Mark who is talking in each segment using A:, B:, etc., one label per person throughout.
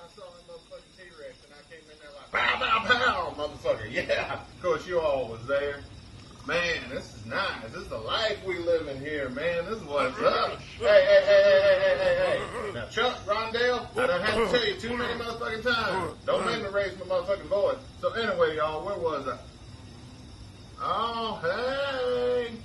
A: I saw that motherfucking T-Rex and I came in there like, pow, pow, pow, motherfucker. Yeah, of course you all was there. Man, this is nice. This is the life we live in here, man. This is what's up. Hey. Now, Chuck, Rondell, I done had to tell you too many motherfucking times. Don't make me raise my motherfucking voice. So anyway, y'all, where was I? Oh, hey.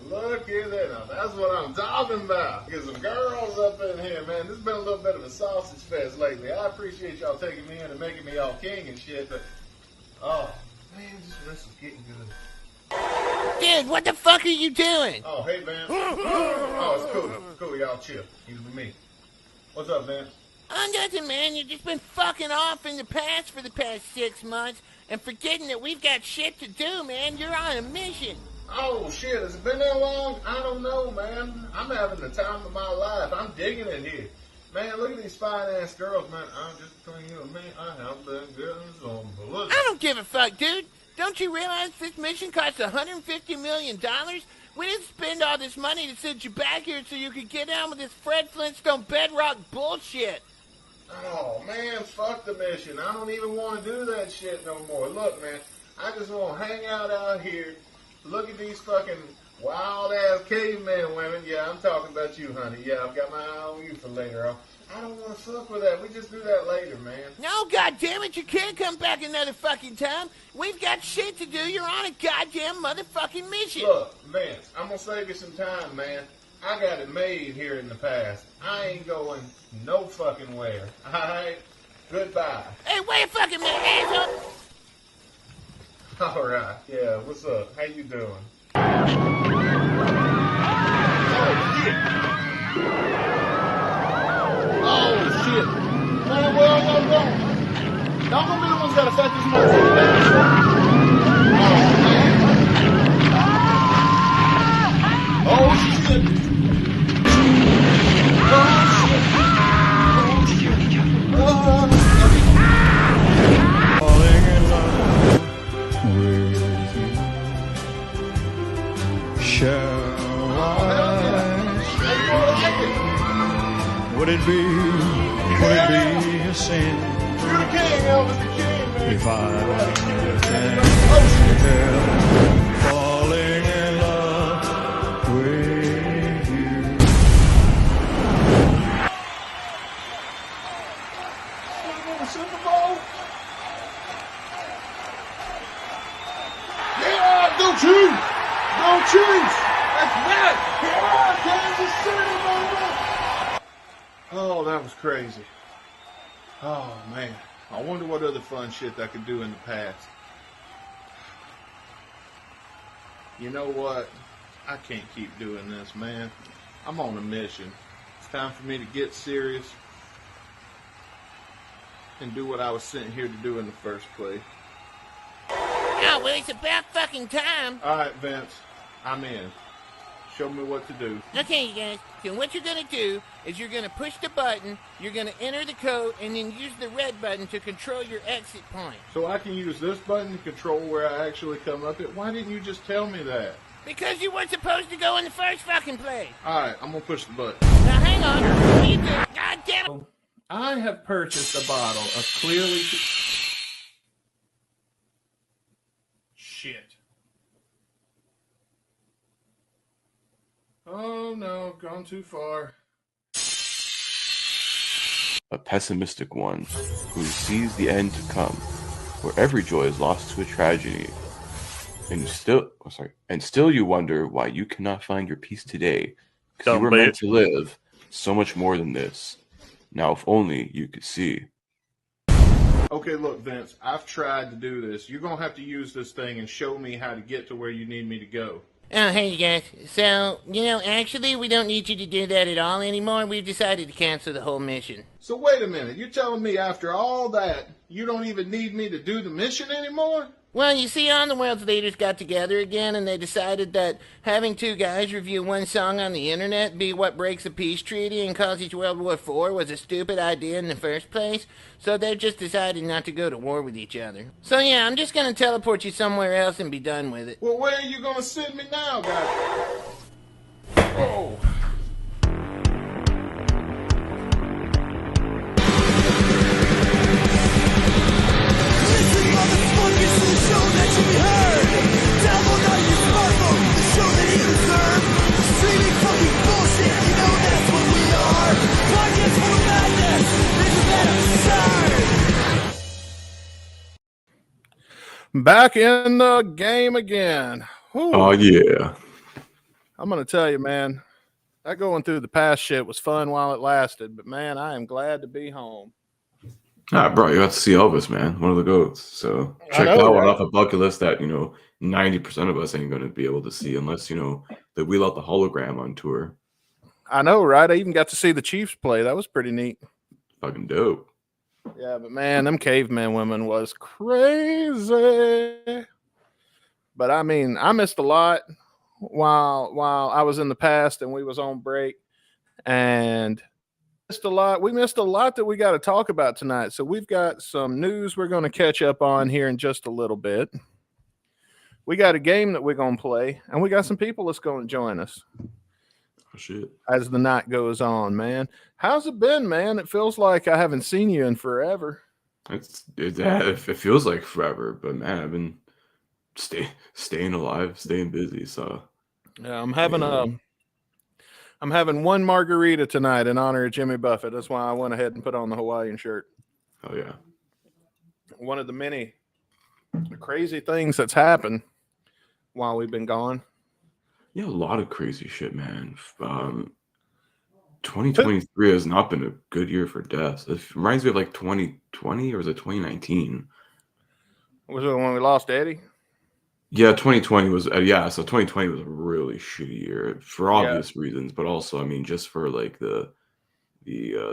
A: Look at that. Now, that's what I'm talking about. Get some girls up in here, man. This has been a little bit of a sausage fest lately. I appreciate y'all taking me in and making me all king and shit, but, oh, man, this is getting good.
B: Dude, what the fuck are you doing?
A: Oh, hey, Vance. Oh, it's cool. It's cool. Y'all chill. You with me. What's up, Vance?
B: Oh, nothing, man. You've just been fucking off in the past for the past 6 months and forgetting that we've got shit to do, man. You're on a mission.
A: Oh, shit. Has it been that long? I don't know, man. I'm having the time of my life. I'm digging it here. Man, look at these fine-ass girls, man. I'm just telling you, man, I have been getting some blood.
B: I don't give a fuck, dude. Don't you realize this mission costs $150 million? We didn't spend all this money to send you back here so you could get down with this Fred Flintstone bedrock bullshit.
A: Oh, man, fuck the mission. I don't even want to do that shit no more. Look, man, I just want to hang out here, look at these fucking wild-ass cavemen women. Yeah, I'm talking about you, honey. Yeah, I've got my eye on you for later on. I don't want to fuck with that. We just do that later, man.
B: No, goddammit, you can't come back another fucking time. We've got shit to do. You're on a goddamn motherfucking mission.
A: Look, Vince, I'm going to save you some time, man. I got it made here in the past. I ain't going no fucking where. All right? Goodbye.
B: Hey, wait a fucking minute, asshole.
A: All right. Yeah, what's up? How you doing? Oh, shit. Man, where are y'all going? Y'all gonna be the ones that affect this motherfucker down. Oh, man. Oh, shit.
C: Falling in love with you. Shall I? Would it be a sin
A: You're the king, Elvis the king, man.
C: if I can falling in love with you?
A: The Super Bowl? Yeah, go Chiefs! Go Chiefs! That's right! Yeah, Kansas City, baby! Oh, that was crazy. Oh, man. I wonder what other fun shit I could do in the past. You know what? I can't keep doing this, man. I'm on a mission. It's time for me to get serious and do what I was sent here to do in the first place.
B: Oh, well, it's about fucking time.
A: All right, Vince. I'm in. Show me what to do.
B: Okay, you guys. So what you're going to do is you're going to push the button, you're going to enter the code, and then use the red button to control your exit point.
A: So I can use this button to control where I actually come up at? Why didn't you just tell me that?
B: Because you weren't supposed to go in the first fucking place.
A: All right, I'm going to push the button.
B: Now, hang on. What are you doing? God damn it.
A: I have purchased a bottle of clearly... Shit. Oh, no, gone too far.
D: A pessimistic one who sees the end to come, where every joy is lost to a tragedy, and still you wonder why you cannot find your peace today, because you were meant to live so much more than this. Now, if only you could see.
A: Okay, look, Vince, I've tried to do this. You're going to have to use this thing and show me how to get to where you need me to go.
B: Oh, hey, you guys. So, actually, we don't need you to do that at all anymore. We've decided to cancel the whole mission.
A: So wait a minute. You're telling me after all that, you don't even need me to do the mission anymore?
B: Well, you see, all the world's leaders got together again, and they decided that having two guys review one song on the internet be what breaks a peace treaty and causes World War IV was a stupid idea in the first place, so they've just decided not to go to war with each other. So yeah, I'm just gonna teleport you somewhere else and be done with it.
A: Well, where are you gonna send me now, guys? Oh.
E: Back in the game again. Whew.
D: Oh yeah.
E: I'm going to tell you, man, that going through the past shit was fun while it lasted, but man, I am glad to be home.
D: Ah, bro, you got to see Elvis, man, one of the goats. So
E: I
D: check
E: know,
D: that one
E: right?
D: off a bucket list that 90% of us ain't gonna be able to see unless they wheel out the hologram on tour.
E: I know, right? I even got to see the Chiefs play. That was pretty neat.
D: Fucking dope.
E: Yeah, but man, them caveman women was crazy. But I mean, I missed a lot while I was in the past and we was on break, and missed a lot. We missed a lot that we got to talk about tonight. So we've got some news we're going to catch up on here in just a little bit. We got a game that we're going to play, and we got some people that's going to join us
D: Oh shit.
E: as the night goes on, man. How's it been, man? It feels like I haven't seen you in forever.
D: It feels like forever, but man, I've been staying alive, staying busy. So
E: Yeah, I'm
D: yeah.
E: having one margarita tonight in honor of Jimmy Buffett. That's why I went ahead and put on the Hawaiian shirt.
D: Oh yeah.
E: One of the many crazy things that's happened while we've been gone.
D: Yeah, a lot of crazy shit, man. 2023 has not been a good year for deaths. It reminds me of like 2020, or was it 2019?
E: Was it when we lost Eddie?
D: Yeah, 2020 was so 2020 was a really shitty year for
E: Yeah.
D: obvious reasons, but also I mean just for like the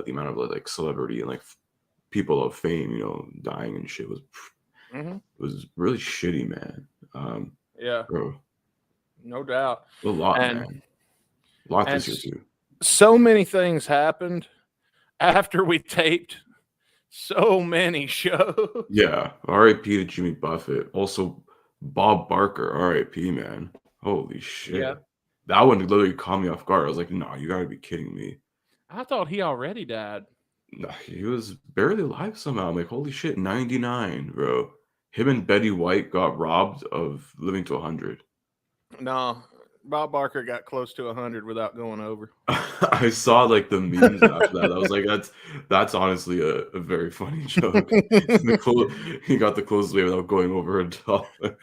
D: amount of like celebrity and like people of fame, dying and shit was really shitty, man.
E: Yeah,
D: Bro,
E: no doubt.
D: a lot,
E: And
D: man. A lot
E: and
D: this year too.
E: so many things happened after we taped so many shows.
D: Yeah, R.I.P. to Jimmy Buffett. Also, Bob Barker, R.I.P. man. Holy shit.
E: Yeah.
D: That one literally caught me off guard. I was like, no, you gotta be kidding me.
E: I thought he already died.
D: No, he was barely alive somehow. I'm like, holy shit, 99, bro. Him and Betty White got robbed of living to 100.
E: No, Bob Barker got close to 100 without going over.
D: I saw like the memes after that. I was like, that's honestly a very funny joke. He got the closest way without going over a dollar.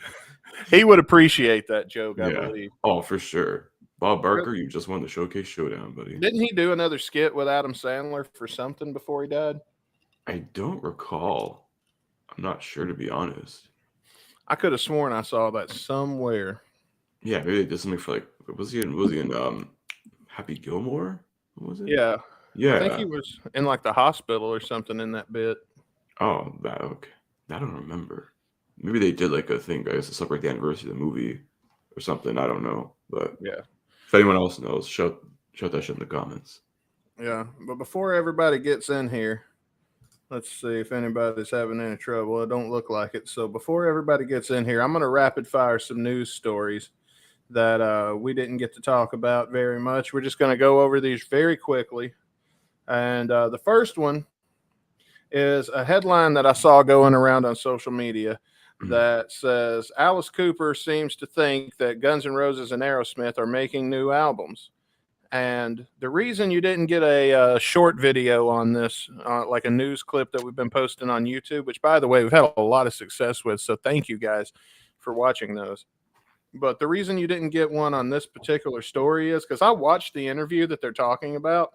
E: He would appreciate that joke, I
D: Yeah.
E: believe.
D: Oh, for sure. Bob Barker, you just won the Showcase Showdown, buddy.
E: Didn't he do another skit with Adam Sandler for something before he died?
D: I don't recall. I'm not sure, to be honest.
E: I could have sworn I saw that somewhere.
D: Yeah, maybe they did something for like was he in Happy Gilmore? What was it?
E: Yeah.
D: Yeah.
E: I think he was in like the hospital or something in that bit.
D: Oh, that okay. I don't remember. Maybe they did like a thing, guys, to celebrate the anniversary of the movie or something. I don't know. But
E: Yeah.
D: if anyone else knows, shout that shit in the comments.
E: Yeah. But before everybody gets in here, let's see if anybody's having any trouble. It don't look like it. So before everybody gets in here, I'm going to rapid fire some news stories that we didn't get to talk about very much. We're just going to go over these very quickly. And the first one is a headline that I saw going around on social media that says Alice Cooper seems to think that Guns N' Roses and Aerosmith are making new albums. And the reason you didn't get a short video on this, like a news clip that we've been posting on YouTube, which, by the way, we've had a lot of success with. So thank you guys for watching those. But the reason you didn't get one on this particular story is because I watched the interview that they're talking about,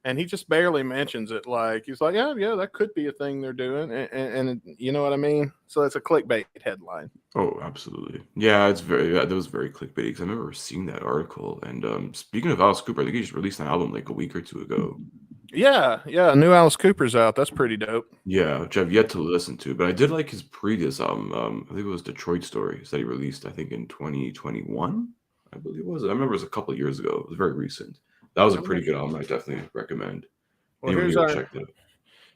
E: and he just barely mentions it. Like, he's like, yeah, that could be a thing they're doing. And you know what I mean? So it's a clickbait headline.
D: Oh, absolutely. Yeah, that was very clickbaity because I remember seeing that article. And speaking of Alice Cooper, I think he just released an album like a week or two ago.
E: Yeah, new Alice Cooper's out. That's pretty dope.
D: Yeah, which I've yet to listen to, but I did like his previous album. I think it was Detroit Stories that he released, I think in 2021, I believe it was. I remember it was a couple of years ago. It was very recent. That was a pretty good album. I definitely recommend.
E: Well,
D: Check that out.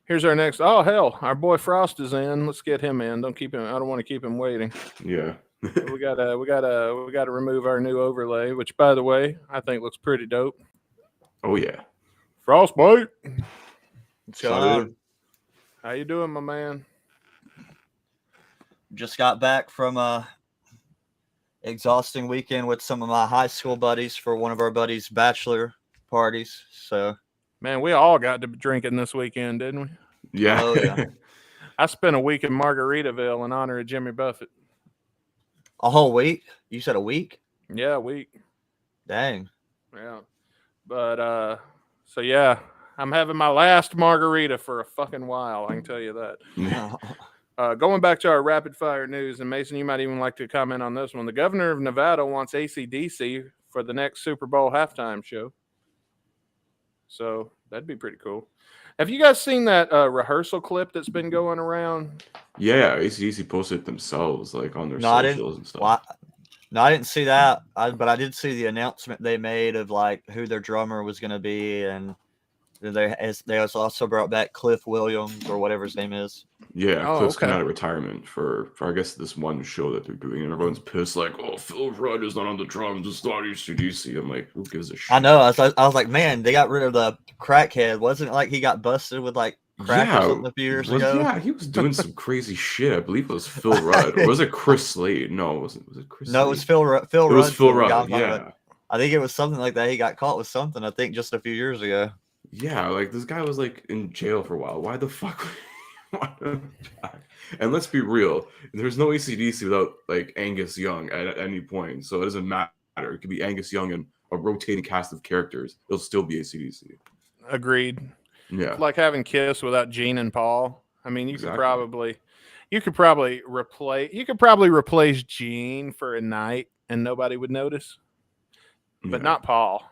E: Here's our next. Oh hell, our boy Frost is in. Let's get him in. Don't keep him. I don't want to keep him waiting.
D: Yeah.
E: we gotta remove our new overlay, which, by the way, I think looks pretty dope.
D: Oh yeah.
E: Frostbite.
F: What's going on?
E: How you doing, my man?
F: Just got back from a exhausting weekend with some of my high school buddies for one of our buddies' bachelor parties. So,
E: man, we all got to be drinking this weekend, didn't we?
D: Yeah.
F: Oh, yeah.
E: I spent a week in Margaritaville in honor of Jimmy Buffett.
F: A whole week? You said a week?
E: Yeah, a week.
F: Dang.
E: Yeah. But so yeah, I'm having my last margarita for a fucking while. I can tell you that. Going back to our rapid fire news, and Mason, you might even like to comment on this one. The governor of Nevada wants AC/DC for the next Super Bowl halftime show. So that'd be pretty cool. Have you guys seen that rehearsal clip that's been going around?
D: Yeah, AC/DC posted it themselves, like on their
F: No, I
D: socials
F: didn't.
D: and stuff.
F: Well, no, I didn't see that. But I did see the announcement they made of like who their drummer was going to be, and they also brought back Cliff Williams or whatever his name is.
D: Yeah,
E: Oh,
D: Cliff's
E: okay.
D: coming out of retirement for I guess this one show that they're doing, and everyone's pissed like, oh, Phil Rudd is not on the drums, it's not AC/DC. I'm like, who gives a shit?
F: I know. I was like, man, they got rid of the crackhead. Wasn't it like he got busted with like crack or something a few years ago?
D: Yeah, he was doing some crazy shit. I believe it was Phil Rudd. Or was it Chris Slade? No, was it Chris
F: No,
D: Slade?
F: it was Phil Rudd.
D: It was Phil Rudd, yeah.
F: I think it was something like that. He got caught with something, I think, just a few years ago.
D: Yeah, like this guy was like in jail for a while. Why the fuck? And let's be real, there's no AC/DC without like Angus Young at any point, so it doesn't matter. It could be Angus Young and a rotating cast of characters. It'll still be AC/DC.
E: Agreed.
D: Yeah,
E: It's like having Kiss without Gene and Paul. I mean, you
D: Exactly.
E: could probably replace Gene for a night and nobody would notice, but
D: Yeah.
E: not Paul.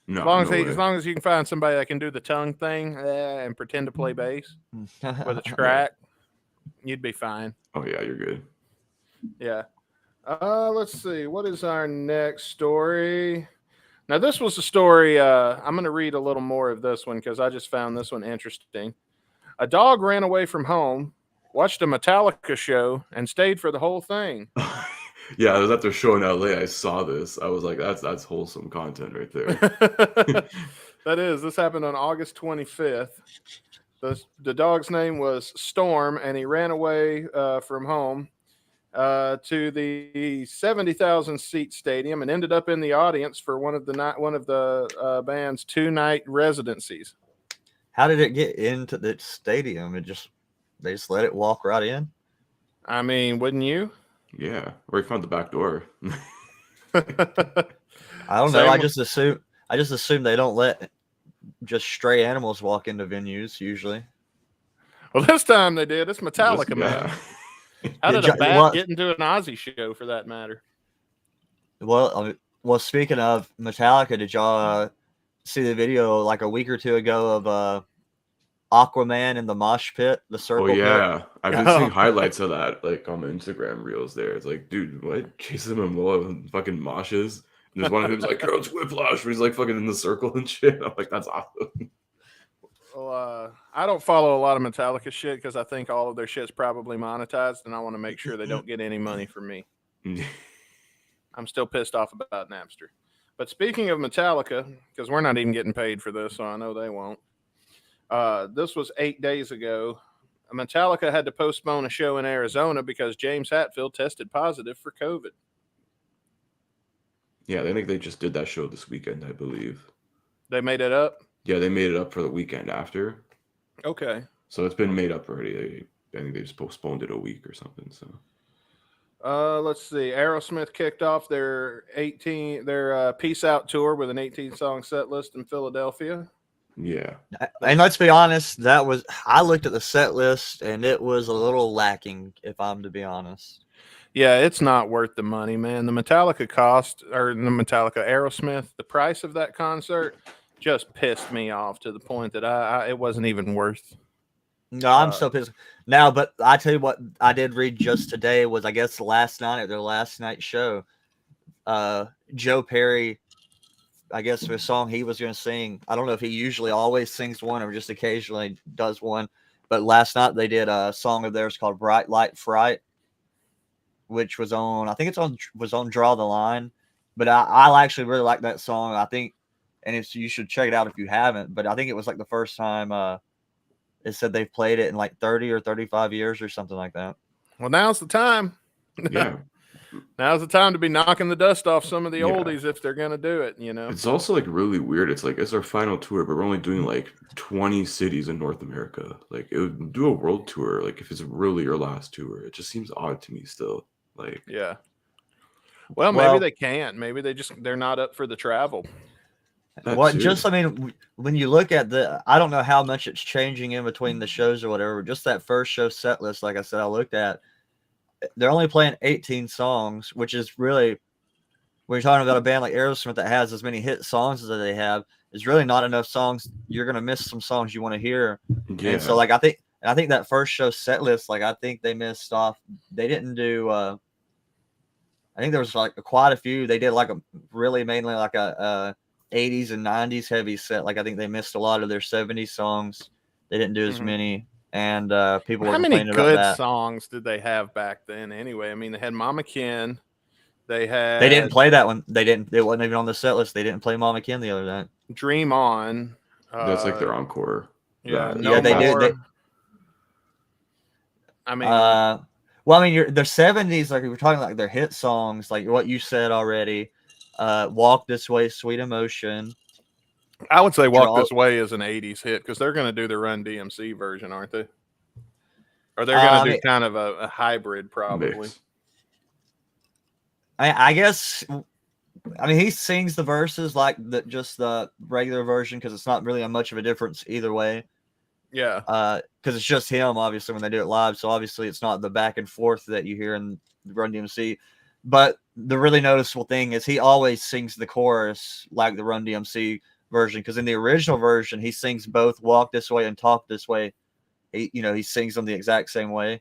D: No,
E: As long as you can find somebody that can do the tongue thing and pretend to play bass with a track, you'd be fine.
D: Oh yeah, you're good.
E: Yeah. Let's see. What is our next story? Now, this was a story. I'm going to read a little more of this one because I just found this one interesting. A dog ran away from home, watched a Metallica show, and stayed for the whole thing.
D: Yeah, I was at their show in LA. I saw this. I was like, that's wholesome content right there.
E: This happened on August 25th. The dog's name was Storm, and he ran away from home to the 70,000 seat stadium and ended up in the audience for one of the band's 2-night residencies.
F: How did it get into the stadium? They just let it walk right in?
E: I mean, wouldn't you?
D: Yeah, or he found the back door.
F: I don't know. I just assume they don't let just stray animals walk into venues usually.
E: Well, this time they did. It's Metallica, man. How did a bat get into an Ozzy show, for that matter?
F: Well, speaking of Metallica, did y'all see the video like a week or two ago of Aquaman in the mosh pit, the circle?
D: Oh yeah,
F: pit?
D: I've been seeing highlights of that like on the Instagram reels. There, it's like, dude, what? Jason Momoa fucking moshes, and there's one of them's like, "Oh, it's Whiplash," where he's like fucking in the circle and shit. I'm like, that's awesome.
E: Well, I don't follow a lot of Metallica shit because I think all of their shit's probably monetized, and I want to make sure they don't get any money from me. I'm still pissed off about Napster. But speaking of Metallica, because we're not even getting paid for this, so I know they won't. This was 8 days ago. Metallica had to postpone a show in Arizona because James Hetfield tested positive for COVID.
D: Yeah, I think they just did that show this weekend, I believe.
E: They made it up?
D: Yeah, they made it up for the weekend after.
E: Okay.
D: So it's been made up already. I think they just postponed it a week or something. So.
E: Let's see. Aerosmith kicked off their Peace Out tour with an 18-song set list in Philadelphia.
D: Yeah.
F: And let's be honest, I looked at the set list and it was a little lacking, if I'm to be honest.
E: Yeah, it's not worth the money, man. The Aerosmith, the price of that concert just pissed me off to the point that it wasn't even worth.
F: No, I'm so pissed now. But I tell you what, I did read just today was, I guess, last night at their last night show. Joe Perry, I guess, for a song he was going to sing. I don't know if he usually always sings one or just occasionally does one. But last night they did a song of theirs called "Bright Light Fright," which was on. I think was on "Draw the Line." But I actually really like that song. I think, and you should check it out if you haven't. But I think it was like the first time. It said they've played it in like 30 or 35 years or something like that.
E: Well, now's the time.
D: Yeah.
E: Now's the time to be knocking the dust off some of the
D: Yeah.
E: oldies if they're gonna do it.
D: It's also like really weird. It's like it's our final tour, but we're only doing like 20 cities in North America. Like it would do a world tour, like if it's really your last tour. It just seems odd to me still. Like
E: Yeah. Well, maybe
F: Well-
E: they can't. Maybe they're not up for the travel.
D: that
F: Well,
D: too.
F: just I mean, when you look at I don't know how much it's changing in between the shows or whatever. Just that first show set list, like I said, I looked at. They're only playing 18 songs, which is really, when you're talking about a band like Aerosmith that has as many hit songs as they have, is really not enough songs. You're gonna miss some songs you want to hear.
D: Yeah.
F: And so, like, I think that first show set list, like, I think they missed off. They didn't do. I think there was like quite a few. They did like a really mainly like a 80s and 90s heavy set. Like I think they missed a lot of their 70s songs. They didn't do as many, and people were
E: How many
F: complaining about
E: good
F: that.
E: songs did they have back then? Anyway, I mean, they had Mama Ken. They had.
F: They didn't play that one. They didn't. It wasn't even on the set list. They didn't play Mama Ken the other night.
E: Dream On.
D: That's like their encore.
E: Yeah,
D: That-
E: no
F: Yeah, they
E: more.
F: did.
E: I mean,
F: Well, I mean, their 70s, like we were talking like their hit songs, like what you said already. Walk This Way, Sweet Emotion.
E: I would say Walk
F: Draw-
E: This Way is an 80s hit because they're going to do the Run DMC version, aren't they? Or they're going
F: I
E: to do
F: mean-
E: kind of a hybrid, probably.
D: mix.
F: I guess. I mean, he sings the verses like just the regular version because it's not really much of a difference either way.
E: Yeah.
F: Because it's just him, obviously, when they do it live. So obviously, it's not the back and forth that you hear in Run DMC. But the really noticeable thing is he always sings the chorus like the Run DMC version. Because in the original version, he sings both "Walk This Way" and "Talk This Way." He sings them the exact same way.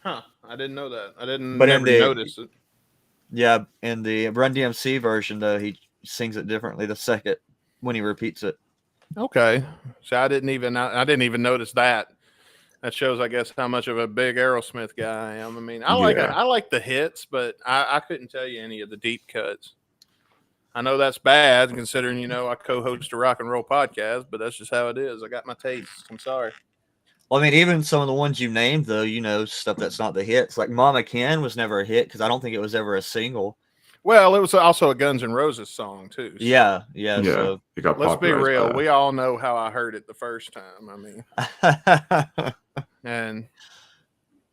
E: Huh. I didn't know that. I didn't
F: But
E: never notice it.
F: Yeah, in the Run DMC version, though, he sings it differently the second when he repeats it.
E: Okay. So I didn't even notice that. That shows, I guess, how much of a big Aerosmith guy I am. I mean, I like the hits, but I couldn't tell you any of the deep cuts. I know that's bad considering, I co-host a rock and roll podcast, but that's just how it is. I got my tastes. I'm sorry.
F: Well, I mean, even some of the ones you named, though, stuff that's not the hits. Like Mama Ken was never a hit because I don't think it was ever a single.
E: Well, it was also a Guns N' Roses song, too. So
F: Yeah.
D: Yeah,
F: So
D: it got
E: let's be
D: popularized by
E: real.
D: that.
E: We all know how I heard it the first time. I mean, and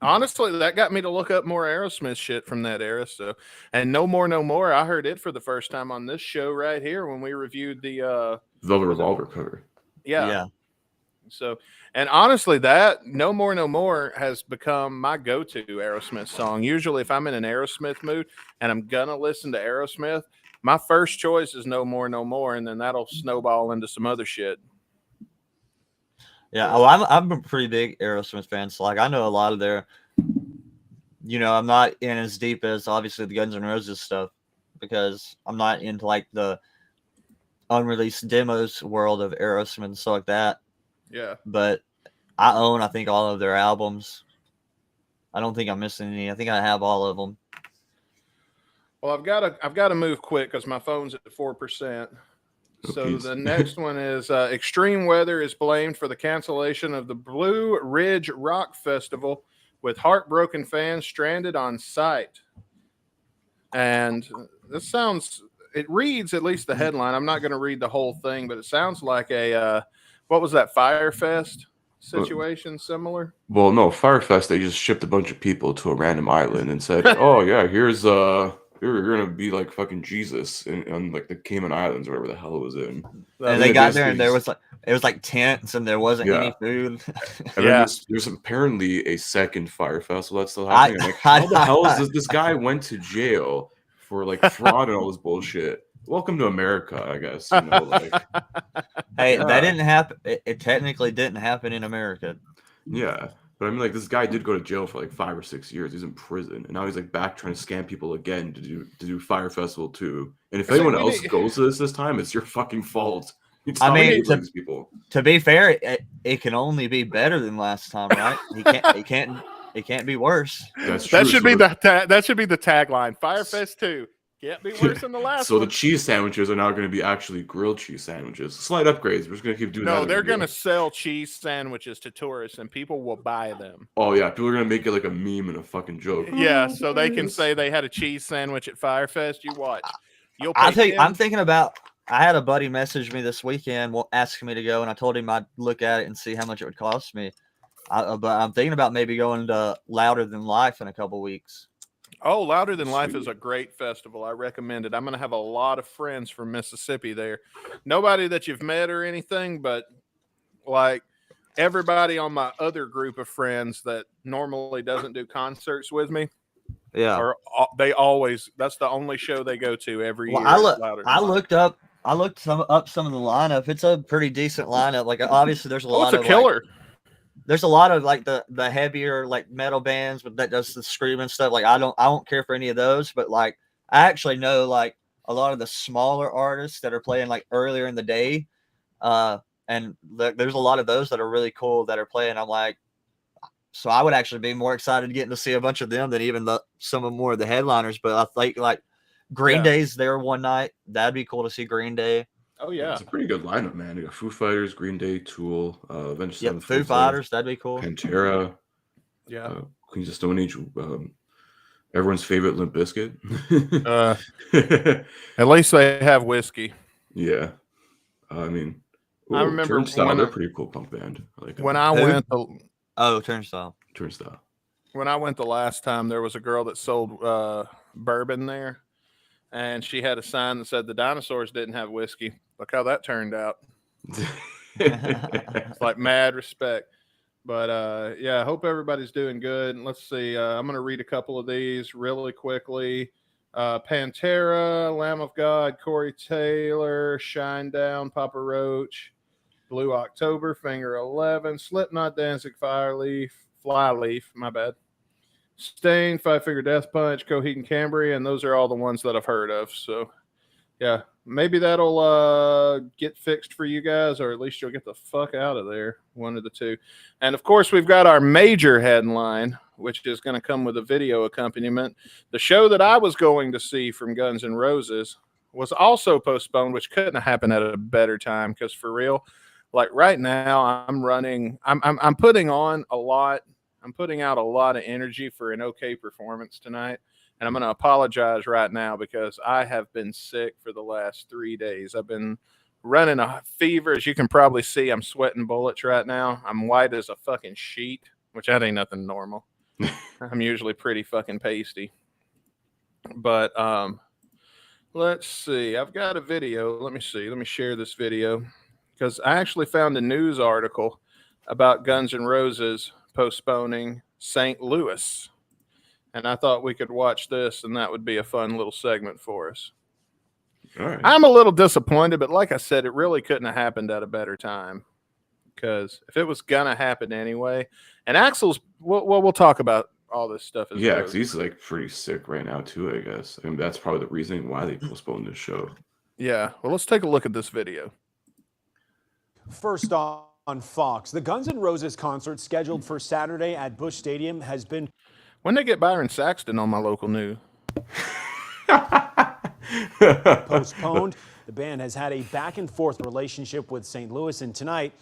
E: honestly, that got me to look up more Aerosmith shit from that era. So, and No More, No More, I heard it for the first time on this show right here when we reviewed the
D: Velvet Revolver cover.
F: yeah.
E: So, and honestly, that No More, No More has become my go-to Aerosmith song. Usually, if I'm in an Aerosmith mood and I'm gonna listen to Aerosmith, my first choice is No More, No More, and then that'll snowball into some other shit.
F: Yeah. Oh, I'm a pretty big Aerosmith fan. So, like, I know a lot of their, I'm not in as deep as obviously the Guns N' Roses stuff because I'm not into like the unreleased demos world of Aerosmith and stuff like that.
E: Yeah.
F: But I own, I think, all of their albums. I don't think I'm missing any. I think I have all of them.
E: Well, I've got to move quick because my phone's at 4%. So
D: Oopies.
E: the next one is extreme weather is blamed for the cancellation of the Blue Ridge Rock Festival, with heartbroken fans stranded on site. And this it reads, at least the headline. I'm not going to read the whole thing, but it sounds like a what was that, Firefest situation similar?
D: Well, no, Firefest, they just shipped a bunch of people to a random island and said, oh, yeah, here's, you're going to be like fucking Jesus on like the Cayman Islands or whatever the hell it was in.
F: And they got there and it was like tents and there wasn't any food.
D: And then there's apparently a second Fire Festival that's still happening. Like, how the hell is this guy went to jail for like fraud and all this bullshit? Welcome to America, I guess. Like,
F: hey, that didn't happen. It technically didn't happen in America.
D: Yeah. But I mean, like, this guy did go to jail for like 5 or 6 years. He's in prison, and now he's like back trying to scam people again to do Fire Festival 2. And if anyone else goes to this time, it's your fucking fault.
F: I mean,
D: these people.
F: To be fair, it can only be better than last time, right? It can't be worse.
D: That's true.
E: That should be the tagline. Firefest 2. Can't be worse than the last
D: So
E: one.
D: the cheese sandwiches are now going to be actually grilled cheese sandwiches. Slight upgrades. We're just going to keep doing that.
E: No, they're
D: every
E: going to
D: year.
E: sell cheese sandwiches to tourists, and people will buy them.
D: Oh yeah, people are going to make it like a meme and a fucking joke.
E: Yeah, so they can say they had a cheese sandwich at Firefest. You watch. You'll pay
F: I'm thinking about. I had a buddy message me this weekend asking me to go, and I told him I'd look at it and see how much it would cost me. But I'm thinking about maybe going to Louder Than Life in a couple weeks.
E: Oh, Louder Than Life is a great festival. I recommend it. I'm going to have a lot of friends from Mississippi there. Nobody that you've met or anything, but like everybody on my other group of friends that normally doesn't do concerts with me.
F: Yeah.
E: Or they always, that's the only show they go to every year.
F: I looked up some of the lineup. It's a pretty decent lineup. Like obviously there's a lot of
E: killer.
F: There's a lot of like the heavier like metal bands that does the screaming stuff. Like I don't care for any of those, but like I actually know like a lot of the smaller artists that are playing like earlier in the day. And there's a lot of those that are really cool that are playing. I'm like, so I would actually be more excited getting to see a bunch of them than even some of more of the headliners. But I think like Green Day's there one night. That'd be cool to see Green Day.
E: Oh yeah,
D: it's a pretty good lineup, man. You got Foo Fighters, Green Day, Tool, Avenged
F: Sevenfold, Foo Fighters, that'd be cool.
D: Pantera, Queens of Stone Age, everyone's favorite Limp Bizkit.
E: At least they have whiskey.
D: Yeah, I mean,
E: I remember
D: Turnstile. They're a pretty cool punk band. I like
E: when I went.
F: Turnstile.
E: When I went the last time, there was a girl that sold bourbon there, and she had a sign that said the dinosaurs didn't have whiskey. Look how that turned out. It's like mad respect. But yeah, I hope everybody's doing good. And let's see. I'm going to read a couple of these really quickly. Pantera, Lamb of God, Corey Taylor, Shinedown, Papa Roach, Blue October, Finger 11, Slipknot, Danzig, Flyleaf, my bad. Stain, Five Finger Death Punch, Coheed and Cambria, and those are all the ones that I've heard of. So, yeah, maybe that'll get fixed for you guys, or at least you'll get the fuck out of there, one of the two. And, of course, we've got our major headline, which is going to come with a video accompaniment. The show that I was going to see from Guns N' Roses was also postponed, which couldn't have happened at a better time because, for real, like right now, I'm putting on a lot. I'm putting out a lot of energy for an okay performance tonight. And I'm going to apologize right now because I have been sick for the last 3 days. I've been running a fever. As you can probably see, I'm sweating bullets right now. I'm white as a fucking sheet, which that ain't nothing normal. I'm usually pretty fucking pasty. But let's see. I've got a video. Let me see. Let me share this video. Because I actually found a news article about Guns N' Roses postponing St. Louis. And I thought we could watch this, and that would be a fun little segment for us.
D: All right.
E: I'm a little disappointed, but like I said, it really couldn't have happened at a better time. Because if it was going to happen anyway, and Axl's, we'll talk about all this stuff as well.
D: Yeah, because he's like pretty sick right now, too, I guess. I mean, that's probably the reason why they postponed this show.
E: Yeah, well, let's take a look at this video.
G: First on Fox, the Guns N' Roses concert scheduled for Saturday at Busch Stadium has been...
E: When they get Byron Saxton on my local news?
G: postponed. The band has had a back-and-forth relationship with St. Louis, and tonight...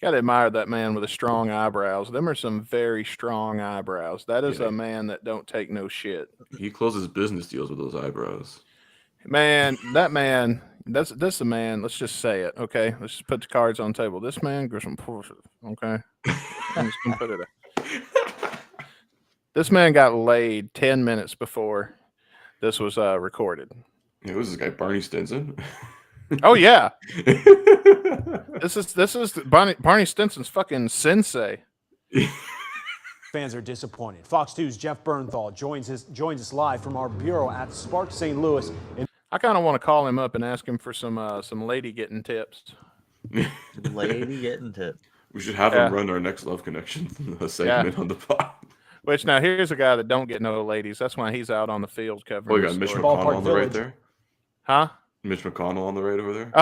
E: Gotta admire that man with the strong eyebrows. Them are some very strong eyebrows. That is a man that don't take no shit.
D: He closes business deals with those eyebrows.
E: Man, that man... That's a man. Let's just say it, okay? Let's just put the cards on the table. This man got some Porsche, okay? I'm just gonna put it. This man got laid 10 minutes before this was recorded.
D: It was this guy Barney Stinson.
E: Oh yeah, this is Barney Stinson's fucking sensei.
G: Fans are disappointed. Fox 2's Jeff Bernthal joins us live from our bureau at Spark St. Louis.
E: I kind of want to call him up and ask him for some lady getting tips.
F: Lady getting tips.
D: We should have him run our next Love Connection segment on the pod.
E: Which now here's a guy that don't get no ladies. That's why he's out on the field covering.
D: Oh, you got Mitch McConnell on the right there.
E: Huh?
D: Mitch McConnell on the right over there.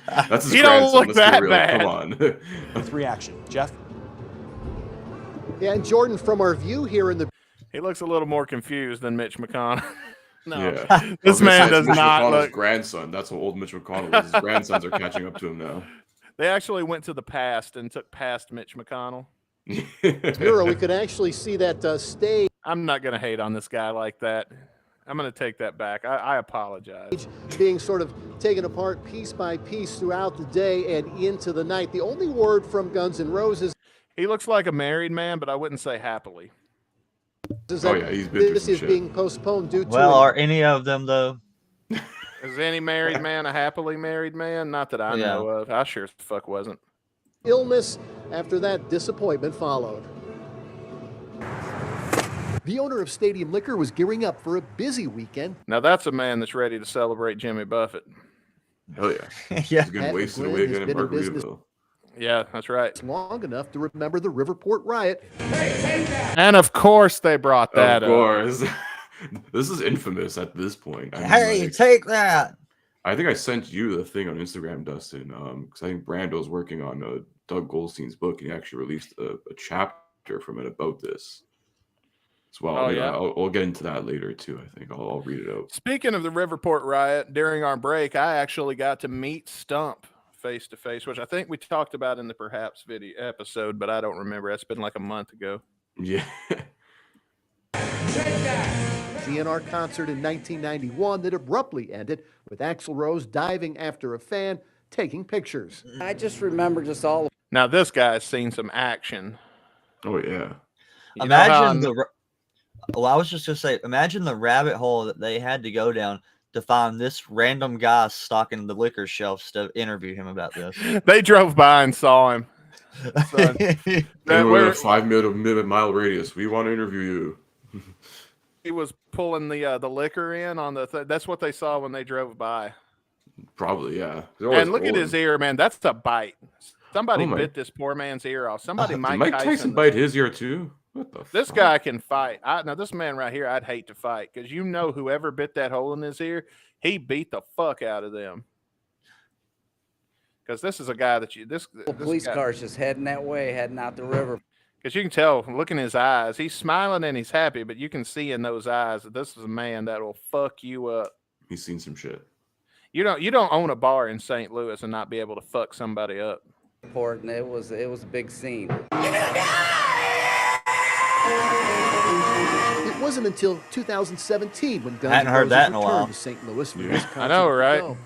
D: That's his
E: he
D: grandson.
E: Don't look
D: Let's
E: that
D: be real.
E: bad.
D: Come on.
G: With reaction, Jeff.
H: Yeah, and Jordan, from our view here in the
E: He looks a little more confused than Mitch McConnell. No,
D: Yeah.
E: this man does
D: Mitch
E: not
D: McConnell's
E: look.
D: grandson. That's what old Mitch McConnell is. His grandsons are catching up to him now.
E: They actually went to the past and took past Mitch McConnell.
H: Bureau, we could actually see that stage
E: I'm not going to hate on this guy like that. I'm going to take that back. I apologize.
H: being sort of taken apart piece by piece throughout the day and into the night. The only word from Guns N' Roses
E: He looks like a married man, but I wouldn't say happily.
H: is that
D: he's been through
H: this
D: some
H: is
D: shit.
H: being postponed due to
F: Well, are any of them though?
E: Is any married man a happily married man? Not that I
F: Yeah.
E: know of. I sure as fuck wasn't.
H: illness. After that, disappointment followed. The owner of Stadium Liquor was gearing up for a busy weekend.
E: Now that's a man that's ready to celebrate Jimmy Buffett.
D: Hell yeah.
F: Yeah.
D: He's getting
H: Pat
D: wasted
H: McGlynn
D: away
H: has
D: again in
H: been in business
D: Margaritaville.
E: Yeah, that's right.
H: long enough to remember the Riverport riot.
E: And of course they brought that
D: Of
E: up.
D: course. This is infamous at this point. I mean,
F: Hey,
D: like,
F: take that.
D: I think I sent you the thing on Instagram, Dustin, because I think Brando's working on Doug Goldstein's book, and he actually released a chapter from it about this as well.
E: Oh,
D: Maybe
E: yeah?
D: I'll get into that later too. I think I'll read it out.
E: Speaking of the Riverport riot, during our break, I actually got to meet Stump face to face, which I think we talked about in the Perhaps video episode, but I don't remember. That's been like a month ago.
D: Yeah.
H: GNR concert in 1991 that abruptly ended with Axl Rose diving after a fan, taking pictures.
I: I just remember just all
E: Now this guy's seen some action.
D: Oh yeah.
E: You know how
F: Imagine well, I was just gonna say, imagine the rabbit hole that they had to go down to find this random guy stocking the liquor shelves to interview him about this.
E: they drove by and saw him. Son,
D: And
E: that
D: we're in a
E: where
D: 5 mile radius. We want to interview you.
E: he was pulling the liquor in on the. That's what they saw when they drove by.
D: Probably, yeah. They're always
E: And look at
D: pulling.
E: his ear, man. That's a bite. Somebody
D: Oh my-
E: bit this poor man's ear off. Somebody
D: Did
E: Mike
D: Mike Tyson bite his ear too? What the
E: This
D: fuck?
E: guy can fight. Now this man right here, I'd hate to fight because you know whoever bit that hole in his ear, he beat the fuck out of them. Because this is a guy that this
I: police cars just heading that way, heading out the river.
E: Because you can tell, look in his eyes, he's smiling and he's happy, but you can see in those eyes that this is a man that will fuck you up.
D: He's seen some shit.
E: You don't own a bar in St. Louis and not be able to fuck somebody up.
I: And it was a big scene.
H: It wasn't until 2017 when Guns
F: Hadn't
H: N'
F: heard
H: Roses
F: that in a
H: returned
F: while.
H: to St. Louis for
D: Yeah.
H: this
E: I
H: concert
E: know,
H: to
E: right?
H: go.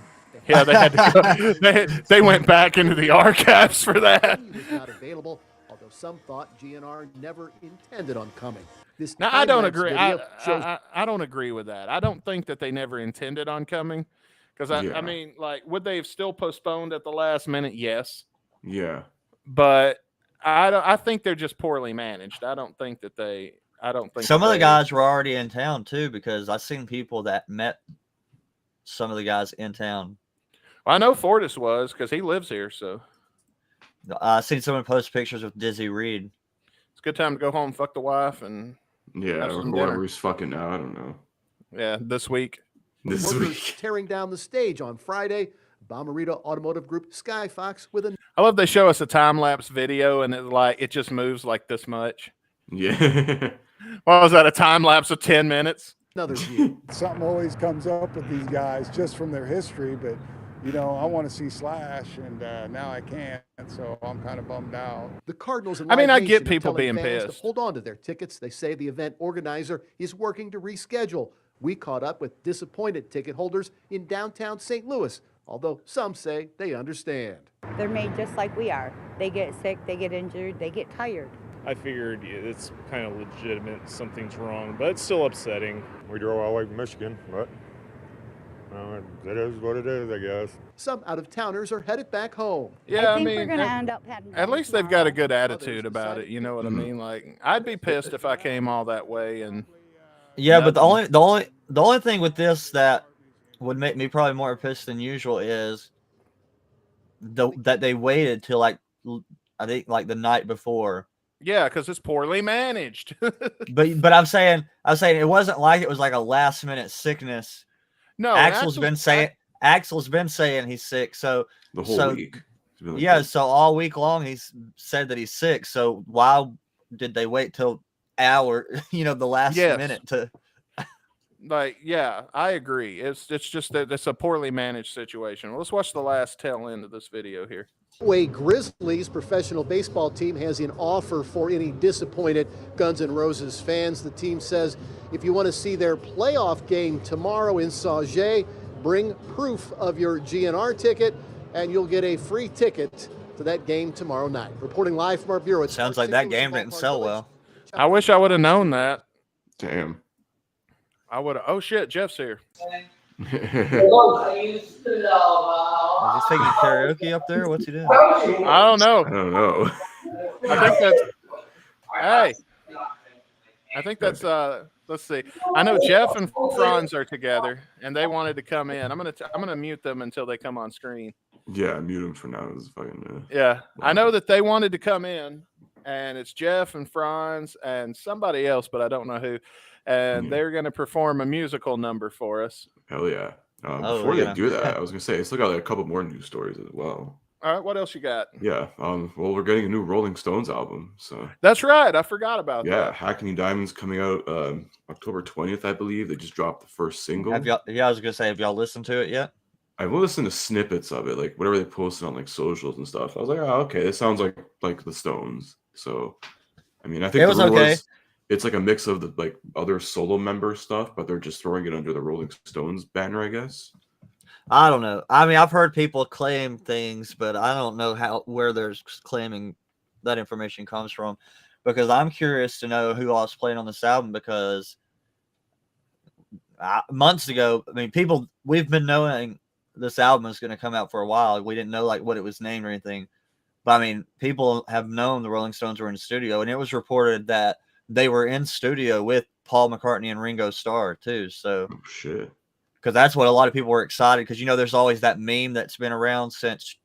E: Yeah, they had to go. They went back into the archives for that.
H: He was not available, although some thought GNR never intended on coming. This
E: Now I don't
H: time-lapse
E: agree.
H: video shows
E: I don't agree with that. I don't think that they never intended on coming, because I
D: Yeah.
E: mean, like, would they have still postponed at the last minute? Yes,
D: Yeah.
E: but I think they're just poorly managed. I don't think that they. I don't think
F: Some
E: that
F: of the
E: they-
F: guys were already in town too, because I've seen people that met some of the guys in town.
E: I know Fortis was because he lives here, so
F: I've seen someone post pictures with Dizzy Reed.
E: it's a good time to go home, fuck the wife, and
D: Yeah.
E: Have
D: Or
E: some
D: whatever
E: dinner.
D: he's fucking now. I don't know.
E: yeah, this week.
D: This
H: workers
D: week.
H: tearing down the stage on Friday. Bomarito Automotive Group Skyfox with a
E: I love they show us a time lapse video and it just moves like this much.
D: Yeah.
E: What was that? A time lapse of 10 minutes?
H: another view.
J: Something always comes up with these guys just from their history, but you know, I want to see Slash, and now I can't, so I'm kind of bummed out.
H: The Cardinals and
E: I mean,
H: Live
E: I
H: Nation
E: get
H: are
E: people
H: telling
E: being
H: fans
E: pissed.
H: to hold on to their tickets. They say the event organizer is working to reschedule. We caught up with disappointed ticket holders in downtown St. Louis, although some say they understand.
K: They're made just like we are. They get sick, they get injured, they get tired.
L: I figured it's kind of legitimate, something's wrong, but it's still upsetting.
C: We drove all the way from Michigan, but it is what it is, I guess.
H: Some out-of-towners are headed back home.
E: Yeah,
K: I think we're
E: mean,
K: going to end up having
E: at least they've got a good
H: Others
E: attitude about it.
H: decided
E: You know what I
D: Mhm.
E: mean? Like, I'd be pissed if I came all that way and
F: Yeah, but
E: Nothing.
F: the only thing with this that would make me probably more pissed than usual is that they waited till I think like the night before.
E: yeah, because it's poorly managed.
F: But I'm saying it wasn't like it was like a last minute sickness.
E: No,
F: Axel's been saying he's sick. So
D: The whole
F: So-
D: week. It's been like
F: yeah,
D: that.
F: so all week long he's said that he's sick. So why did they wait till hour, the last minute to.
E: Like, yeah, I agree. It's just that it's a poorly managed situation. Let's watch the last tail end of this video here.
H: Grizzlies professional baseball team has an offer for any disappointed Guns N' Roses fans. The team says if you want to see their playoff game tomorrow in Sauget, bring proof of your GNR ticket, and you'll get a free ticket to that game tomorrow night. Reporting live from our bureau. It
F: sounds like that game didn't sell well.
E: I wish I would have known that.
D: Damn.
E: I would have. Oh shit, Jeff's here.
F: Is he singing karaoke up there? What's he doing?
E: I don't know. I think that's. Hey. I think that's. Let's see. I know Jeff and Franz are together, and they wanted to come in. I'm gonna mute them until they come on screen.
D: Yeah, mute them for now. It's fucking.
E: Yeah, I know that they wanted to come in, and it's Jeff and Franz and somebody else, but I don't know who. And they're going to perform a musical number for us.
D: Hell yeah. Before they do that, I was going to say, I still got a couple more news stories as well.
E: All right, what else you got?
D: Yeah, well, we're getting a new Rolling Stones album. So
E: that's right. I forgot about that.
D: Yeah, Hackney Diamonds coming out October 20th, I believe. They just dropped the first single.
F: I was going to say, have y'all listened to it yet?
D: I've listened to snippets of it, like whatever they posted on like socials and stuff. I was like, oh, okay, this sounds like the Stones. So, I mean, I think
F: it was okay.
D: It's like a mix of the like other solo member stuff, but they're just throwing it under the Rolling Stones banner, I guess.
F: I don't know. I mean, I've heard people claim things, but I don't know where they're claiming that information comes from, because I'm curious to know who else played on this album, because months ago, I mean, we've been knowing this album is going to come out for a while. We didn't know like what it was named or anything, but I mean, people have known the Rolling Stones were in the studio, and it was reported that they were in studio with Paul McCartney and Ringo Starr too. So
D: shit.
F: Because that's what a lot of people were excited, because there's always that meme that's been around since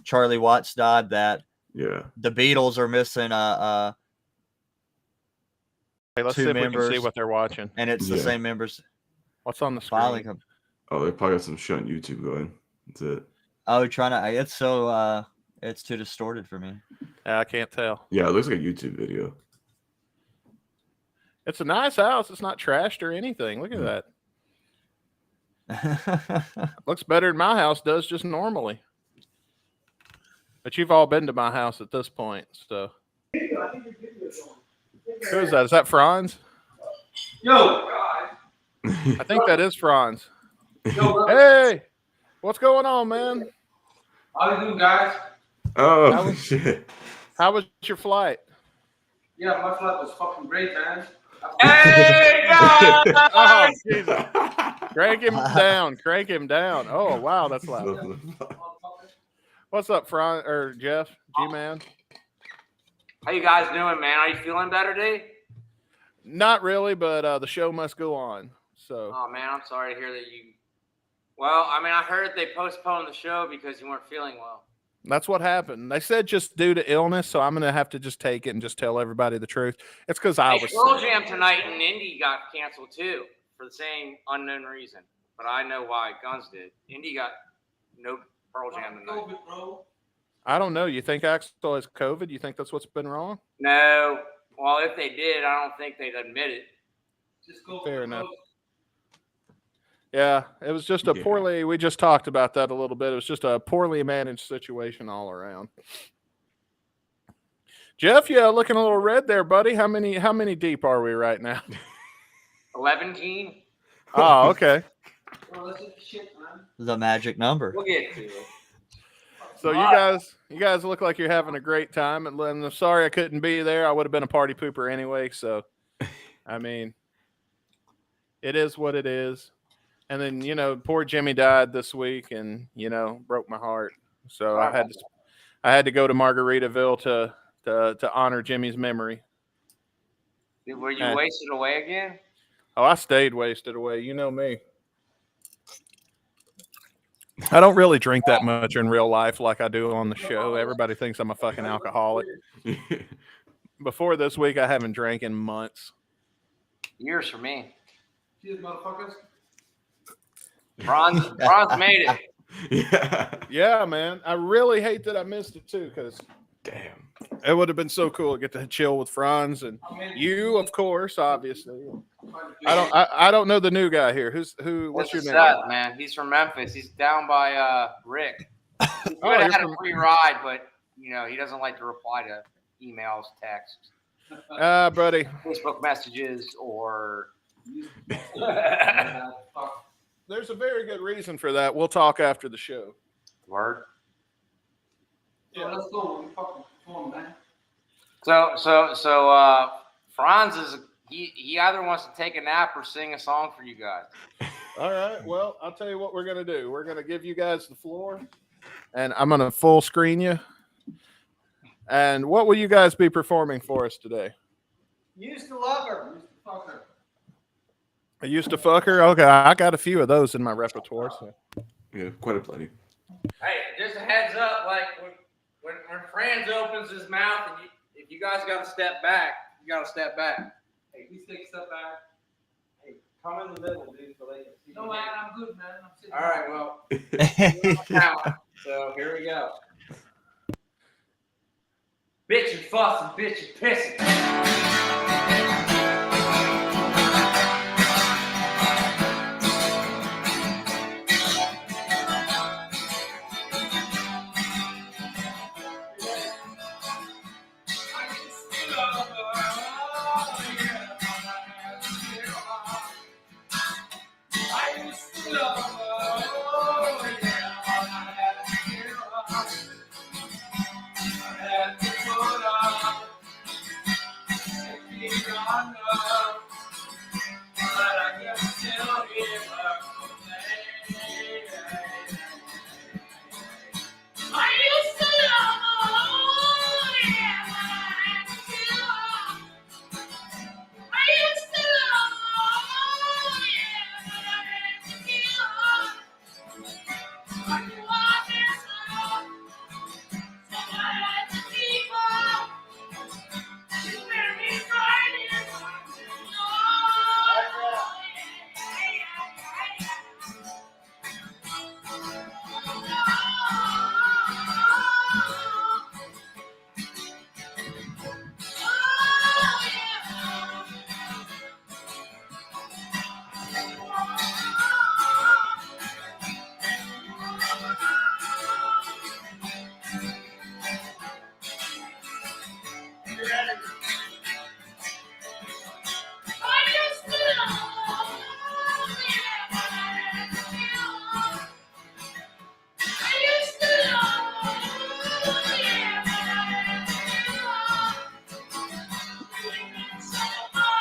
F: Charlie Watts died that the Beatles are missing
E: hey, let's see if we can see what they're watching.
F: And it's the same members.
E: What's on the screen?
D: Oh, they probably got some shit on YouTube going. That's it.
F: Oh, it's too distorted for me.
E: I can't tell.
D: Yeah, it looks like a YouTube video.
E: It's a nice house. It's not trashed or anything. Look at that. Looks better than my house does just normally. But you've all been to my house at this point, so. Who is that? Is that Franz?
M: Yo.
E: I think that is Franz. Hey, what's going on, man?
M: How you doing, guys?
D: Oh, shit.
E: How was your flight?
M: Yeah, my flight was fucking great, man. Hey, guys!
E: Oh, Jesus. Crank him down. Oh, wow, that's loud. What's up, Franz or Jeff? G-Man?
M: How you guys doing, man? Are you feeling better, Dave?
E: Not really, but the show must go on. So.
M: Oh, man, I'm sorry to hear that you... Well, I mean, I heard they postponed the show because you weren't feeling well.
E: That's what happened. They said just due to illness, so I'm going to have to just take it and just tell everybody the truth. It's because I was
M: Pearl Jam tonight in Indy got canceled, too, for the same unknown reason. But I know why Guns did. Indy got no Pearl Jam tonight.
E: I don't know. You think Axl has COVID? You think that's what's been wrong?
M: No. Well, if they did, I don't think they'd admit it.
E: Just go fair enough. Yeah, it was just we just talked about that a little bit. It was just a poorly managed situation all around. Jeff, yeah, looking a little red there, buddy. How many deep are we right now?
M: 11.
E: Oh, okay.
F: The magic number.
M: We'll get to it.
E: So you guys look like you're having a great time, and I'm sorry I couldn't be there. I would have been a party pooper anyway. So, I mean, it is what it is. And then, poor Jimmy died this week and, broke my heart. So I had to go to Margaritaville to honor Jimmy's memory.
M: Were you wasted away again?
E: Oh, I stayed wasted away. You know me. I don't really drink that much in real life like I do on the show. Everybody thinks I'm a fucking alcoholic. Before this week, I haven't drank in months.
M: Years for me.
J: Cheers, motherfuckers.
M: Bronze made it.
E: Yeah, man. I really hate that I missed it too, because
D: damn.
E: It would have been so cool to get to chill with Franz and you, of course, obviously. I don't know the new guy here. What's your name?
M: Seth, man. He's from Memphis. He's down by Rick. He would have had a free ride, but he doesn't like to reply to emails, texts,
E: buddy,
M: Facebook messages, or.
E: There's a very good reason for that. We'll talk after the show.
M: Word.
N: Yeah, let's go. We fucking perform, man.
M: So Franz he either wants to take a nap or sing a song for you guys.
E: All right. Well, I'll tell you what we're gonna do. We're gonna give you guys the floor, and I'm gonna full screen you. And what will you guys be performing for us today?
N: Used to love her. Used to fuck her.
E: I used to fuck her. Okay, I got a few of those in my repertoire. So.
D: Yeah, quite a plenty.
M: Hey, just a heads up, like when Franz opens his mouth, and if you guys got to step back, you got to step back.
N: Hey, please take a step back.
M: Hey, come in the middle, dude, so they can see.
N: No, man, I'm good, man. I'm sitting.
M: All right, well, so here we go. Bitch and fussing, bitch and pissing.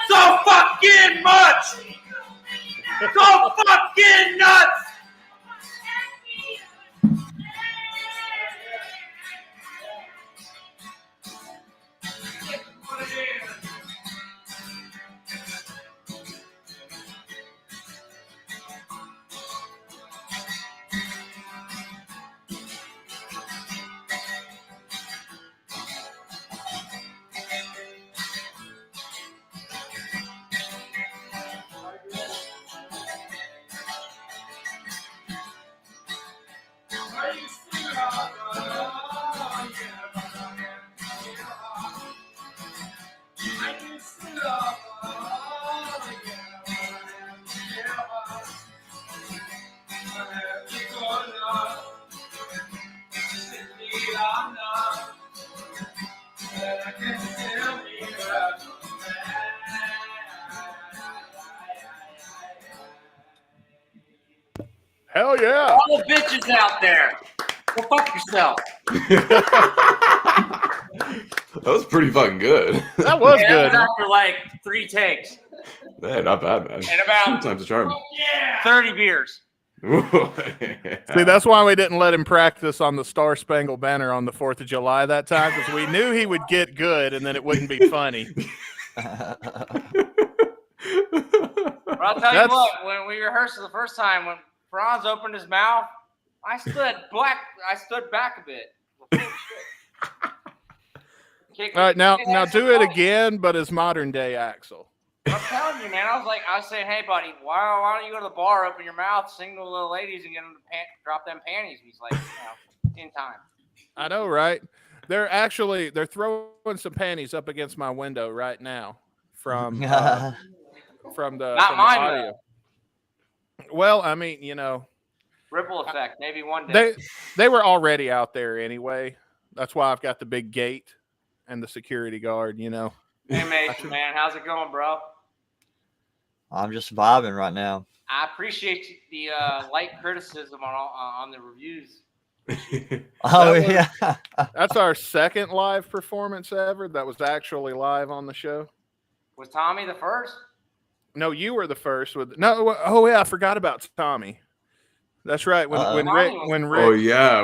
O: So fucking much! So fucking nuts!
E: Hell yeah!
M: All the bitches out there, go fuck yourself.
D: That was pretty fucking good.
E: That was
M: Yeah,
E: good.
M: that was after like 3 takes
D: Man, not bad, man.
M: and about
D: Sometimes a charm.
M: 30 beers.
E: See, that's why we didn't let him practice on the Star Spangled Banner on the 4th of July that time, because we knew he would get good and then it wouldn't be funny.
M: But I'll tell you what, when we rehearsed it the first time, when Franz opened his mouth, I stood back a bit.
E: All right, now do it again, but as modern day Axel.
M: I'm telling you, man. I was saying, hey, buddy, why don't you go to the bar, open your mouth, sing to the little ladies, and get them to drop them panties? And he's like, in time.
E: I know, right? They're throwing some panties up against my window right now from the
M: Not mine,
E: audio. Well, I mean,
M: Ripple effect. Maybe one day.
E: they were already out there anyway. That's why I've got the big gate and the security guard.
M: Hey, Mason, man, how's it going, bro?
F: I'm just vibing right now.
M: I appreciate the light criticism on the reviews.
F: Yeah.
E: That's our second live performance ever. That was actually live on the show.
M: Was Tommy the first?
E: No, you were the first with Oh yeah, I forgot about Tommy. That's right. When Rick
D: Oh yeah,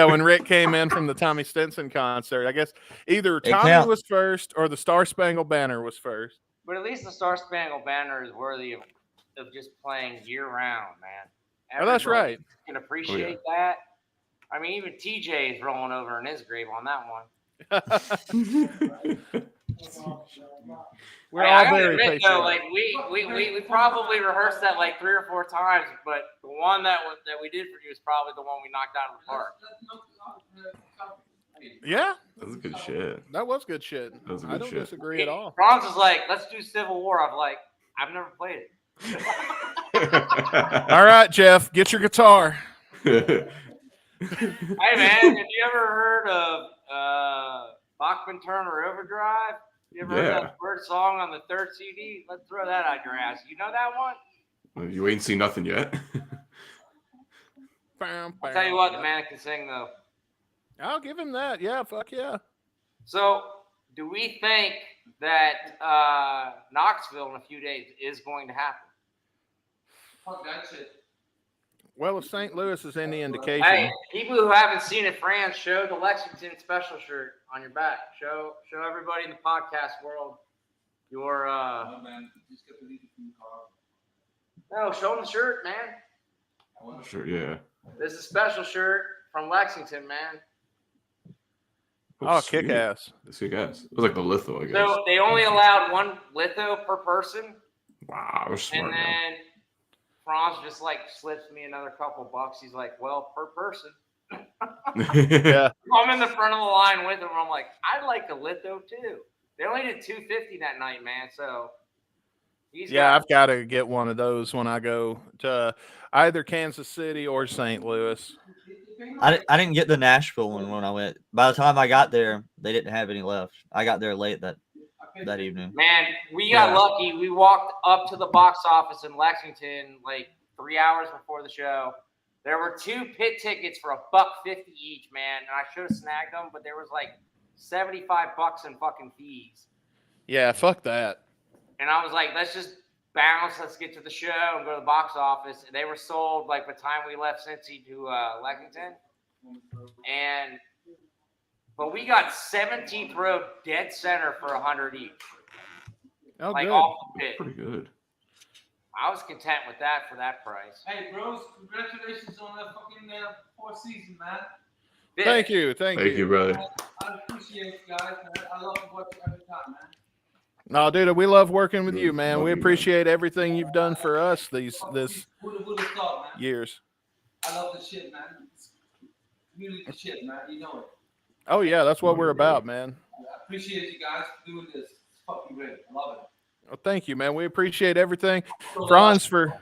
E: when Rick came in from the Tommy Stinson concert, I guess either Tommy was first or the Star Spangled Banner was first.
M: But at least the Star Spangled Banner is worthy of just playing year round, man.
E: Oh, that's right.
M: Can appreciate that. I mean, even TJ is rolling over in his grave on that one.
E: We're all very
M: patient. Like we probably rehearsed that like 3 or 4 times, but the one that we did for you is probably the one we knocked out of the park.
E: Yeah,
D: that was good shit.
E: That was good shit. I don't disagree at all.
M: Franz is like, let's do Civil War. I've never played it.
E: All right, Jeff, get your guitar.
M: Hey man, have you ever heard of Bachman Turner Overdrive? You ever heard that first song on the 3rd CD? Let's throw that out your ass. You know that one?
D: Well, you ain't seen nothing yet.
M: I'll tell you what, the man can sing though.
E: I'll give him that. Yeah, fuck yeah.
M: So, do we think that Knoxville in a few days is going to happen?
N: Fuck that shit.
E: Well, if St. Louis is any indication.
M: Hey, people who haven't seen it, Fran, show the Lexington special shirt on your back. Show everybody in the podcast world your.
N: No, man, just get the lead from the car.
M: No, show them the shirt, man.
D: Sure, yeah.
M: This is a special shirt from Lexington, man.
E: Oh, kick ass.
D: It's kick ass. It was like the litho, I guess.
M: So they only allowed 1 litho per person.
D: Wow, we're smart.
M: And then Franz just like slips me another couple bucks. He's like, well, per person.
E: Yeah.
M: I'm in the front of the line with him. I'm like, I'd like a litho too. They only did 250 that night, man. So
E: I've got to get one of those when I go to either Kansas City or St. Louis.
F: I didn't get the Nashville one when I went. By the time I got there, they didn't have any left. I got there late that evening.
M: Man, we got lucky. We walked up to the box office in Lexington like 3 hours before the show. There were 2 pit tickets for $1.50 each, man. And I should have snagged them, but there was like $75 in fucking fees.
E: Yeah, fuck that.
M: And I was like, let's just bounce. Let's get to the show and go to the box office. And they were sold like by the time we left Cincy to Lexington. But we got 17th row dead center for $100 each.
E: Oh,
M: like
E: good.
M: Off the pit.
D: Pretty good.
M: I was content with that for that price.
N: Hey, bros, congratulations on that fucking 4th season, man.
E: Thank you. Thank
D: you, brother.
N: I appreciate you guys, man. I love to watch you every time, man.
E: No, dude, we love working with you, man. We appreciate everything you've done for us this
N: Who'd have thought, man?
E: years.
N: I love the shit, man. It's really the shit, man. You know it.
E: Oh yeah, that's what we're about, man.
N: I appreciate you guys for doing this. It's fucking great. I love it.
E: Well, thank you, man. We appreciate everything. Franz, for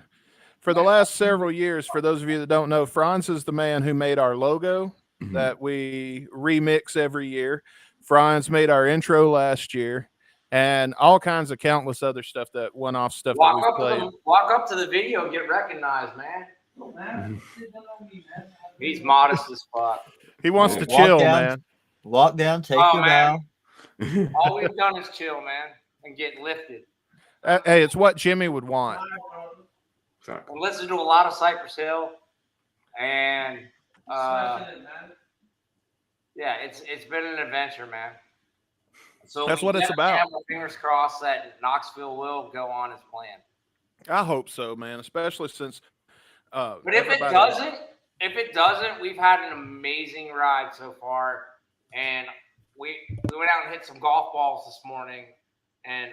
E: the last several years, for those of you that don't know, Franz is the man who made our logo that we remix every year. Franz made our intro last year. And all kinds of countless other stuff that one-off stuff that we've played.
M: Walk up to the video and get recognized, man. He's modest as fuck.
E: He wants to chill, man.
F: Walk down, take your bow.
M: All we've done is chill, man, and get lifted.
E: Hey, it's what Jimmy would want.
M: And listen to a lot of Cypress Hill, and it's been an adventure, man. So
E: that's what it's about.
M: Have our fingers crossed that Knoxville will go on as planned.
E: I hope so, man. Especially since.
M: But if it doesn't, we've had an amazing ride so far, and we went out and hit some golf balls this morning, and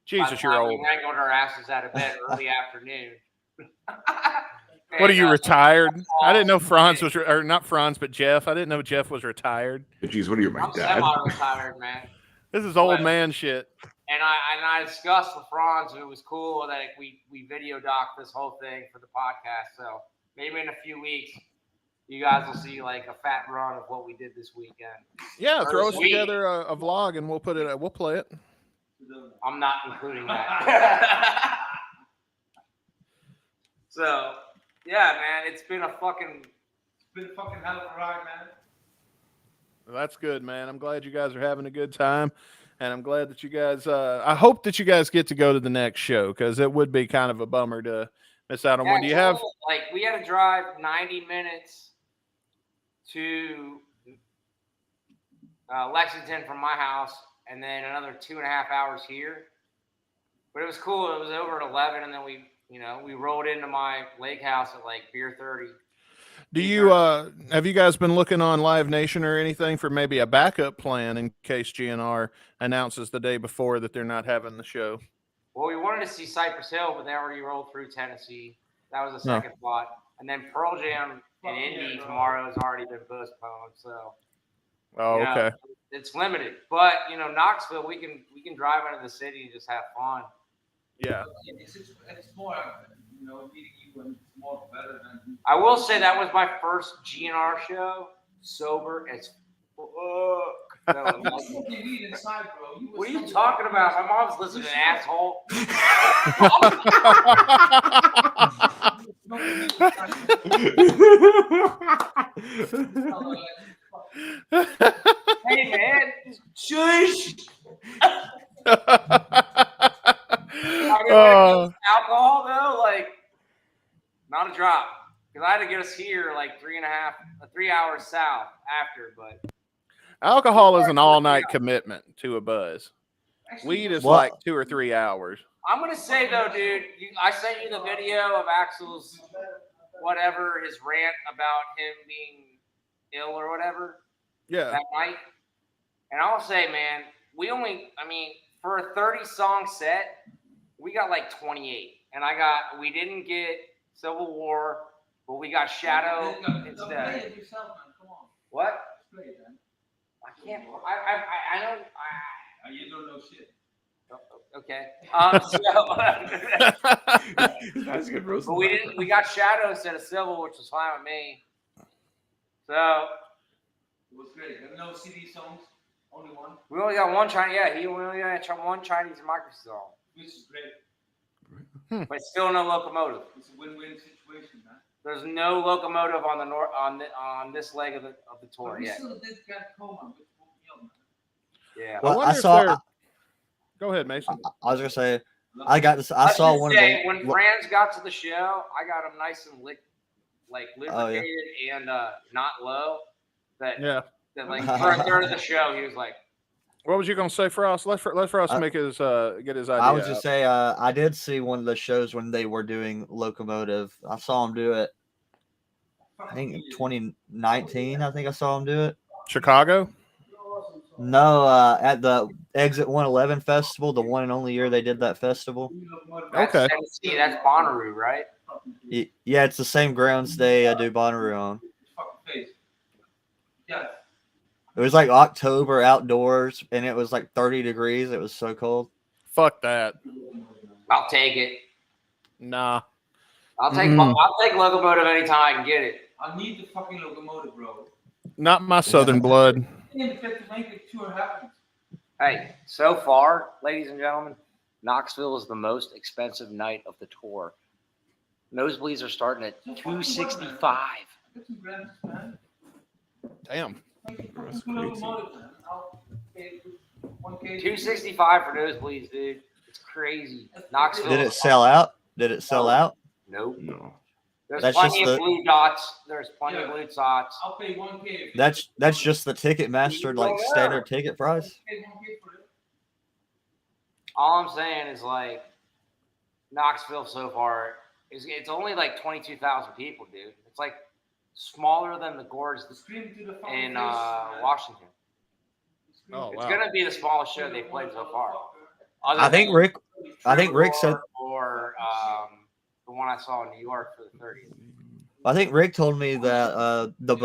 E: Jesus, you're old.
M: We wrangled our asses out of bed early afternoon,
E: What are you, retired? I didn't know
M: Paul.
E: Franz was, or not Franz, but Jeff. I didn't know Jeff was retired.
D: Jeez, what are you, my
M: I'm
D: dad?
M: semi-retired, man.
E: This is old man shit.
M: And I discussed with Franz, and it was cool that we video docked this whole thing for the podcast. So maybe in a few weeks, you guys will see like a fat run of what we did this weekend.
E: Yeah,
M: Or
E: throw
M: this
E: us
M: week.
E: together a vlog and we'll put it. We'll play it.
M: I'm not including that. So yeah, man, it's been a fucking hell of a ride, man.
E: Well, that's good, man. I'm glad you guys are having a good time, and I'm glad that you guys. I hope that you guys get to go to the next show because it would be kind of a bummer to miss out on one. Do you have?
M: Like we had to drive 90 minutes to Lexington from my house, and then another 2.5 hours here. But it was cool. It was over at 11, and then we rolled into my lake house at like beer 30.
E: Do you have you guys been looking on Live Nation or anything for maybe a backup plan in case GNR announces the day before that they're not having the show?
M: Well, we wanted to see Cypress Hill, but they already rolled through Tennessee. That was the second spot. And then Pearl Jam in Indy tomorrow has already been postponed. So,
E: okay.
M: It's limited. But Knoxville, we can drive into the city and just have fun.
E: Yeah.
N: It's more, meeting you and it's more better than.
M: I will say that was my first GNR show, sober as fuck. What are you talking about? My mom's listening, asshole. Hey, man. Shush. Alcohol, though, like, not a drop. Because I had to get us here like 3 hours south after, but.
E: Alcohol is an all-night commitment to a buzz. Weed is like 2 or 3 hours.
M: I'm going to say, though, dude, I sent you the video of Axel's whatever, his rant about him being ill or whatever.
E: Yeah.
M: That night. And I'll say, man, for a 30-song set, we got like 28. And we didn't get Civil War, but we got Shadow instead.
N: Play it yourself, man. Come on.
M: What?
N: Play it, man.
M: I can't. I don't.
N: You don't know shit.
M: Okay.
D: That's a good roast.
M: But we got Shadow instead of Civil, which was fine with me. So.
N: It was great. No CD songs. Only one.
M: We only got one Chinese. Yeah, we only got one Chinese microphone song.
N: Which is great.
M: But still no locomotive.
N: It's a win-win situation, man.
M: There's no locomotive on the on this leg of the tour
N: But we
M: yet.
N: still did get Coma, which woke me up, man.
M: Yeah.
F: Well,
E: I saw. Go ahead, Mason.
F: I was gonna say, I saw one of them.
M: When Franz got to the show, I got him nice and lubricated and not low. That like for a third of the show, he was like.
E: What was you gonna say, Frost? Let Frost make his get his idea.
F: I was just say I did see one of the shows when they were doing Locomotive. I saw him do it. I think in 2019. I think I saw him do it.
E: Chicago?
F: No, at the Exit 111 festival, the one and only year they did that festival.
M: That's Tennessee. That's Bonnaroo, right?
F: Yeah, it's the same grounds they do Bonnaroo on.
N: Yeah.
F: It was like October outdoors, and it was like 30 degrees. It was so cold.
E: Fuck that.
M: I'll take it.
E: Nah.
M: I'll take Locomotive anytime I can get it.
N: I need the fucking Locomotive, bro.
E: Not my Southern blood.
N: I didn't get to make it tour happen.
M: Hey, so far, ladies and gentlemen, Knoxville is the most expensive night of the tour. Nosebleeds are starting at $265.
E: Damn.
D: That's crazy.
M: $265 for nosebleeds, dude. It's crazy. Knoxville.
F: Did it sell out?
M: Nope.
D: No.
M: There's
F: That's
M: plenty
F: just
M: of blue dots. There's plenty of blue dots.
N: I'll pay $1K.
F: That's just the Ticketmaster like standard ticket price.
M: All I'm saying is like Knoxville so far it's only like 22,000 people, dude. It's like smaller than the Gorge in Washington.
E: Oh, wow.
M: It's gonna be the smallest show they've played so far.
F: I think Rick said
M: or the one I saw in New York for the 30th.
F: I think Rick told me that the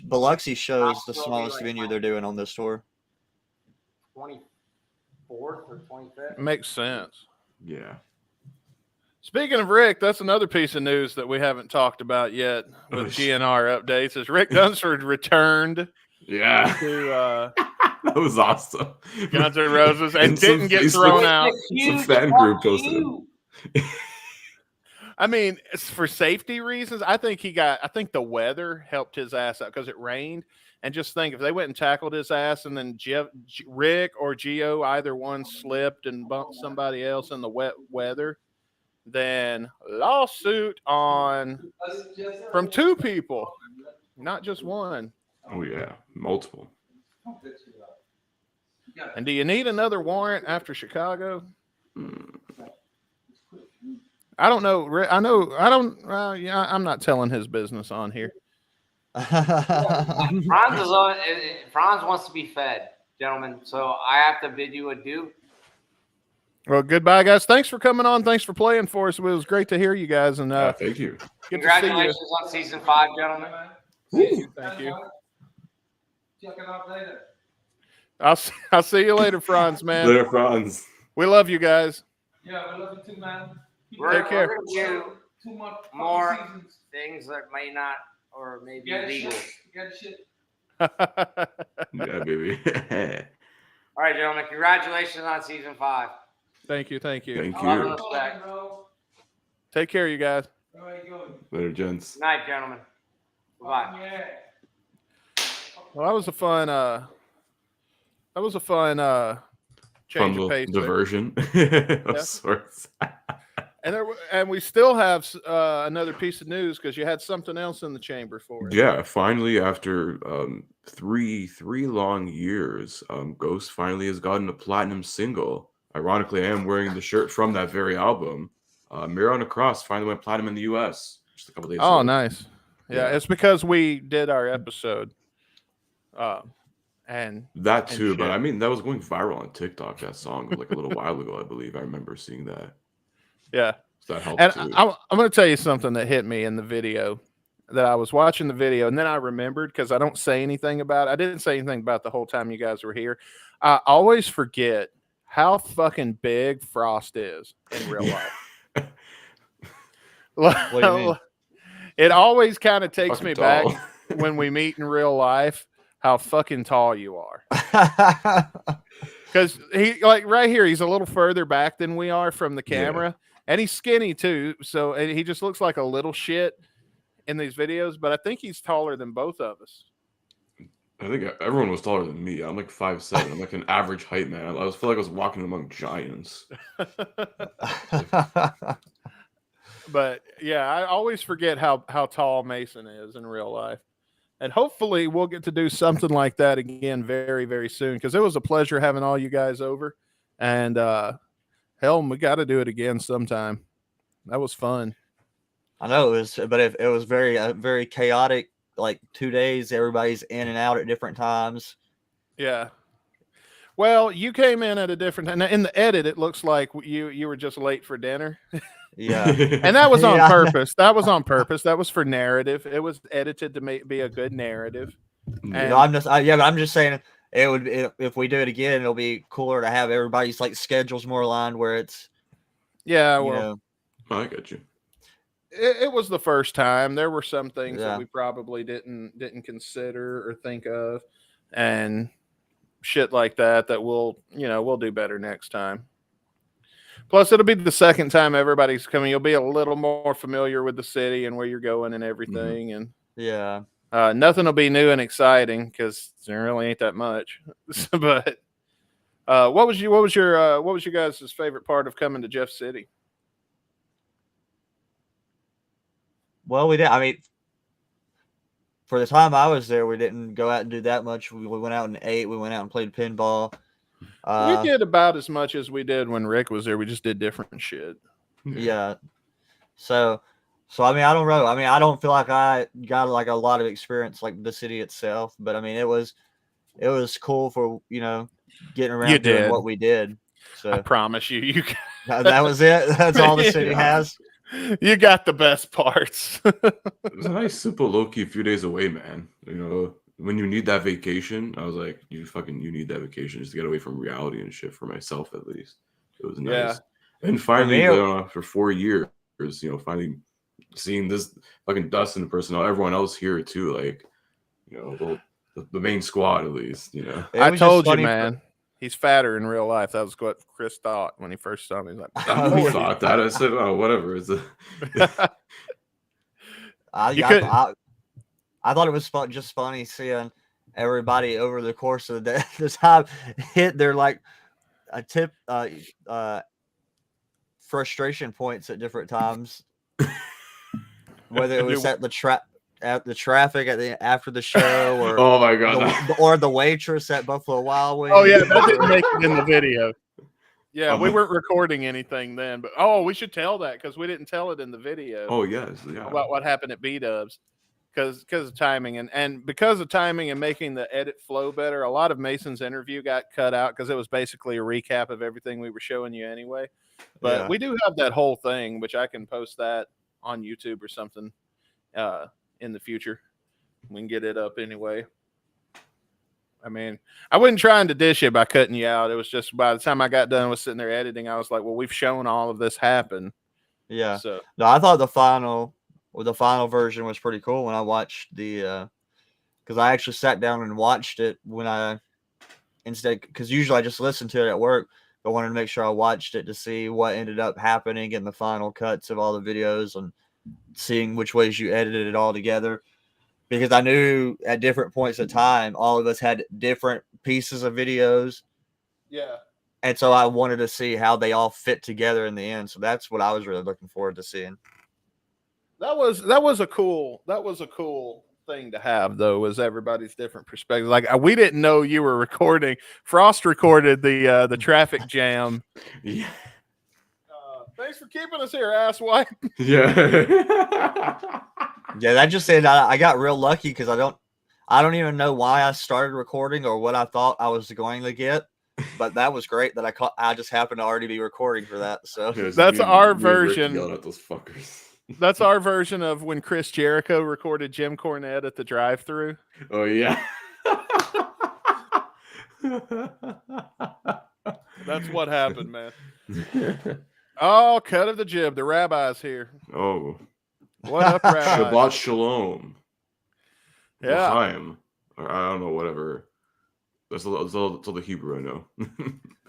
F: Biloxi show is the smallest venue they're doing on this tour.
M: 24th or 25th.
E: Makes sense.
D: Yeah.
E: Speaking of Rick, that's another piece of news that we haven't talked about yet with GNR updates. Is Rick Dunsford returned?
D: Yeah.
E: To
D: that was awesome.
E: Guns N' Roses and didn't get thrown out.
D: Some fan group posted it.
E: I mean, it's for safety reasons. I think the weather helped his ass out because it rained. And just think, if they went and tackled his ass and then Rick or Gio, either one slipped and bumped somebody else in the wet weather, then lawsuit from two people, not just one.
D: Oh, yeah. Multiple.
E: And do you need another warrant after Chicago? I don't know. I know. I don't. Yeah, I'm not telling his business on here.
M: Franz wants to be fed, gentlemen. So I have to bid you adieu.
E: Well, goodbye, guys. Thanks for coming on. Thanks for playing for us. It was great to hear you guys. And
D: thank you.
M: Congratulations on season 5, gentlemen.
E: Thank you.
N: Check it out later.
E: I'll see you later, Franz, man.
D: Later, Franz.
E: We love you guys.
N: Yeah, we love you too, man.
E: Take care.
M: We're going to do more things that may not or may be legal.
N: Get shit.
D: Yeah, baby.
M: All right, gentlemen. Congratulations on season 5.
E: Thank you.
D: Thank you.
E: Take care, you guys.
D: Later, gents.
M: Good night, gentlemen. Bye.
N: Yeah.
E: Well, that was a fun change of pace.
D: Diversion of sorts.
E: And we still have another piece of news because you had something else in the chamber for us.
D: Yeah, finally, after three long years, Ghost finally has gotten a platinum single. Ironically, I am wearing the shirt from that very album. Mirror on a Cross finally went platinum in the U.S. just a couple days ago.
E: Oh, nice. Yeah, it's because we did our episode. And
D: that too, but I mean, that was going viral on TikTok, that song, like a little while ago, I believe. I remember seeing that.
E: Yeah.
D: So that helped
E: and
D: too.
E: I'm going to tell you something that hit me in the video, that I was watching the video and then I remembered, because I don't say anything about it. I didn't say anything about the whole time you guys were here. I always forget how fucking big Frost is in real life.
F: What do you mean?
E: It always kind of takes
D: Fucking
E: me
D: tall.
E: back when we meet in real life, how fucking tall you are. Because he, like right here, he's a little further back than we are from the camera. And he's skinny too. So and he just looks like a little shit in these videos. But I think he's taller than both of us.
D: I think everyone was taller than me. I'm like 5'7". I'm like an average height man. I feel like I was walking among giants.
E: But yeah, I always forget how tall Mason is in real life. And hopefully we'll get to do something like that again very, very soon. Because it was a pleasure having all you guys over. And hell, we got to do it again sometime. That was fun.
F: I know it was, but it was very, very chaotic. Like 2 days, everybody's in and out at different times.
E: Yeah. Well, you came in at a different time. Now, in the edit, it looks like you were just late for dinner.
F: Yeah.
E: And that was on purpose. That was on purpose. That was for narrative. It was edited to be a good narrative.
F: And I'm just saying if we do it again, it'll be cooler to have everybody's like schedules more aligned where it's.
E: Yeah. Well,
D: I get you.
E: It was the first time. There were some things that we probably didn't consider or think of, and shit like that we'll do better next time. Plus, it'll be the second time everybody's coming. You'll be a little more familiar with the city and where you're going and everything.
F: Mm-hmm.
E: And nothing will be new and exciting because there really ain't that much. But what was your guys' favorite part of coming to Jeff City?
F: Well, we did. I mean, for the time I was there, we didn't go out and do that much. We went out and ate. We went out and played pinball.
E: We did about as much as we did when Rick was there. We just did different shit.
F: Yeah. So I mean, I don't know. I mean, I don't feel like I got like a lot of experience like the city itself, but I mean, it was cool for getting around doing what we did. So
E: I promise you,
F: that was it. That's all the city has.
E: You got the best parts.
D: It was a nice, simple, low-key few days away, man. You know, when you need that vacation, I was like, you need that vacation just to get away from reality and shit, for myself at least. It was nice.
E: Yeah.
D: And finally, after 4 years, you know, finally seeing this fucking Dustin person, everyone else here too, like, you know, the main squad at least, you know.
E: I told you, man. He's fatter in real life. That was what Chris thought when he first saw me. He's like,
D: I thought that. I said, oh, whatever. It's
F: I thought it was just funny seeing everybody over the course of the day, the time hit their like a tip frustration points at different times. Whether it was at the traffic after the show, or
D: oh my god,
F: or the waitress at Buffalo Wild Wings.
E: Oh yeah, that didn't make it in the video. Yeah, we weren't recording anything then, but we should tell that because we didn't tell it in the video.
D: Oh yes, yeah.
E: About what happened at B-Dubs, because of timing and because of timing and making the edit flow better. A lot of Mason's interview got cut out because it was basically a recap of everything we were showing you anyway. But we do have that whole thing, which I can post that on YouTube or something in the future. We can get it up anyway. I mean, I wasn't trying to dish you by cutting you out. It was just by the time I got done with sitting there editing, I was like, well, we've shown all of this happen.
F: Yeah.
E: So
F: no, I thought the final version was pretty cool when I watched the because I actually sat down and watched it because usually I just listen to it at work, but wanted to make sure I watched it to see what ended up happening in the final cuts of all the videos and seeing which ways you edited it all together, because I knew at different points of time all of us had different pieces of videos.
E: Yeah.
F: And so I wanted to see how they all fit together in the end. So that's what I was really looking forward to seeing.
E: That was a cool thing to have, though, was everybody's different perspective. Like we didn't know you were recording. Frost recorded the traffic jam.
D: Yeah.
E: Thanks for keeping us here, asswipe.
D: Yeah.
F: Yeah, that just said I got real lucky because I don't even know why I started recording or what I thought I was going to get, but that was great that I just happened to already be recording for that. So
E: that's our version.
D: Yelling at those fuckers.
E: That's our version of when Chris Jericho recorded Jim Cornette at the drive-thru.
D: Oh yeah.
E: That's what happened, man. Oh, cut of the jib. The rabbi's here.
D: Oh.
E: What up, rabbi?
D: Shabbat shalom.
E: Yeah.
D: L'chaim. Or I don't know, whatever. That's all the Hebrew I know.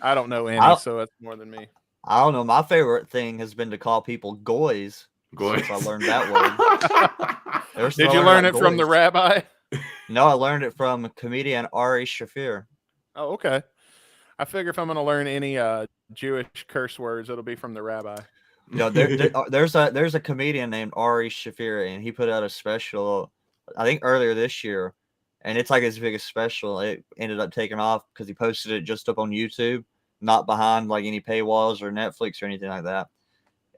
E: I don't know any, so that's more than me.
F: I don't know. My favorite thing has been to call people goys.
D: Goys.
F: Since I learned that word.
E: Did you learn it from the rabbi?
F: No, I learned it from comedian Ari Shafir.
E: Oh, okay. I figure if I'm going to learn any Jewish curse words, it'll be from the rabbi.
F: No, there's a comedian named Ari Shafir, and he put out a special, I think earlier this year, and it's like his biggest special. It ended up taking off because he posted it just up on YouTube, not behind like any paywalls or Netflix or anything like that.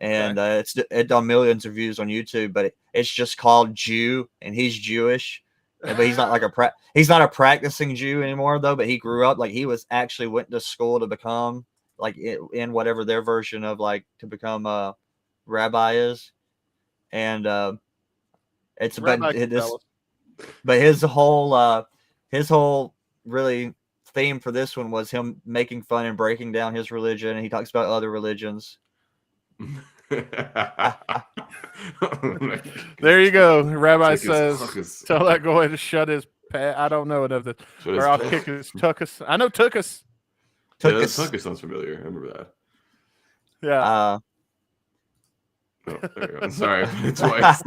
F: And it's done millions of views on YouTube, but it's just called Jew, and he's Jewish. But he's not like he's not a practicing Jew anymore though. But he grew up like he went to school to become like in whatever their version of like to become a rabbi is, and it's about this. But his whole really theme for this one was him making fun and breaking down his religion, and he talks about other religions.
E: There you go. Rabbi says, "Tell that guy to shut his pad." I don't know enough, or I'll kick his tuckus. I know tuckus.
D: Tuckus sounds familiar. I remember that.
E: Yeah.
D: Oh, there you go. Sorry, twice.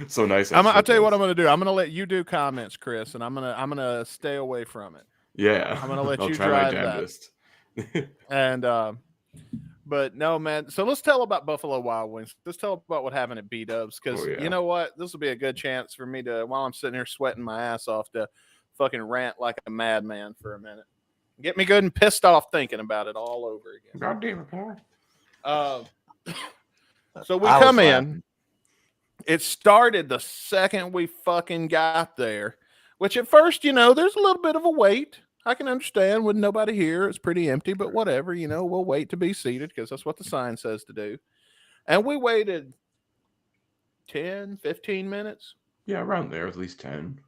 D: So nice.
E: I'll tell you what I'm going to do. I'm going to let you do comments, Chris, and I'm gonna stay away from it.
D: Yeah,
E: I'm going to let you
D: try
E: drive
D: my damnedest.
E: And but no, man. So let's tell about Buffalo Wild Wings. Let's tell about what happened at B-Dubs, because you know what? This will be a good chance for me to, while I'm sitting here sweating my ass off, to fucking rant like a madman for a minute. Get me good and pissed off thinking about it all over again.
D: God damn it, Paul.
E: So we come in. It started the second we fucking got there, which at first, there's a little bit of a wait. I can understand with nobody here. It's pretty empty, but whatever, we'll wait to be seated because that's what the sign says to do. And we waited 10, 15 minutes.
D: Yeah, around there, at least 10.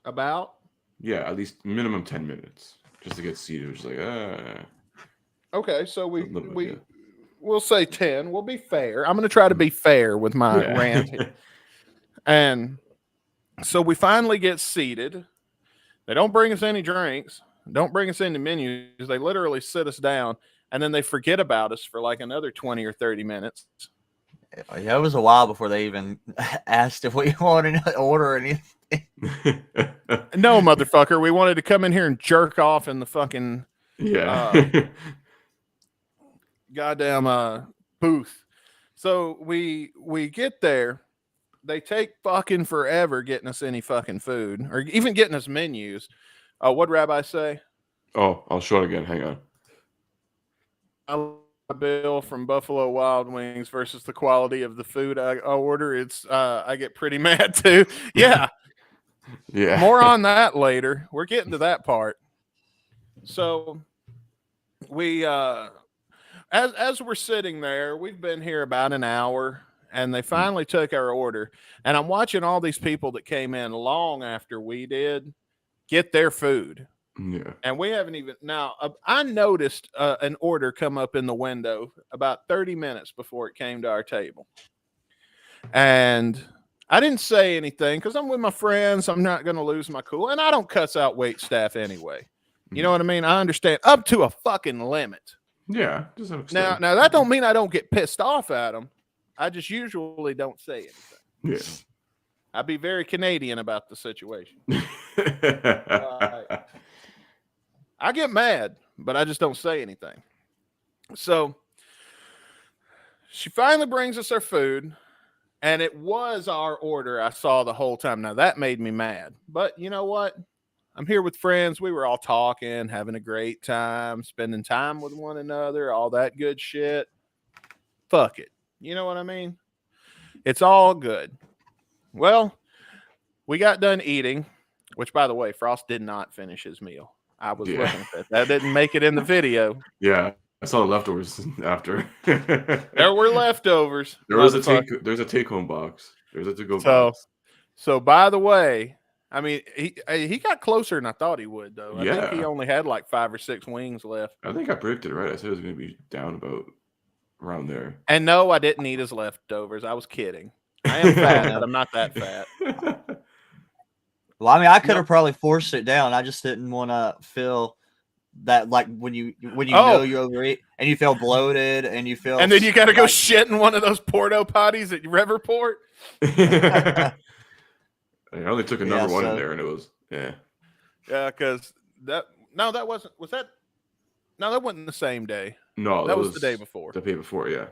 E: About?
D: Yeah, at least minimum 10 minutes just to get seated. Which is like,
E: Okay, so
D: bit, yeah.
E: we'll say 10. We'll be fair. I'm going to try to be fair with my rant here. And so we finally get seated. They don't bring us any drinks. Don't bring us any menus. They literally sit us down, and then they forget about us for like another 20 or 30 minutes.
F: Yeah, it was a while before they even asked if we wanted to order anything.
E: No, motherfucker. We wanted to come in here and jerk off in the fucking goddamn booth. So we get there. They take fucking forever getting us any fucking food or even getting us menus. What'd Rabbi say?
D: Oh, I'll show it again. Hang on.
E: A bill from Buffalo Wild Wings versus the quality of the food I order. It's I get pretty mad too. Yeah.
D: Yeah.
E: More on that later. We're getting to that part. So we as we're sitting there, we've been here about an hour, and they finally took our order. And I'm watching all these people that came in long after we did get their food.
D: Yeah.
E: And we haven't even now. I noticed an order come up in the window about 30 minutes before it came to our table, and I didn't say anything because I'm with my friends. I'm not going to lose my cool, and I don't cuss out wait staff anyway. You know what I mean? I understand up to a fucking limit.
D: Yeah. Just
E: now that don't mean I don't get pissed off at them. I just usually don't say anything.
D: Yeah.
E: I'd be very Canadian about the situation. I get mad, but I just don't say anything. So she finally brings us our food, and it was our order I saw the whole time. Now, that made me mad. But you know what? I'm here with friends. We were all talking, having a great time, spending time with one another, all that good shit. Fuck it. You know what I mean? It's all good. Well, we got done eating, which, by the way, Frost did not finish his meal. I was looking at that. That didn't make it in the video.
D: Yeah, I saw the leftovers after.
E: There were leftovers.
D: There's a take-home box. There's a to-go box.
E: So by the way, I mean he got closer than I thought he would, though. I think he only had like 5 or 6 wings left.
D: I think I predicted it right. I said it was going to be down about around there.
E: And no, I didn't eat his leftovers. I was kidding. I am fat, but I'm not that fat.
F: Well, I mean, I could have probably forced it down. I just didn't want to feel that, like when you know you overeat and you feel bloated and you feel,
E: and then you got to go shit in one of those porta potties at Riverport.
D: I only took a number one in there, and it was yeah,
E: because that wasn't the same day.
D: No,
E: that was the day before.
D: The day before, yeah.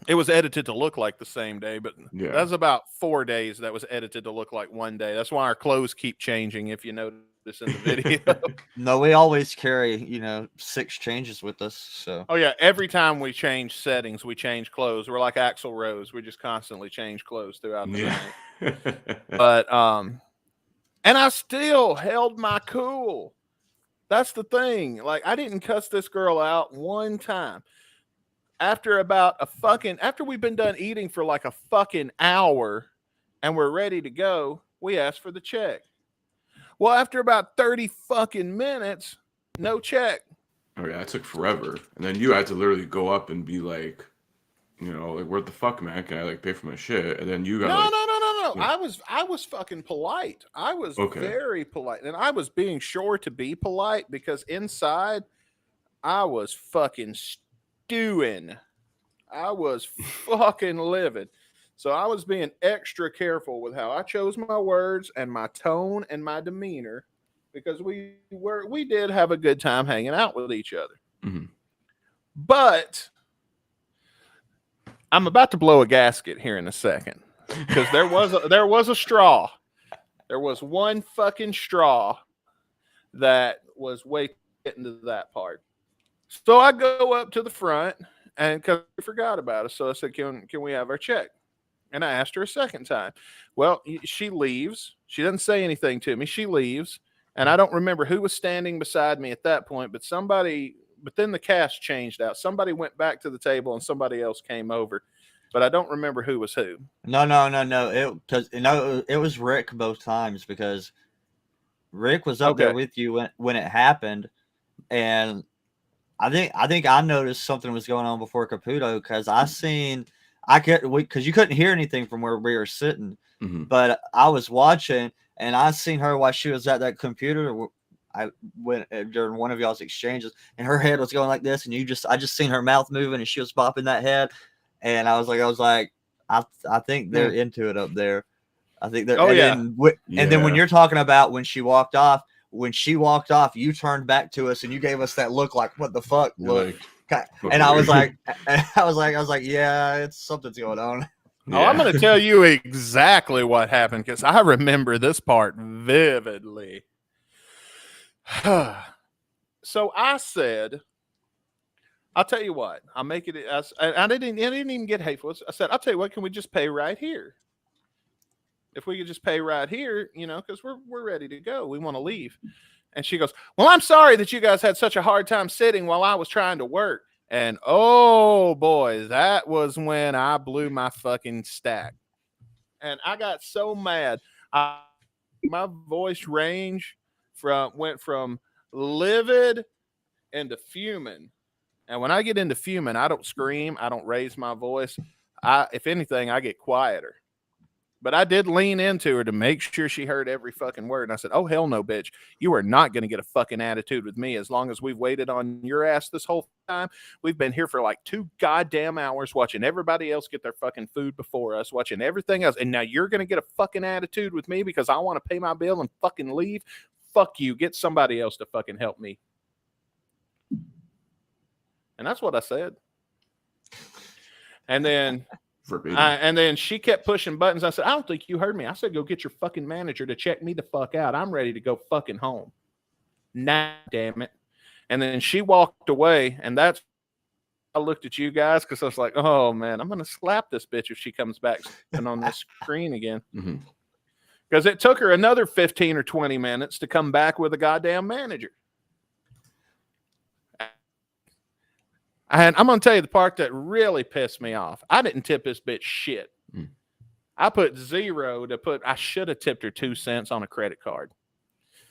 E: It was edited to look like the same day, but that's about 4 days that was edited to look like one day. That's why our clothes keep changing, if you notice in the video.
F: No, we always carry, 6 changes with us. So.
E: Oh, yeah. Every time we change settings, we change clothes. We're like Axl Rose. We just constantly change clothes throughout the night. But, and I still held my cool. That's the thing. Like, I didn't cuss this girl out one time. After we've been done eating for like a fucking hour and we're ready to go, we asked for the check. Well, after about 30 fucking minutes, no check.
D: Oh yeah, it took forever. And then you had to literally go up and be like, like, what the fuck, man? Can I like pay for my shit? And then you got
E: No. Yeah. I was fucking polite. I was very polite. And I was being sure to be polite because inside I was fucking stewing. I was fucking livid. So I was being extra careful with how I chose my words and my tone and my demeanor because we did have a good time hanging out with each other.
D: Mm-hmm.
E: But I'm about to blow a gasket here in a second because there was a straw. There was one fucking straw that was way getting to that part. So I go up to the front and because we forgot about it. So I said, can we have our check? And I asked her a second time. Well, she leaves. She doesn't say anything to me. She leaves. And I don't remember who was standing beside me at that point, but somebody but then the cast changed out. Somebody went back to the table and somebody else came over, but I don't remember who was who.
F: No. It was Rick both times because Rick was up there with you when it happened, and I think I noticed something was going on before Caputo because because you couldn't hear anything from where we were sitting, but I was watching and I seen her while she was at that computer. I went during one of y'all's exchanges, and her head was going like this, and I just seen her mouth moving, and she was bopping that head, and I was like, I think they're into it up there. I think they're. And then when you're talking about when she walked off, you turned back to us and you gave us that look like, what the fuck? Look. And I was like, yeah, something's going on.
E: Yeah. Oh, I'm going to tell you exactly what happened because I remember this part vividly. So I said, I'll tell you what, I'll make it. I didn't even get hateful. I said, I'll tell you what, can we just pay right here? If we could just pay right here, because we're ready to go. We want to leave. And she goes, well, I'm sorry that you guys had such a hard time sitting while I was trying to work. And oh boy, that was when I blew my fucking stack. And I got so mad. My voice range went from livid into fuming. And when I get into fuming, I don't scream. I don't raise my voice. If anything, I get quieter. But I did lean into her to make sure she heard every fucking word. And I said, oh, hell no, bitch. You are not going to get a fucking attitude with me as long as we've waited on your ass this whole time. We've been here for like 2 goddamn hours watching everybody else get their fucking food before us, watching everything else. And now you're going to get a fucking attitude with me because I want to pay my bill and fucking leave? Fuck you. Get somebody else to fucking help me. And that's what I said. And then... and then she kept pushing buttons. I said, I don't think you heard me. I said, go get your fucking manager to check me the fuck out. I'm ready to go fucking home. Nah, damn it. And then she walked away, and I looked at you guys because I was like, oh, man, I'm going to slap this bitch if she comes back on this screen again. Because it took her another 15 or 20 minutes to come back with a goddamn manager. And I'm going to tell you the part that really pissed me off. I didn't tip this bitch shit. I put 0 I should have tipped her 2 cents on a credit card.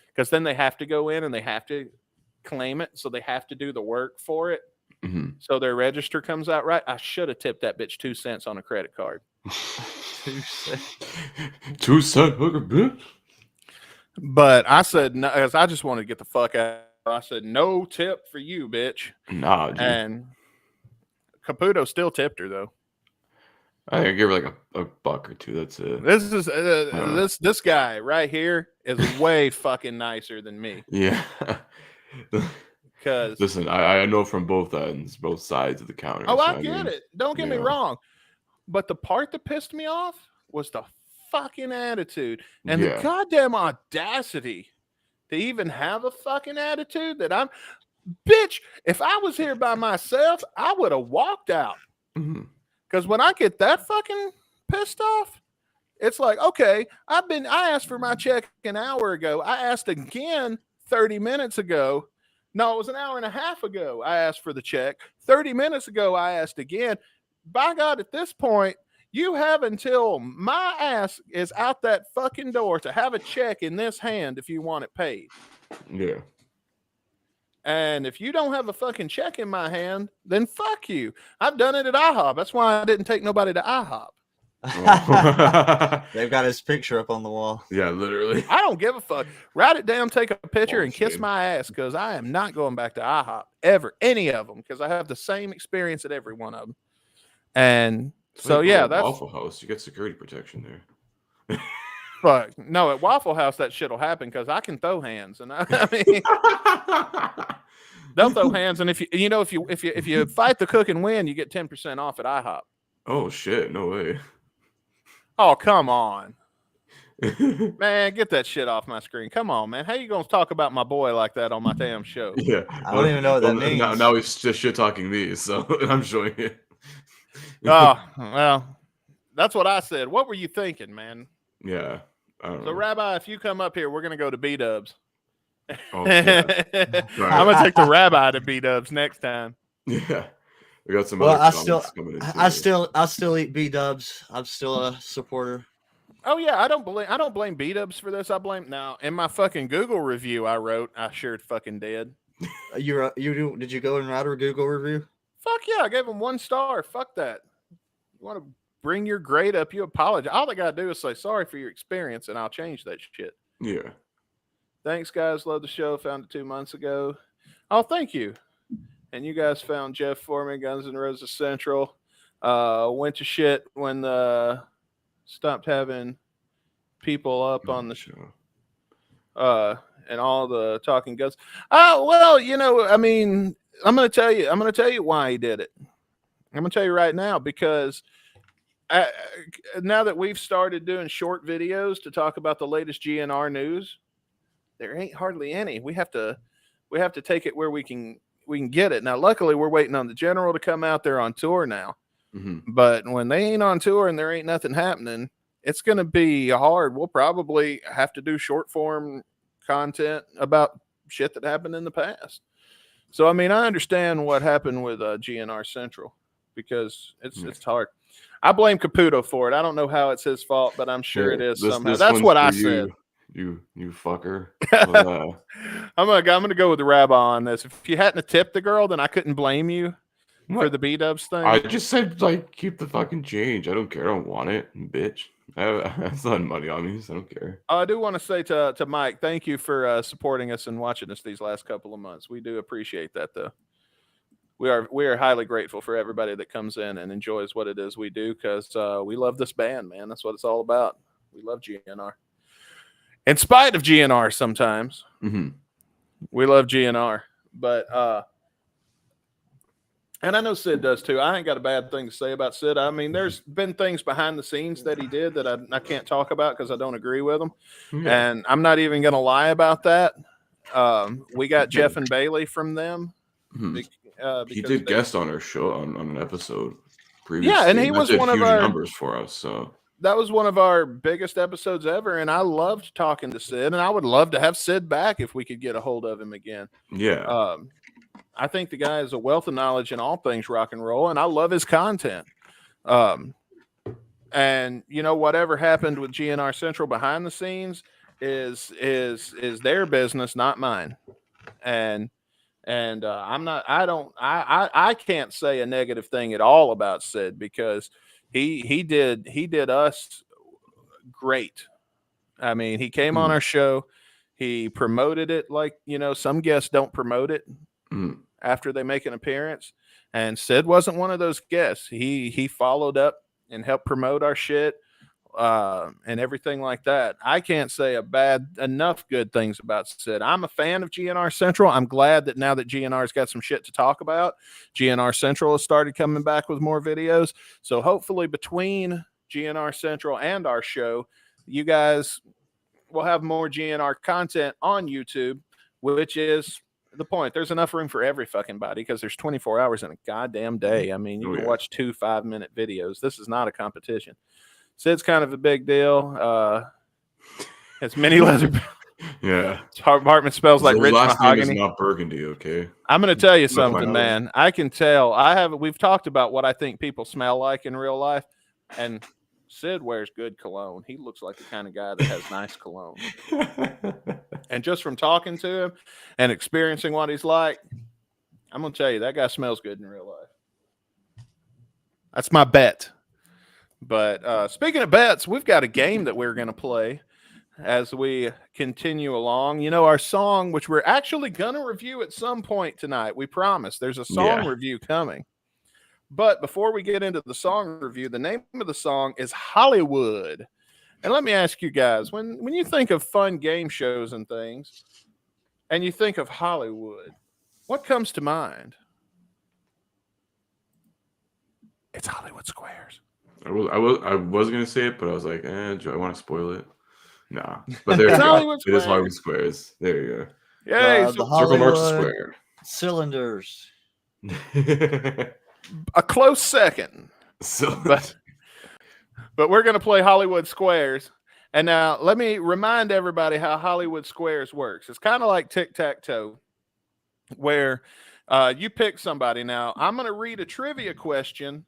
E: Because then they have to go in and they have to claim it. So they have to do the work for it. So their register comes out right. I should have tipped that bitch 2 cents on a credit card.
F: 2 cents.
D: 2 cent hooker, bitch.
E: But I said, no, because I just wanted to get the fuck out. I said, no tip for you, bitch.
D: Nah, dude.
E: And Caputo still tipped her, though.
D: I think I gave her like a buck or two. That's it.
E: This is this guy right here is way fucking nicer than me.
D: Yeah.
E: Because
D: listen, I know from both ends, both sides of the counter.
E: Oh, I get it. Don't get me wrong. But the part that pissed me off was the fucking attitude and the goddamn audacity to even have a fucking attitude that bitch, if I was here by myself, I would have walked out. Because when I get that fucking pissed off, it's like, okay, I asked for my check an hour ago. I asked again 30 minutes ago. No, it was an hour and a half ago. I asked for the check. 30 minutes ago, I asked again. By God, at this point, you have until my ass is out that fucking door to have a check in this hand if you want it paid.
D: Yeah.
E: And if you don't have a fucking check in my hand, then fuck you. I've done it at IHOP. That's why I didn't take nobody to IHOP.
F: They've got his picture up on the wall.
D: Yeah, literally.
E: I don't give a fuck. Write it down, take a picture, and kiss my ass because I am not going back to IHOP ever. Any of them, because I have the same experience at every one of them. And so, yeah, that's
D: Waffle House. You get security protection there.
E: But no, at Waffle House, that shit will happen because I can throw hands, and I mean, they'll throw hands. And if you fight the cook and win, you get 10% off at IHOP.
D: Oh shit! No way.
E: Oh come on, man, get that shit off my screen. Come on, man. How you gonna talk about my boy like that on my damn show?
D: Yeah,
F: I don't even know what that means.
D: Now he's just shit talking me, so I'm showing it.
E: Oh well, that's what I said. What were you thinking, man?
D: Yeah. I don't know.
E: Rabbi, if you come up here, we're going to go to B-Dubs.
D: Oh, yeah.
E: I'm gonna take the rabbi to B-dubs next time.
D: Yeah, we got some
F: Well,
D: other
F: I
D: comments coming in.
F: I still eat B-dubs. I'm still a supporter.
E: Oh yeah, I don't blame B-dubs for this. I blame now in my fucking Google review I wrote. I sure fucking did.
F: Did you go and write a Google review?
E: Fuck yeah, I gave him 1 star. Fuck that. You want to bring your grade up? You apologize. All they gotta do is say sorry for your experience, and I'll change that shit.
D: Yeah.
E: Thanks, guys. Love the show. Found it 2 months ago. Oh, thank you. And you guys found Jeff for me, Guns N' Roses Central. Went to shit when stopped having people up on the show. And all the talking guns. Oh, well, you know, I mean, I'm gonna tell you why he did it. I'm gonna tell you right now, because now that we've started doing short videos to talk about the latest GNR news, there ain't hardly any. We have to take it where we can get it. Now, luckily, we're waiting on the general to come out there on tour now.
D: Mm-hmm.
E: But when they ain't on tour and there ain't nothing happening, it's going to be hard. We'll probably have to do short form content about shit that happened in the past. So, I mean, I understand what happened with GNR Central, because it's hard. I blame Caputo for it. I don't know how it's his fault, but I'm sure it is somehow. That's what I said.
D: You fucker.
E: I'm gonna go with the rabbi on this. If you hadn't tipped the girl, then I couldn't blame you for the B-dubs thing.
D: I just said, like, keep the fucking change. I don't care. I don't want it, bitch. That's not money on me, so I don't care.
E: I do want to say to Mike, thank you for supporting us and watching us these last couple of months. We do appreciate that, though. We are highly grateful for everybody that comes in and enjoys what it is we do, because we love this band, man. That's what it's all about. We love GNR. In spite of GNR sometimes.
D: Mm-hmm.
E: We love GNR. But and I know Sid does too. I ain't got a bad thing to say about Sid. I mean, there's been things behind the scenes that he did that I can't talk about because I don't agree with him.
D: Yeah.
E: And I'm not even going to lie about that. We got Jeff and Bailey from them.
D: Mm-hmm. He did guest on our show on an episode previously.
E: Yeah, and he was one of our
D: numbers for us. So
E: that was one of our biggest episodes ever, and I loved talking to Sid, and I would love to have Sid back if we could get a hold of him again.
D: Yeah.
E: I think the guy has a wealth of knowledge in all things rock and roll, and I love his content. And you know, whatever happened with GNR Central behind the scenes is their business, not mine. And I can't say a negative thing at all about Sid, because he did us great. I mean, he came on our show, he promoted it like, you know, some guests don't promote it after they make an appearance, and Sid wasn't one of those guests. He followed up and helped promote our shit and everything like that. I can't say enough good things about Sid. I'm a fan of GNR Central. I'm glad that now that GNR's got some shit to talk about, GNR Central has started coming back with more videos. So hopefully between GNR Central and our show, you guys will have more GNR content on YouTube, which is the point. There's enough room for every fucking body, because there's 24 hours in a goddamn day. I mean, you can watch 2 5-minute videos. This is not a competition. Sid's kind of a big deal. It's mini leather.
D: Yeah.
E: His apartment smells like rich
D: last
E: mahogany.
D: name is not Burgundy, okay?
E: I'm going to tell you something, man. I can tell. We've talked about what I think people smell like in real life, and Sid wears good cologne. He looks like the kind of guy that has nice cologne. And just from talking to him and experiencing what he's like, I'm going to tell you, that guy smells good in real life. That's my bet. But speaking of bets, we've got a game that we're going to play as we continue along. You know, our song, which we're actually going to review at some point tonight. We promise. There's a song review coming. But before we get into the song review, the name of the song is Hollywood. And let me ask you guys, when you think of fun game shows and things, and you think of Hollywood, what comes to mind? It's Hollywood Squares.
D: I was gonna say it, but I was like, do I want to spoil it? Nah. But there you go. It is Hollywood Squares. There you go.
E: Yay!
F: The
D: Circle
F: Hollywood
D: Marks Square.
F: Cylinders.
E: A close second. But we're gonna play Hollywood Squares, And now let me remind everybody how Hollywood Squares works. It's kind of like tic-tac-toe, where you pick somebody. Now, I'm going to read a trivia question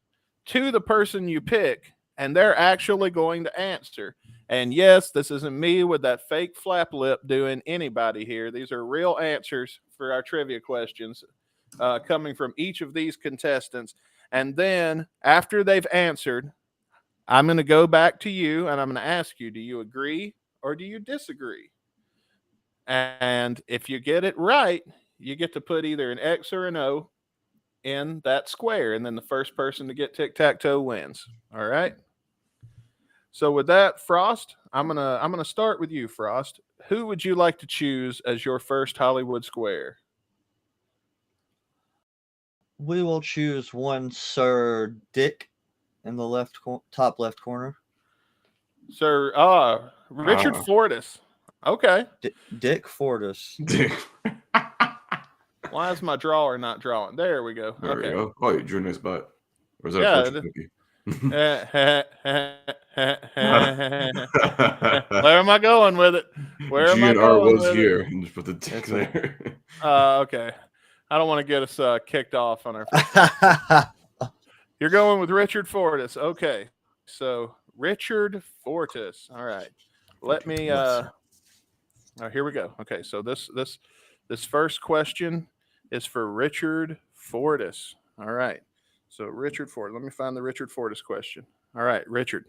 E: to the person you pick, and they're actually going to answer. And yes, this isn't me with that fake flap lip doing anybody here. These are real answers for our trivia questions coming from each of these contestants. And then after they've answered, I'm going to go back to you and I'm going to ask you, do you agree or do you disagree? And if you get it right, you get to put either an X or an O in that square. And then the first person to get tic-tac-toe wins. All right. So with that, Frost, I'm gonna start with you, Frost. Who would you like to choose as your first Hollywood Square?
F: We will choose one Sir Dick in the top left corner.
E: Sir Richard Fortis. Okay.
F: Dick Fortis.
E: Why is my drawer not drawing? There we go.
D: There
E: okay.
D: we go. Oh, you drew a nice butt. Or is that
E: Yeah,
D: a fortune cookie?
E: Where am I going with it? Where am I going
D: was
E: with
D: here.
E: it?
D: And just put the dick there.
E: Okay. I don't want to get us kicked off on our. You're going with Richard Fortis. Okay. So Richard Fortis. All right. Let me. Here we go. Okay. So this first question is for Richard Fortis. All right. So Richard Fortis. Let me find the Richard Fortis question. All right, Richard.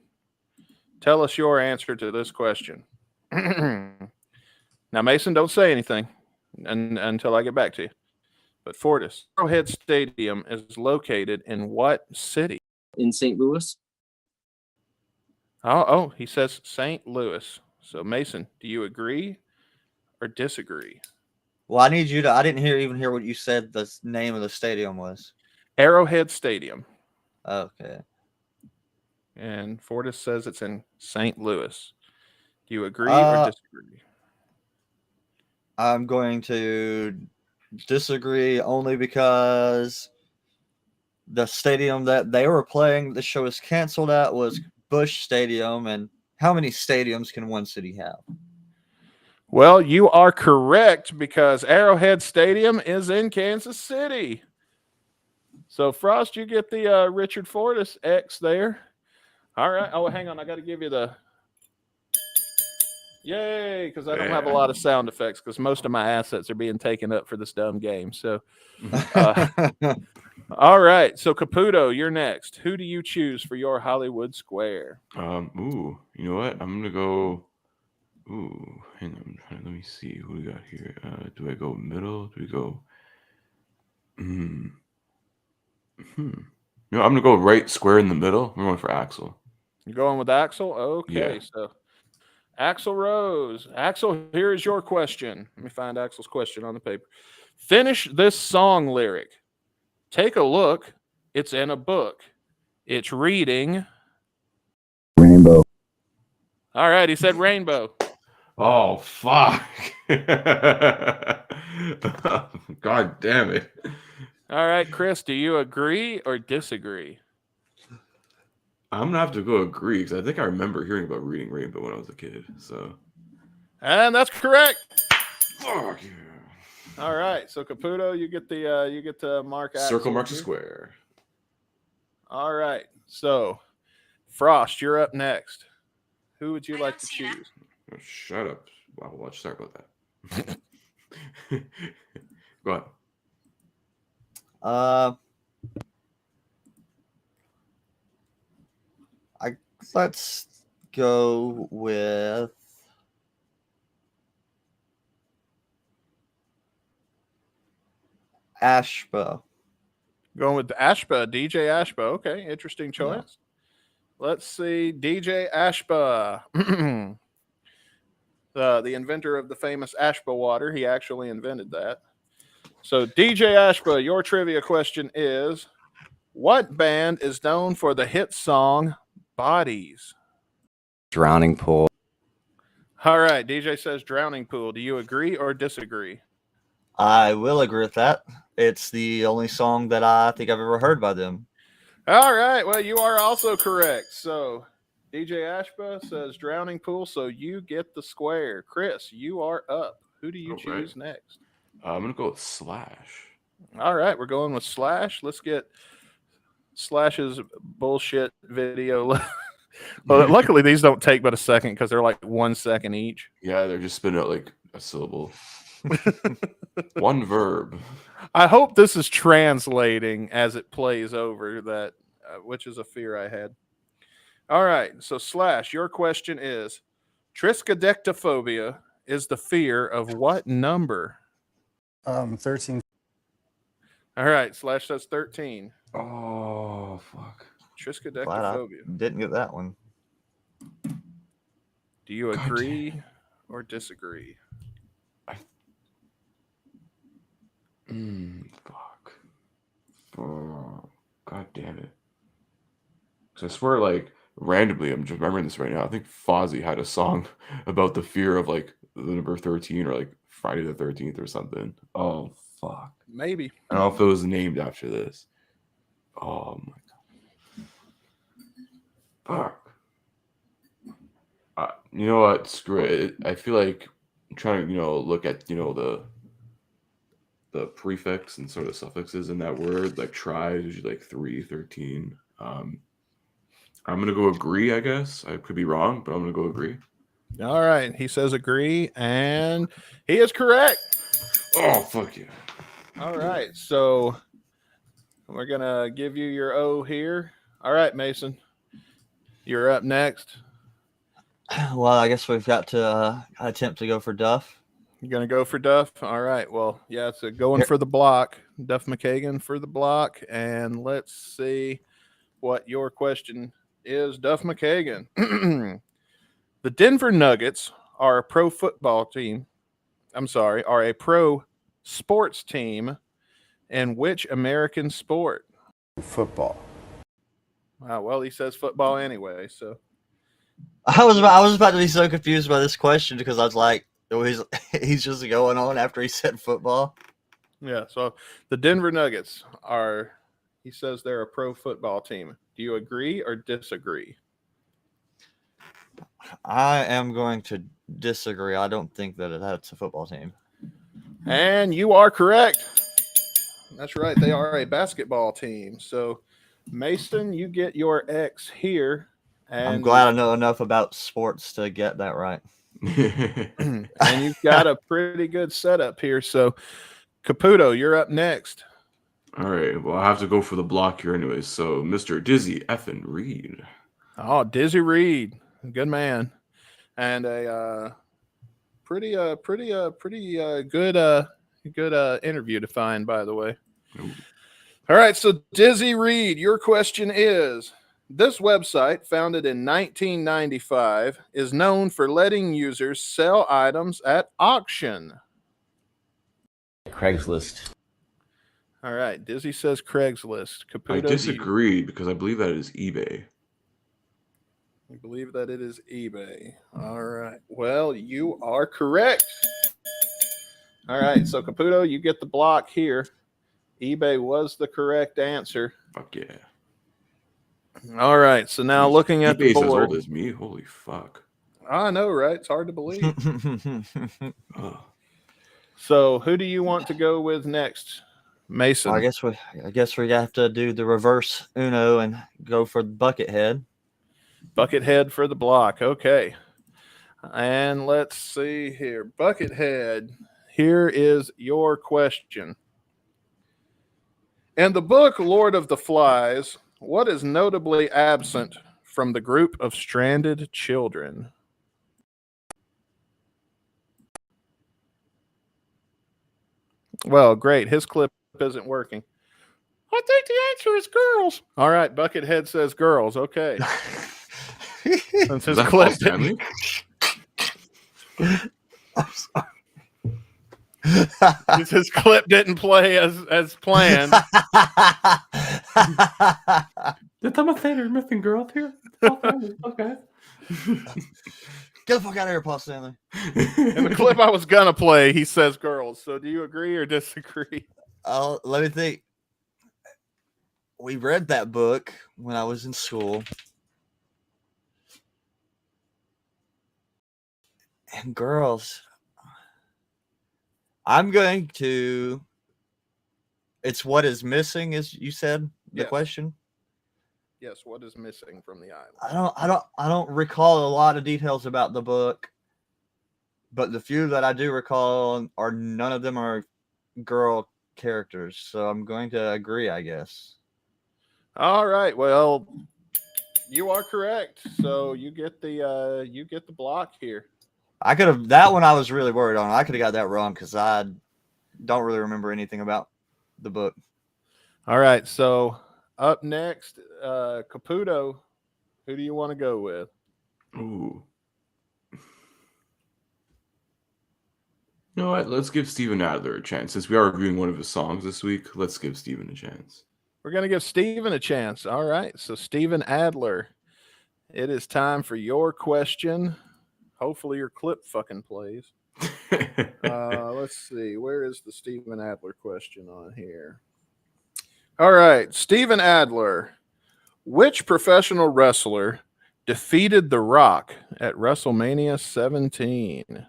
E: Tell us your answer to this question. Now, Mason, don't say anything until I get back to you. But Fortis, Arrowhead Stadium is located in what city?
P: In St. Louis.
E: Oh, he says St. Louis. So, Mason, do you agree or disagree?
F: Well, I need you to. I didn't even hear what you said the name of the stadium was.
E: Arrowhead Stadium.
F: Okay.
E: And Fortis says it's in St. Louis. Do you agree or disagree?
F: I'm going to disagree only because the stadium that they were playing the show was canceled at was Busch Stadium. And how many stadiums can one city have?
E: Well, you are correct because Arrowhead Stadium is in Kansas City. So, Frost, you get the Richard Fortis X there. All right. Oh, hang on. I got to give you the yay because I don't have a lot of sound effects because most of my assets are being taken up for this dumb game. So, all right. So, Caputo, you're next. Who do you choose for your Hollywood Square?
D: You know what? I'm gonna go. Hang on. Let me see who we got here. Do I go middle? Do we go? No, I'm gonna go right square in the middle. I'm going for Axel.
E: You're going with Axel? Okay,
D: Yeah.
E: so Axel Rose. Axel, here is your question. Let me find Axel's question on the paper. Finish this song lyric. Take a look. It's in a book. It's reading.
Q: Rainbow.
E: All right, he said rainbow.
D: Oh, fuck. God damn it.
E: All right, Chris, do you agree or disagree?
D: I'm gonna have to go agree because I think I remember hearing about reading Rainbow when I was a kid. So,
E: and that's correct.
D: Fuck yeah!
E: All right, so Caputo, you get the mark.
D: Circle marks a square.
E: All right, so Frost, you're up next. Who would you like to choose?
D: Oh, shut up! Wow, watch. Sorry about that. Go ahead.
F: Let's go with Ashba.
E: Going with Ashba, DJ Ashba. Okay, interesting choice. Yeah. Let's see, DJ Ashba. The inventor of the famous Ashba water. He actually invented that. So, DJ Ashba, your trivia question is, what band is known for the hit song Bodies?
Q: Drowning Pool.
E: All right, DJ says Drowning Pool. Do you agree or disagree?
F: I will agree with that. It's the only song that I think I've ever heard by them.
E: All right, well, you are also correct. So, DJ Ashba says drowning pool, so you get the square. Chris, you are up. Who do you choose next?
D: I'm gonna go with Slash.
E: All right, we're going with Slash. Let's get Slash's bullshit video. Well, luckily these don't take but a second because they're like 1 second each.
D: Yeah, they're just spinning out like a syllable. One verb.
E: I hope this is translating as it plays over that, which is a fear I had. All right, so Slash, your question is: triskaidekaphobia is the fear of what number?
J: 13.
E: All right, Slash says 13.
D: Oh fuck.
E: Triskaidekaphobia.
F: Didn't get that one.
E: Do you agree or disagree?
D: Fuck. Oh, God damn it. So I swear, like, randomly, I'm just remembering this right now. I think Fozzy had a song about the fear of, like, the number 13 or, like, Friday the 13th or something. Oh, fuck.
E: Maybe.
D: I don't know if it was named after this. Oh, my God. Fuck. You know what? Screw it. I feel like I'm trying to, look at, the prefix and sort of suffixes in that word, like try is usually like 3, 13. I'm gonna go agree, I guess. I could be wrong, but I'm gonna go agree.
E: All right, he says agree, and he is correct.
D: Oh, fuck yeah.
E: All right, so we're gonna give you your O here. All right, Mason, you're up next.
F: Well, I guess we've got to attempt to go for Duff.
E: You're going to go for Duff? All right. Well, yeah, it's going for the block. Duff McKagan for the block. And let's see what your question is, Duff McKagan. The Denver Nuggets are a pro football team. Are a pro sports team in which American sport?
J: Football.
E: Wow, well, he says football anyway, so.
F: I was about to be so confused by this question because I was like, he's just going on after he said football.
E: Yeah, so the Denver Nuggets he says they're a pro football team. Do you agree or disagree?
F: I am going to disagree. I don't think that that's a football team.
E: And you are correct. That's right. They are a basketball team. So, Mason, you get your X here. And
F: I'm glad I know enough about sports to get that right.
E: And you've got a pretty good setup here. So, Caputo, you're up next.
D: All right. Well, I have to go for the block here anyways. So, Mr. Dizzy effing Reed.
E: Oh, Dizzy Reed. Good man. And a pretty good interview to find, by the way.
D: Ooh.
E: All right. So, Dizzy Reed, your question is: this website, founded in 1995, is known for letting users sell items at auction.
Q: Craigslist.
E: All right. Dizzy says Craigslist. Caputo,
D: I disagree because I believe that is eBay.
E: I believe that it is eBay. All right. Well, you are correct. All right. So, Caputo, you get the block here. eBay was the correct answer.
D: Fuck yeah.
E: All right. So now looking at the board.
D: eBay's as old as me. Holy fuck.
E: I know, right? It's hard to believe. So who do you want to go with next, Mason?
F: I guess we have to do the reverse Uno and go for Buckethead.
E: Buckethead for the block. Okay. And let's see here. Buckethead, here is your question. In the book Lord of the Flies, what is notably absent from the group of stranded children? Well, great. His clip isn't working. I think the answer is girls. All right. Buckethead says girls. Okay. Since his clip didn't... Since his clip didn't play as planned.
D: The Thomas Theater missing girls here. Okay.
F: Get the fuck out of here, Paul Stanley.
E: In the clip I was gonna play, he says girls. So do you agree or disagree?
F: Let me think. We read that book when I was in school. And girls, I'm going to. It's what is missing, as you said. The
E: Yes.
F: question.
E: Yes. What is missing from the island?
F: I don't recall a lot of details about the book, but the few that I do recall are none of them are girl characters. So I'm going to agree, I guess.
E: All right. Well, you are correct. So you get the block here.
F: I could have that one. I was really worried on. I could have got that wrong because I don't really remember anything about the book.
E: All right. So up next, Caputo. Who do you want to go with?
D: Ooh. You know what? Let's give Steven Adler a chance. Since we are reviewing one of his songs this week, let's give Steven a chance.
E: We're going to give Steven a chance. All right. So Steven Adler, it is time for your question. Hopefully your clip fucking plays. Let's see. Where is the Steven Adler question on here? All right. Steven Adler. Which professional wrestler defeated The Rock at WrestleMania 17?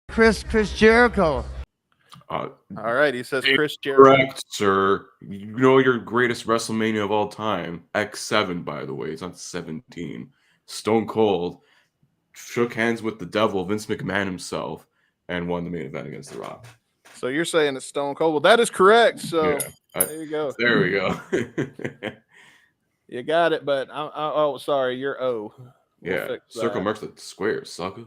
B: Chris Jericho.
E: All right. He says Chris Jericho.
D: Correct, sir. You know your greatest WrestleMania of all time. X7, by the way. It's not 17. Stone Cold shook hands with the devil, Vince McMahon himself, and won the main event against The Rock.
E: So you're saying it's Stone Cold. Well, that is correct. So there you go.
D: There we go.
E: You got it, but sorry, you're O.
D: We'll circle marks the square, sucker.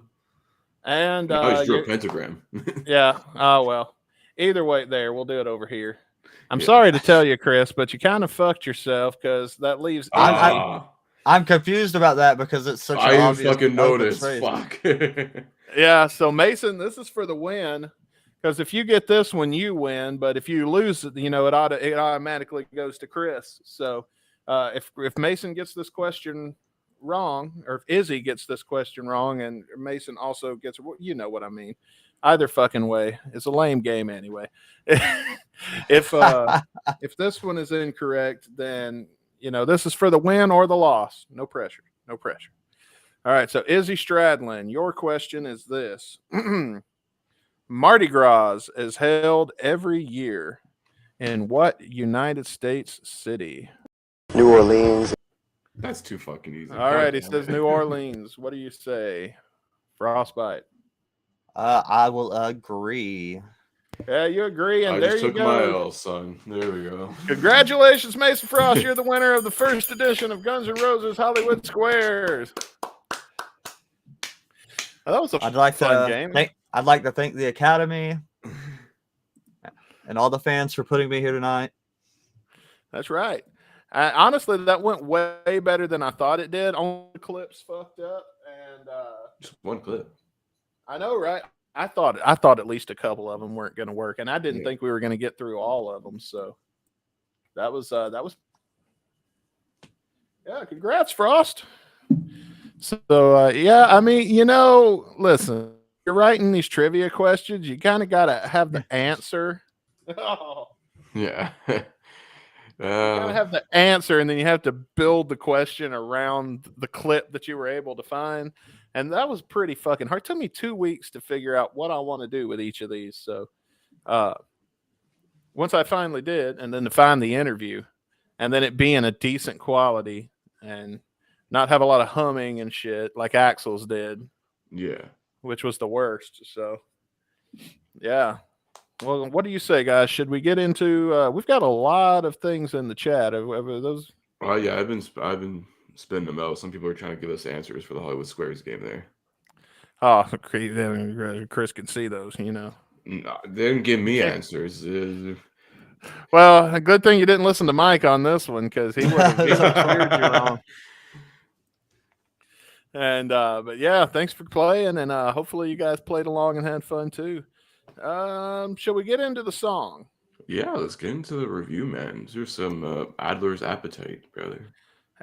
E: And
D: I just drew a pentagram.
E: Yeah. Oh well. Either way, we'll do it over here. I'm sorry to tell you, Chris, but you kind of fucked yourself because that leaves.
F: I'm confused about that because it's such. I
D: fucking noticed. Fuck.
E: Yeah. So Mason, this is for the win. Because if you get this one, you win. But if you lose, it automatically goes to Chris. So if Mason gets this question wrong, or if Izzy gets this question wrong, and Mason also gets, you know what I mean. Either fucking way, it's a lame game anyway. If this one is incorrect, then this is for the win or the loss. No pressure. No pressure. All right. So Izzy Stradlin, your question is this. Mardi Gras is held every year in what United States city?
Q: New Orleans.
D: That's too fucking easy.
E: All right, he says New Orleans. What do you say? Frostbite.
F: I will agree.
E: Yeah, you agree, and
D: I
E: there
D: just
E: you
D: took
E: go.
D: my L, son. There we go.
E: Congratulations, Mason Frost. You're the winner of the first edition of Guns N' Roses Hollywood Squares. That was a fun game.
F: I'd like to thank the Academy and all the fans for putting me here tonight.
E: That's right. Honestly, that went way better than I thought it did. Only the clips fucked up, and
D: just one clip.
E: I know, right? I thought at least a couple of them weren't going to work, and I didn't think we were going to get through all of them. So that was congrats, Frost. So yeah, I mean, listen, you're writing these trivia questions, you kind of got to have the answer.
D: Yeah.
E: You gotta have the answer, and then you have to build the question around the clip that you were able to find. And that was pretty fucking hard. It took me 2 weeks to figure out what I want to do with each of these. So once I finally did, and then to find the interview, and then it being a decent quality and not have a lot of humming and shit like Axel's did.
D: Yeah.
E: Which was the worst. So yeah. Well, what do you say, guys? Should we get into? We've got a lot of things in the chat. Are those?
D: Oh yeah, I've been spinning them out. Some people are trying to give us answers for the Hollywood Squares game there.
E: Oh, Chris can see those.
D: No, they didn't give me answers.
E: Well, a good thing you didn't listen to Mike on this one because he would have cleared you wrong. And but yeah, thanks for playing, and hopefully you guys played along and had fun too. Shall we get into the song?
D: Yeah, let's get into the review, man. Here's some Adler's Appetite, brother.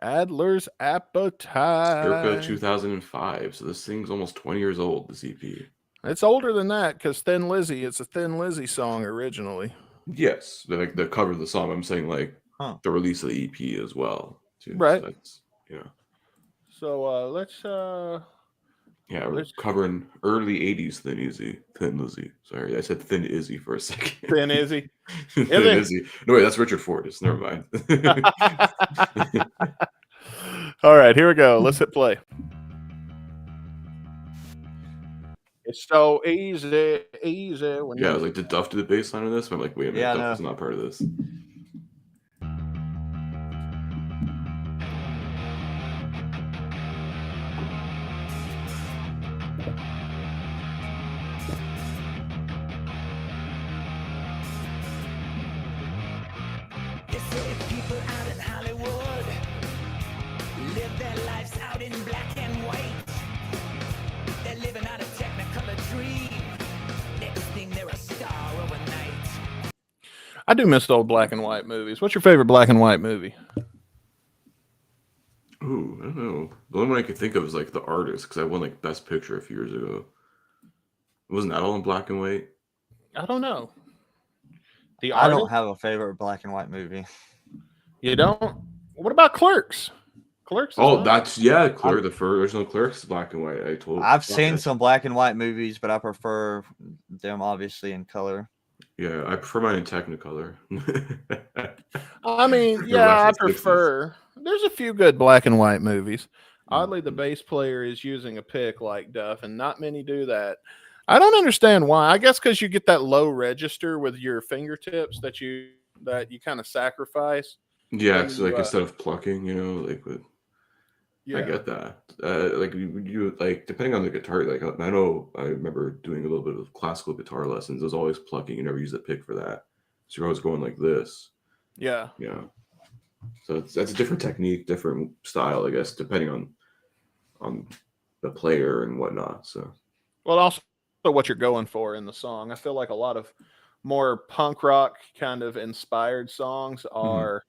E: Adler's Appetite.
D: Circa 2005. So this thing's almost 20 years old, this EP.
E: It's older than that because Thin Lizzy, it's a Thin Lizzy song originally.
D: Yes, like the cover of the song. I'm saying the release of the EP as well. Too.
E: Right.
D: So that's,
E: So let's
D: Yeah, we're covering early 80s Thin Lizzy. Sorry, I said Thin Izzy for a second.
E: Thin Izzy?
D: Thin Izzy. No, wait, that's Richard Fortus. Never mind.
E: All right, here we go. Let's hit play. It's so easy. When
D: Yeah, I was like, did Duff do the bass line on this? But I'm like, wait a minute,
F: Yeah,
D: Duff
F: no.
D: was not part of this.
O: They say people out in Hollywood live their lives out in black and white. They're living out a technicolor dream. Next thing they're a star overnight.
E: I do miss the old black and white movies. What's your favorite black and white movie?
D: Ooh, I don't know. The only one I could think of is like The Artist, because I won like Best Picture a few years ago. Wasn't that all in black and white?
E: I don't know. The
F: I
E: Artist?
F: don't have a favorite black and white movie.
E: You don't? What about Clerks? Clerks.
D: Oh, that's Clerks. The original Clerks is black and white.
F: I've seen some black and white movies, but I prefer them obviously in color.
D: Yeah, I prefer mine in Technicolor.
E: I mean, yeah, I prefer. There's a few good black and white movies. Oddly, the bass player is using a pick like Duff, and not many do that. I don't understand why. I guess because you get that low register with your fingertips that you kind of sacrifice.
D: Yeah, it's like instead of plucking, like with.
E: Yeah.
D: I get that. Like you like depending on the guitar. Like I know I remember doing a little bit of classical guitar lessons. There's always plucking. You never use the pick for that. So you're always going like this.
E: Yeah.
D: Yeah. So that's a different technique, different style, I guess, depending on the player and whatnot. So.
E: Well, also what you're going for in the song. I feel like a lot of more punk rock kind of inspired songs are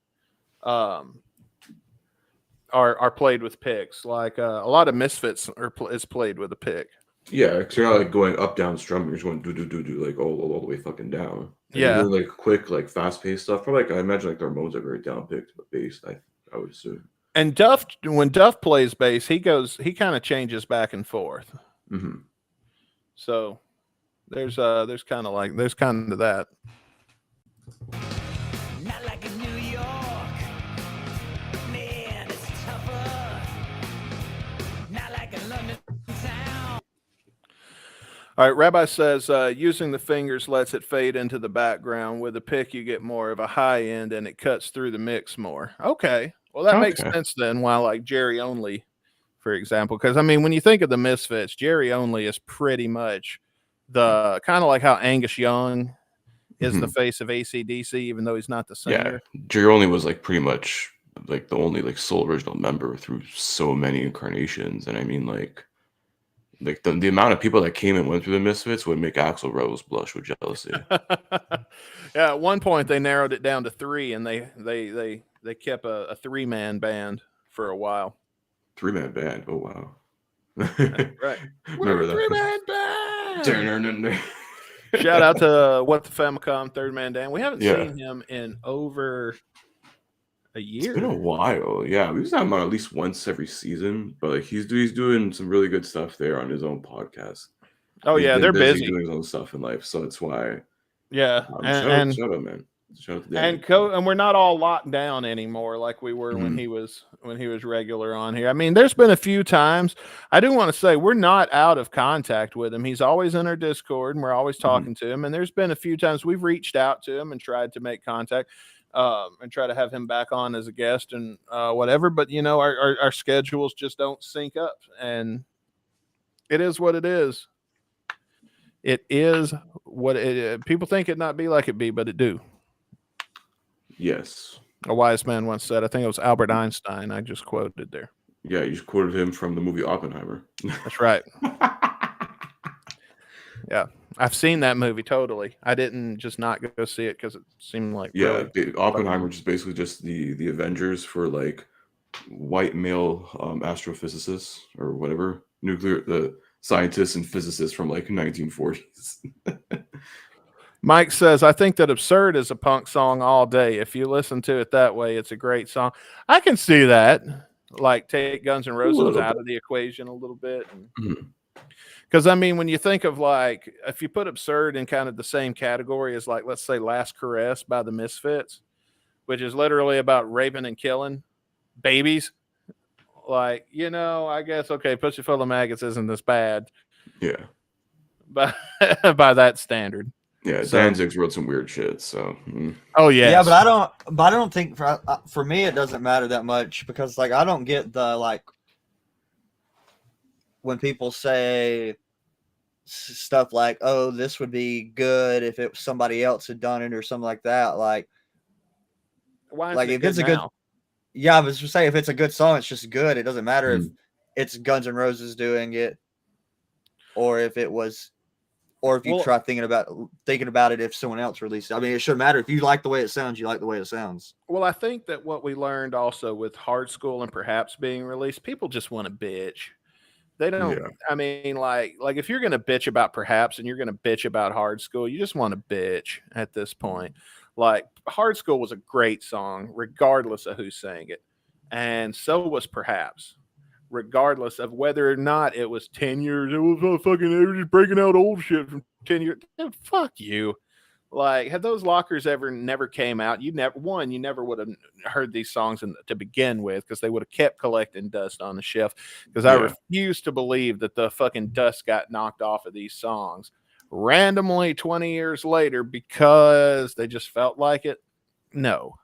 E: played with picks. Like a lot of Misfits is played with a pick.
D: Yeah, because you're not like going up down strumming. You're just going do like all the way fucking down. And
E: yeah,
D: doing like quick, like fast paced stuff. Probably like I imagine like the Ramones are very down picked bass. I would assume.
E: And Duff, when Duff plays bass, he kind of changes back and forth.
D: Mm-hmm.
E: So there's kind of that.
O: Not like in New York, man, it's tougher. Not like in London town.
E: All right, Rabbi says using the fingers lets it fade into the background. With a pick, you get more of a high end, and it cuts through the mix more. Okay, well that makes sense then. While like Jerry Only, for example, because I mean when you think of the Misfits, Jerry Only is pretty much the kind of like how Angus Young is the face of AC/DC, even though he's not the singer.
D: Yeah, Jerry Only was like pretty much like the only like sole original member through so many incarnations, and I mean like the amount of people that came and went through the Misfits would make Axl Rose blush with jealousy.
E: Yeah, at one point they narrowed it down to 3, and they kept a 3-man band for a while.
D: 3-man band. Oh wow.
E: Right.
D: Remember that
E: 3-man band. Shout out to What the Famicom, Third Man Down. We haven't seen him in over a year.
D: It's been a while. Yeah, we used to have him on at least once every season, but like he's doing some really good stuff there on his own podcast.
E: Oh yeah, they're busy
D: doing his own stuff in life, so it's why.
E: Yeah,
D: and shout out, man. Shout out to
E: and we're not all locked down anymore like we were when he was regular on here. I mean, there's been a few times. I do want to say we're not out of contact with him. He's always in our Discord, and we're always talking to him. And there's been a few times we've reached out to him and tried to make contact. And try to have him back on as a guest and whatever, but our schedules just don't sync up, and it is what it is. It is what it. People think it not be like it be, but it do.
D: Yes,
E: a wise man once said. I think it was Albert Einstein. I just quoted there.
D: Yeah, you just quoted him from the movie Oppenheimer.
E: That's right. Yeah. I've seen that movie totally. I didn't just not go see it because it seemed like
D: Oppenheimer is basically just the Avengers for like white male astrophysicists or whatever, the scientists and physicists from like 1940s.
E: Mike says, I think that Absurd is a punk song all day. If you listen to it that way, it's a great song. I can see that. Like take Guns N' Roses out of the equation a little bit. And Because I mean, when you think of like, if you put Absurd in kind of the same category as like, let's say, Last Caress by the Misfits, which is literally about raping and killing babies. Like, I guess okay, Pussy Full of Maggots isn't this bad,
D: Yeah.
E: but by that standard.
D: Yeah,
E: So,
D: Danzig's wrote some weird shit. So.
E: oh yes.
F: Yeah, but I don't think for me it doesn't matter that much because like I don't get the like when people say stuff like, "Oh, this would be good if it was somebody else had done it" or something like that. Like if it's a good, yeah, I was just saying if it's a good song, it's just good. It doesn't matter if it's Guns N' Roses doing it, or if it was, or if you try thinking about it if someone else released it. I mean, it shouldn't matter if you like the way it sounds. You like the way it sounds.
E: Well, I think that what we learned also with Hard School and Perhaps being released, people just want to bitch. They don't. Yeah. I mean, like if you're gonna bitch about Perhaps and you're gonna bitch about Hard School, you just want to bitch at this point. Like Hard School was a great song, regardless of who sang it, and so was Perhaps, regardless of whether or not it was 10 years. It was fucking just breaking out old shit from 10 years. Dude, fuck you. Like, had those lockers never came out, you never would have heard these songs to begin with, because they would have kept collecting dust on the shelf. Because I refuse to believe that the fucking dust got knocked off of these songs randomly 20 years later because they just felt like it. No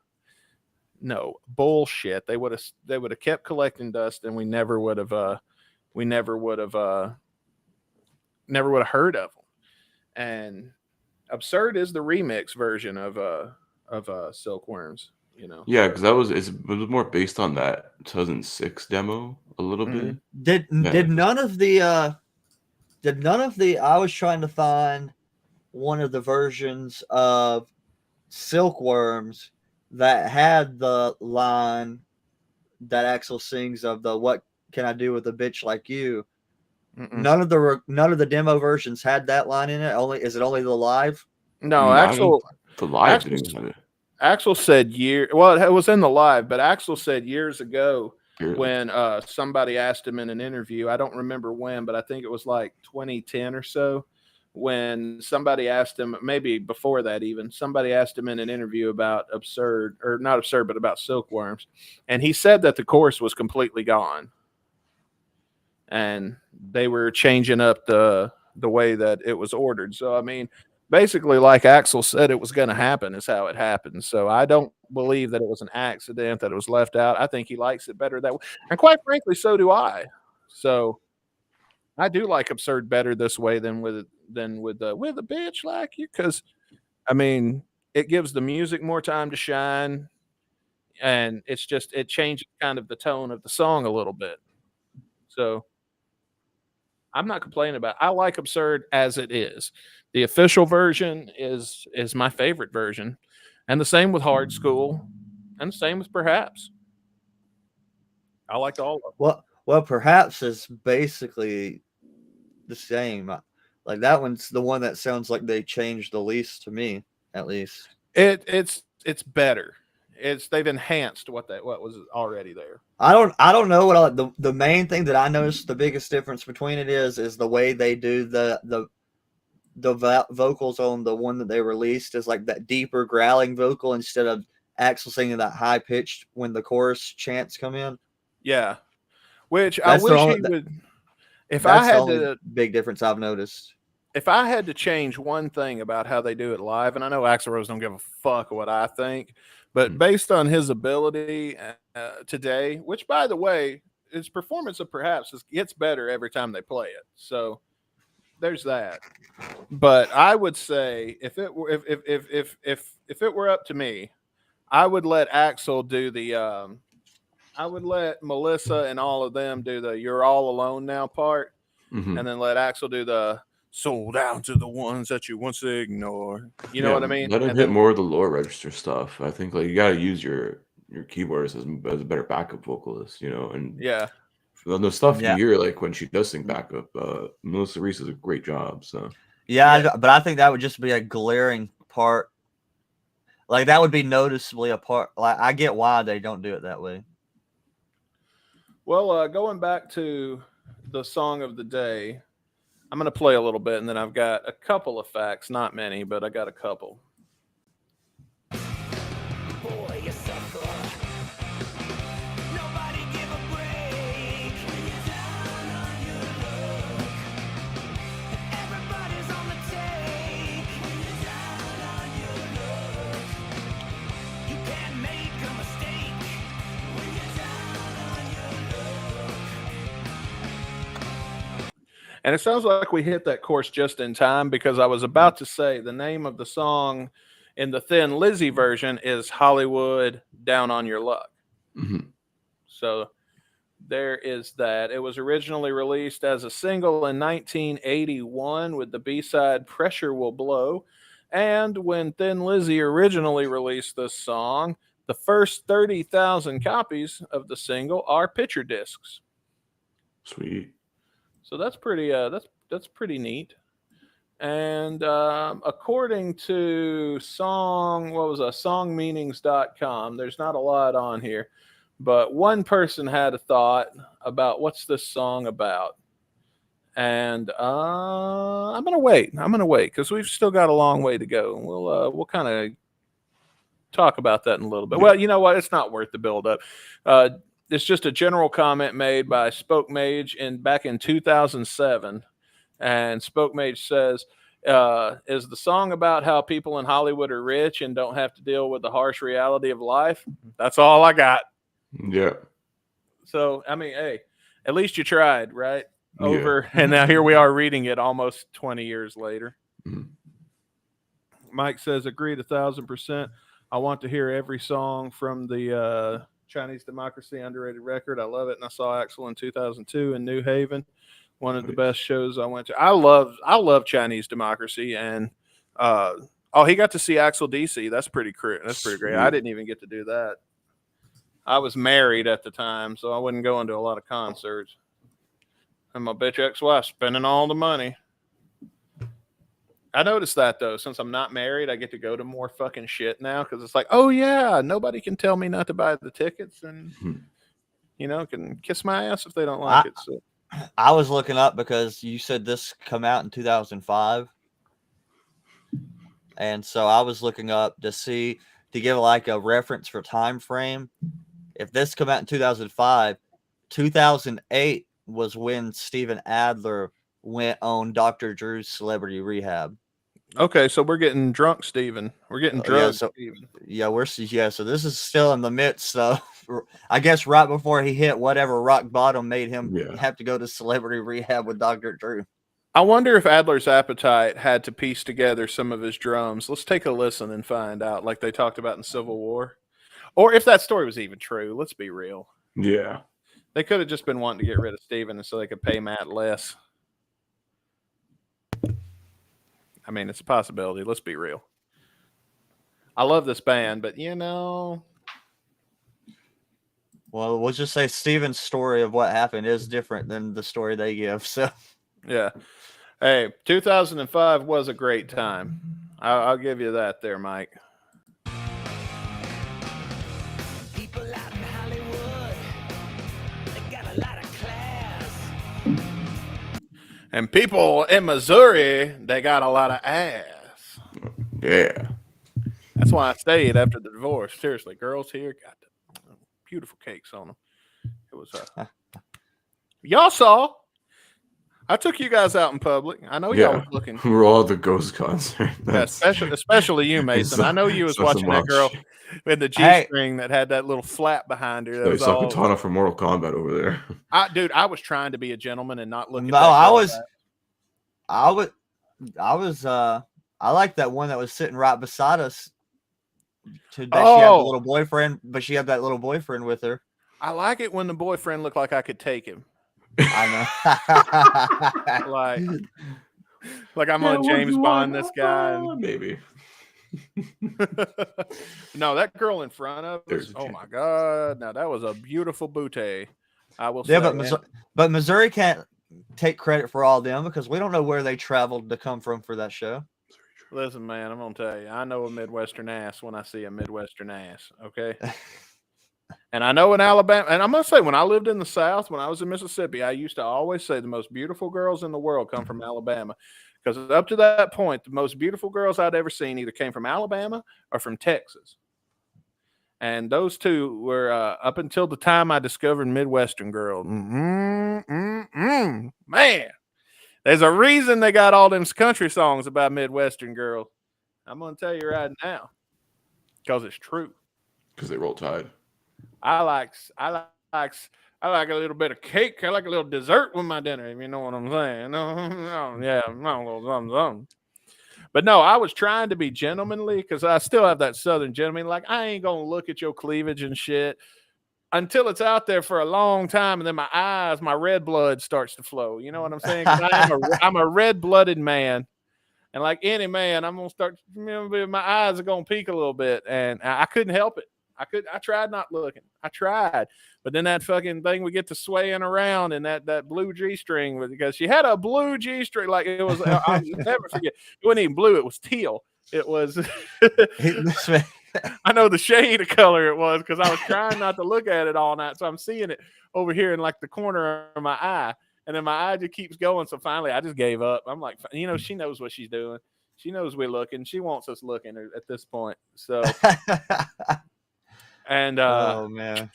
E: bullshit. They would have kept collecting dust, and we never would have heard of them. And Absurd is the remix version of Silkworms,
D: Yeah, because it was more based on that 2006 demo a little bit.
F: Did none of the I was trying to find one of the versions of Silkworms that had the line that Axl sings of the "What can I do with a bitch like you?" None of the demo versions had that line in it. Is it only the live?
E: No, Axl.
D: The live didn't have it.
E: Axl said it was in the live, but Axl said years ago when somebody asked him in an interview, I don't remember when, but I think it was like 2010 or so, when somebody asked him, maybe before that even, somebody asked him in an interview about Absurd, or not Absurd, but about Silkworms, and he said that the chorus was completely gone. And they were changing up the way that it was ordered. So, I mean, basically, like Axl said it was going to happen is how it happened. So I don't believe that it was an accident that it was left out. I think he likes it better that way. And quite frankly, so do I. So I do like Absurd better this way than with a bitch like you. Because, I mean, it gives the music more time to shine. And it changes kind of the tone of the song a little bit. So I'm not complaining about it. I like Absurd as it is. The official version is my favorite version. And the same with Hard School. And the same with Perhaps. I like all of them.
F: Well, Perhaps is basically the same. Like that one's the one that sounds like they changed the least to me, at least.
E: It's better. They've enhanced what was already there.
F: I don't know what the main thing that I noticed the biggest difference between it is the way they do the vocals on the one that they released is like that deeper growling vocal instead of Axl singing that high pitched when the chorus chants come in.
E: Yeah, which I wish he would. If I had the
F: big difference I've noticed.
E: If I had to change one thing about how they do it live, and I know Axl Rose don't give a fuck what I think, but based on his ability today, which by the way, his performance of Perhaps gets better every time they play it. So there's that. But I would say if it were up to me, I would let Axl do the I would let Melissa and all of them do the "You're All Alone Now" part, and then let Axl do the "Sold Out to the Ones That You Once Ignored." You know what I mean?
D: Let him hit more of the lower register stuff. I think you got to use your keyboards as a better backup vocalist, and the stuff you hear like when she does sing backup, Melissa Reese does a great job. So
F: but I think that would just be a glaring part. Like that would be noticeably a part. Like I get why they don't do it that way.
E: Well, going back to the song of the day, I'm going to play a little bit, and then I've got a couple of facts. Not many, but I got a couple.
O: Boy, you sucker. Nobody give a break. When you're down on your luck. Everybody's on the take. When you're down on your luck. You can't make a mistake. When you're down on your luck.
E: And it sounds like we hit that course just in time, because I was about to say the name of the song in the Thin Lizzy version is Hollywood Down on Your Luck.
D: Mm-hmm.
E: So there is that. It was originally released as a single in 1981 with the B-side Pressure Will Blow. And when Thin Lizzy originally released this song, the first 30,000 copies of the single are picture discs.
D: Sweet.
E: So that's pretty that's pretty neat. And according to songmeanings.com, there's not a lot on here, but one person had a thought about what's this song about. And I'm gonna wait because we've still got a long way to go, and we'll kind of talk about that in a little bit. Well, you know what? It's not worth the build up. It's just a general comment made by Spoke Mage back in 2007. And Spoke Mage says, is the song about how people in Hollywood are rich and don't have to deal with the harsh reality of life? That's all I got.
D: Yeah.
E: So, I mean, hey, at least you tried, right?
D: Yeah.
E: And now here we are reading it almost 20 years later.
D: Mhm.
E: Mike says, agreed 1,000%. I want to hear every song from the Chinese Democracy underrated record. I love it. And I saw Axl in 2002 in New Haven. One of the best shows I went to. I love Chinese Democracy, and he got to see Axl DC. That's pretty great. That's pretty great. I didn't even get to do that. I was married at the time, so I wasn't going to a lot of concerts. And my bitch ex-wife spending all the money. I noticed that though, since I'm not married, I get to go to more fucking shit now because it's like, oh yeah, nobody can tell me not to buy the tickets, and can kiss my ass if they don't like it. So.
F: I was looking up because you said this come out in 2005. And so I was looking up to give like a reference for time frame. If this come out in 2005, 2008 was when Steven Adler went on Dr. Drew's Celebrity Rehab.
E: Okay, so we're getting drunk, Steven. We're getting drunk, Steven.
F: Yeah, so this is still in the midst of, I guess, right before he hit whatever rock bottom made him have to go to Celebrity Rehab with Dr. Drew.
E: I wonder if Adler's Appetite had to piece together some of his drums. Let's take a listen and find out, like they talked about in Civil War. Or if that story was even true, let's be real.
D: Yeah.
E: They could have just been wanting to get rid of Steven so they could pay Matt less. I mean, it's a possibility. Let's be real. I love this band, but
F: Well, we'll just say Steven's story of what happened is different than the story they give. So,
E: yeah. Hey, 2005 was a great time. I'll give you that there, Mike.
O: People out in Hollywood, they got a lot of class.
E: And people in Missouri, they got a lot of ass.
D: Yeah.
E: That's why I stayed after the divorce. Seriously, girls here got beautiful cakes on them. It was y'all saw. I took you guys out in public. I know y'all was looking.
D: We're all at the Ghost concert.
E: Yeah, especially you, Mason. I know you was watching that girl in the G-string that had that little flap behind her. That
D: was all Katana from Mortal Kombat over there.
E: I was trying to be a gentleman and not looking.
F: No, I like that one that was sitting right beside us. She had a little boyfriend, but she had that little boyfriend with her.
E: I like it when the boyfriend looked like I could take him.
F: I know.
E: like I'm on James Bond, this guy.
D: Maybe.
E: No, that girl in front of us. Oh my God! Now that was a beautiful booty. I will say.
F: Yeah, but Missouri can't take credit for all them because we don't know where they traveled to come from for that show.
E: Listen, man, I'm gonna tell you, I know a Midwestern ass when I see a Midwestern ass. Okay. And I know in Alabama, and I'm going to say when I lived in the South, when I was in Mississippi, I used to always say the most beautiful girls in the world come from Alabama. Because up to that point, the most beautiful girls I'd ever seen either came from Alabama or from Texas. And those two were up until the time I discovered Midwestern Girl. Man, there's a reason they got all them country songs about Midwestern girls. I'm going to tell you right now because it's true.
D: Because they roll tide.
E: I like a little bit of cake. I like a little dessert with my dinner, if you know what I'm saying. Yeah, I'm a little something. But no, I was trying to be gentlemanly because I still have that Southern gentleman. Like, I ain't going to look at your cleavage and shit until it's out there for a long time. And then my red blood starts to flow. You know what I'm saying? 'Cause I'm a red-blooded man. And like any man, I'm going to start, my eyes are going to peak a little bit. And I couldn't help it. I tried not looking. I tried. But then that fucking thing would get to swaying around and that blue G-string, because she had a blue G-string. Like it was, I'll never forget. It wasn't even blue. It was teal. It was, I know the shade of color it was because I was trying not to look at it all night. So I'm seeing it over here in like the corner of my eye. And then my eye just keeps going. So finally I just gave up. I'm like, she knows what she's doing. She knows we're looking. She wants us looking at this point. So. And
F: oh man,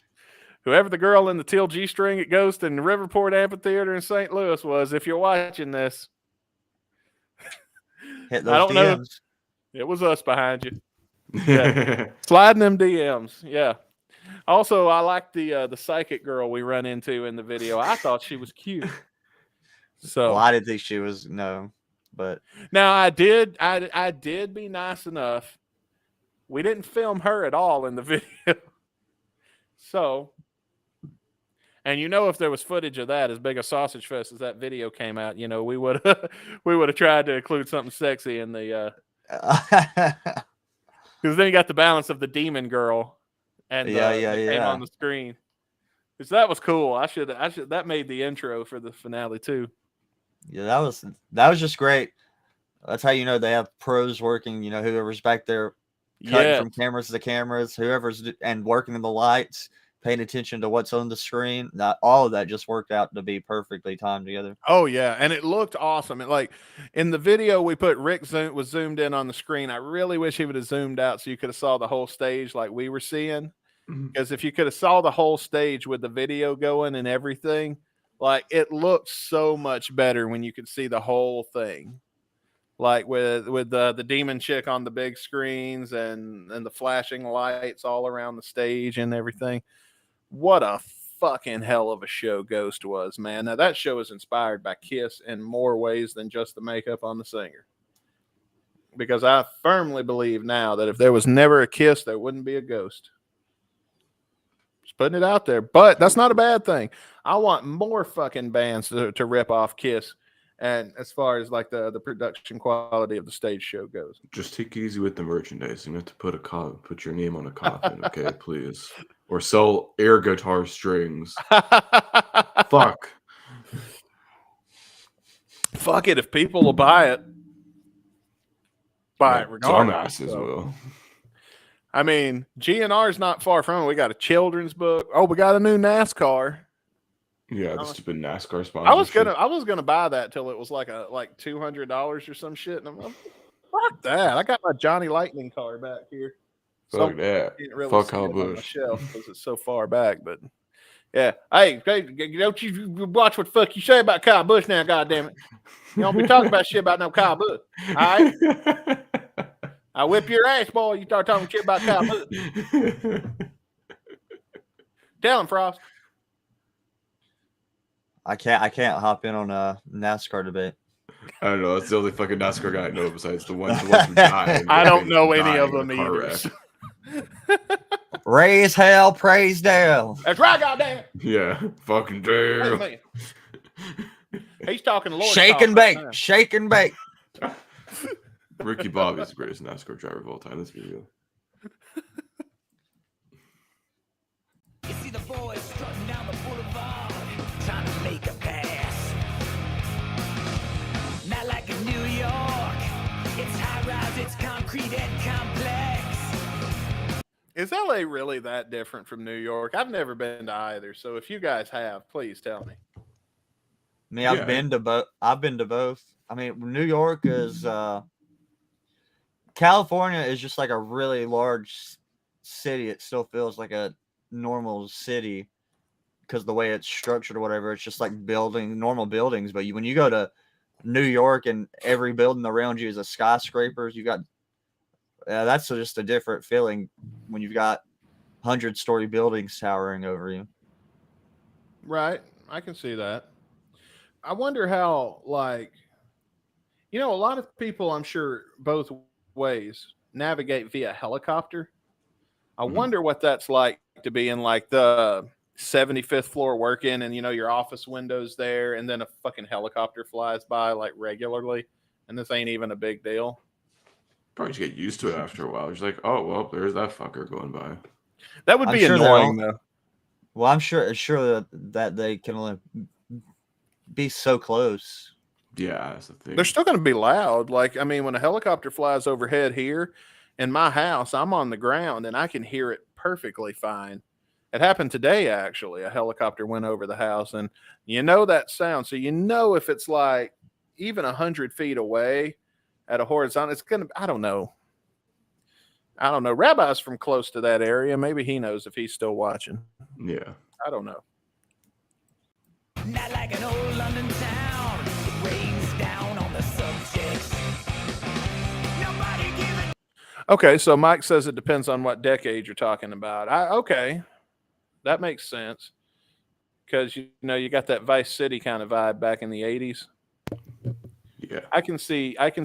E: whoever the girl in the teal G-string at Ghost in the Riverport Amphitheater in St. Louis was, if you're watching this,
F: hit those
E: I don't
F: DMs.
E: know. It was us behind you. Yeah. Sliding them DMs. Yeah. Also, I like the psychic girl we run into in the video. I thought she was cute. So
F: well, I didn't think she was but
E: now I did be nice enough. We didn't film her at all in the video. So, and if there was footage of that, as big a sausage fest as that video came out, we would have tried to include something sexy in the because then you got the balance of the demon girl and came on the screen. So that was cool. I should that made the intro for the finale too.
F: Yeah, that was just great. That's how they have pros working, whoever's back there cutting from cameras to cameras, whoever's and working in the lights, paying attention to what's on the screen. Not all of that just worked out to be perfectly timed together.
E: Oh yeah, and it looked awesome. Like in the video we put, Rick was zoomed in on the screen. I really wish he would have zoomed out so you could have saw the whole stage like we were seeing. Because if you could have saw the whole stage with the video going and everything, like it looked so much better when you could see the whole thing. Like with the demon chick on the big screens and the flashing lights all around the stage and everything. What a fucking hell of a show Ghost was, man. Now that show is inspired by Kiss in more ways than just the makeup on the singer. Because I firmly believe now that if there was never a Kiss, there wouldn't be a Ghost. Just putting it out there. But that's not a bad thing. I want more fucking bands to rip off Kiss. And as far as like the production quality of the stage show goes,
D: just take it easy with the merchandise. You have to put your name on a coffin, okay, please, or sell air guitar strings. Fuck
E: it. If people will buy it, buy it regardless.
D: Dumbasses will.
E: I mean, GNR is not far from it. We got a children's book. Oh, we got a new NASCAR.
D: Yeah, the stupid NASCAR sponsorship.
E: I was gonna buy that till it was like $200 or some shit, and I'm like, fuck that. I got my Johnny Lightning car back here.
D: Fuck that.
E: Really
D: fuck Kyle Busch.
E: Because it's so far back, but yeah. Hey, don't you watch what the fuck you say about Kyle Busch now? Goddamn it! You don't be talking about shit about no Kyle Busch. All right. I whip your ass, boy. You start talking shit about Kyle Busch. Tell him, Frost.
F: I can't hop in on a NASCAR debate.
D: I don't know. That's the only fucking NASCAR guy I know besides the ones who died.
E: I don't know any of them either.
F: Raise hell, praise Dale.
E: That's right, goddamn.
D: Yeah, fucking Dale.
E: Hey, he's talking Lord.
F: Shake and bake. Shake and bake.
D: Ricky Bobby is the greatest NASCAR driver of all time. Let's be real.
O: You see the boys strutting down the boulevard, trying to make a pass. Not like in New York. It's high rise, it's concrete and complex.
E: Is LA really that different from New York? I've never been to either. So if you guys have, please tell me.
F: I mean, I've been to both. I mean, New York is California is just like a really large city. It still feels like a normal city because the way it's structured or whatever. It's just like normal buildings. But when you go to New York and every building around you is a skyscrapers, you got that's just a different feeling when you've got 100-story buildings towering over you.
E: Right. I can see that. I wonder how, like, a lot of people, I'm sure, both ways navigate via helicopter. I wonder what that's like to be in, like, the 75th floor working and, your office windows there, and then a fucking helicopter flies by, like, regularly, and this ain't even a big deal.
D: Probably just get used to it after a while. You're just like, oh, well, there's that fucker going by.
E: That would be annoying, though.
F: Well, I'm sure that they can only be so close.
D: Yeah, that's the thing.
E: They're still going to be loud. Like, I mean, when a helicopter flies overhead here in my house, I'm on the ground and I can hear it perfectly fine. It happened today, actually. A helicopter went over the house, and that sound. So if it's like even 100 feet away at a horizontal, it's going to, I don't know. Rabbi's from close to that area. Maybe he knows if he's still watching.
D: Yeah.
E: I don't know.
O: Not like an old London town, it rains down on the subjects. Nobody give it.
E: Okay, so Mike says it depends on what decade you're talking about. Okay, that makes sense because you got that Vice City kind of vibe back in the 80s.
D: Yeah,
E: I can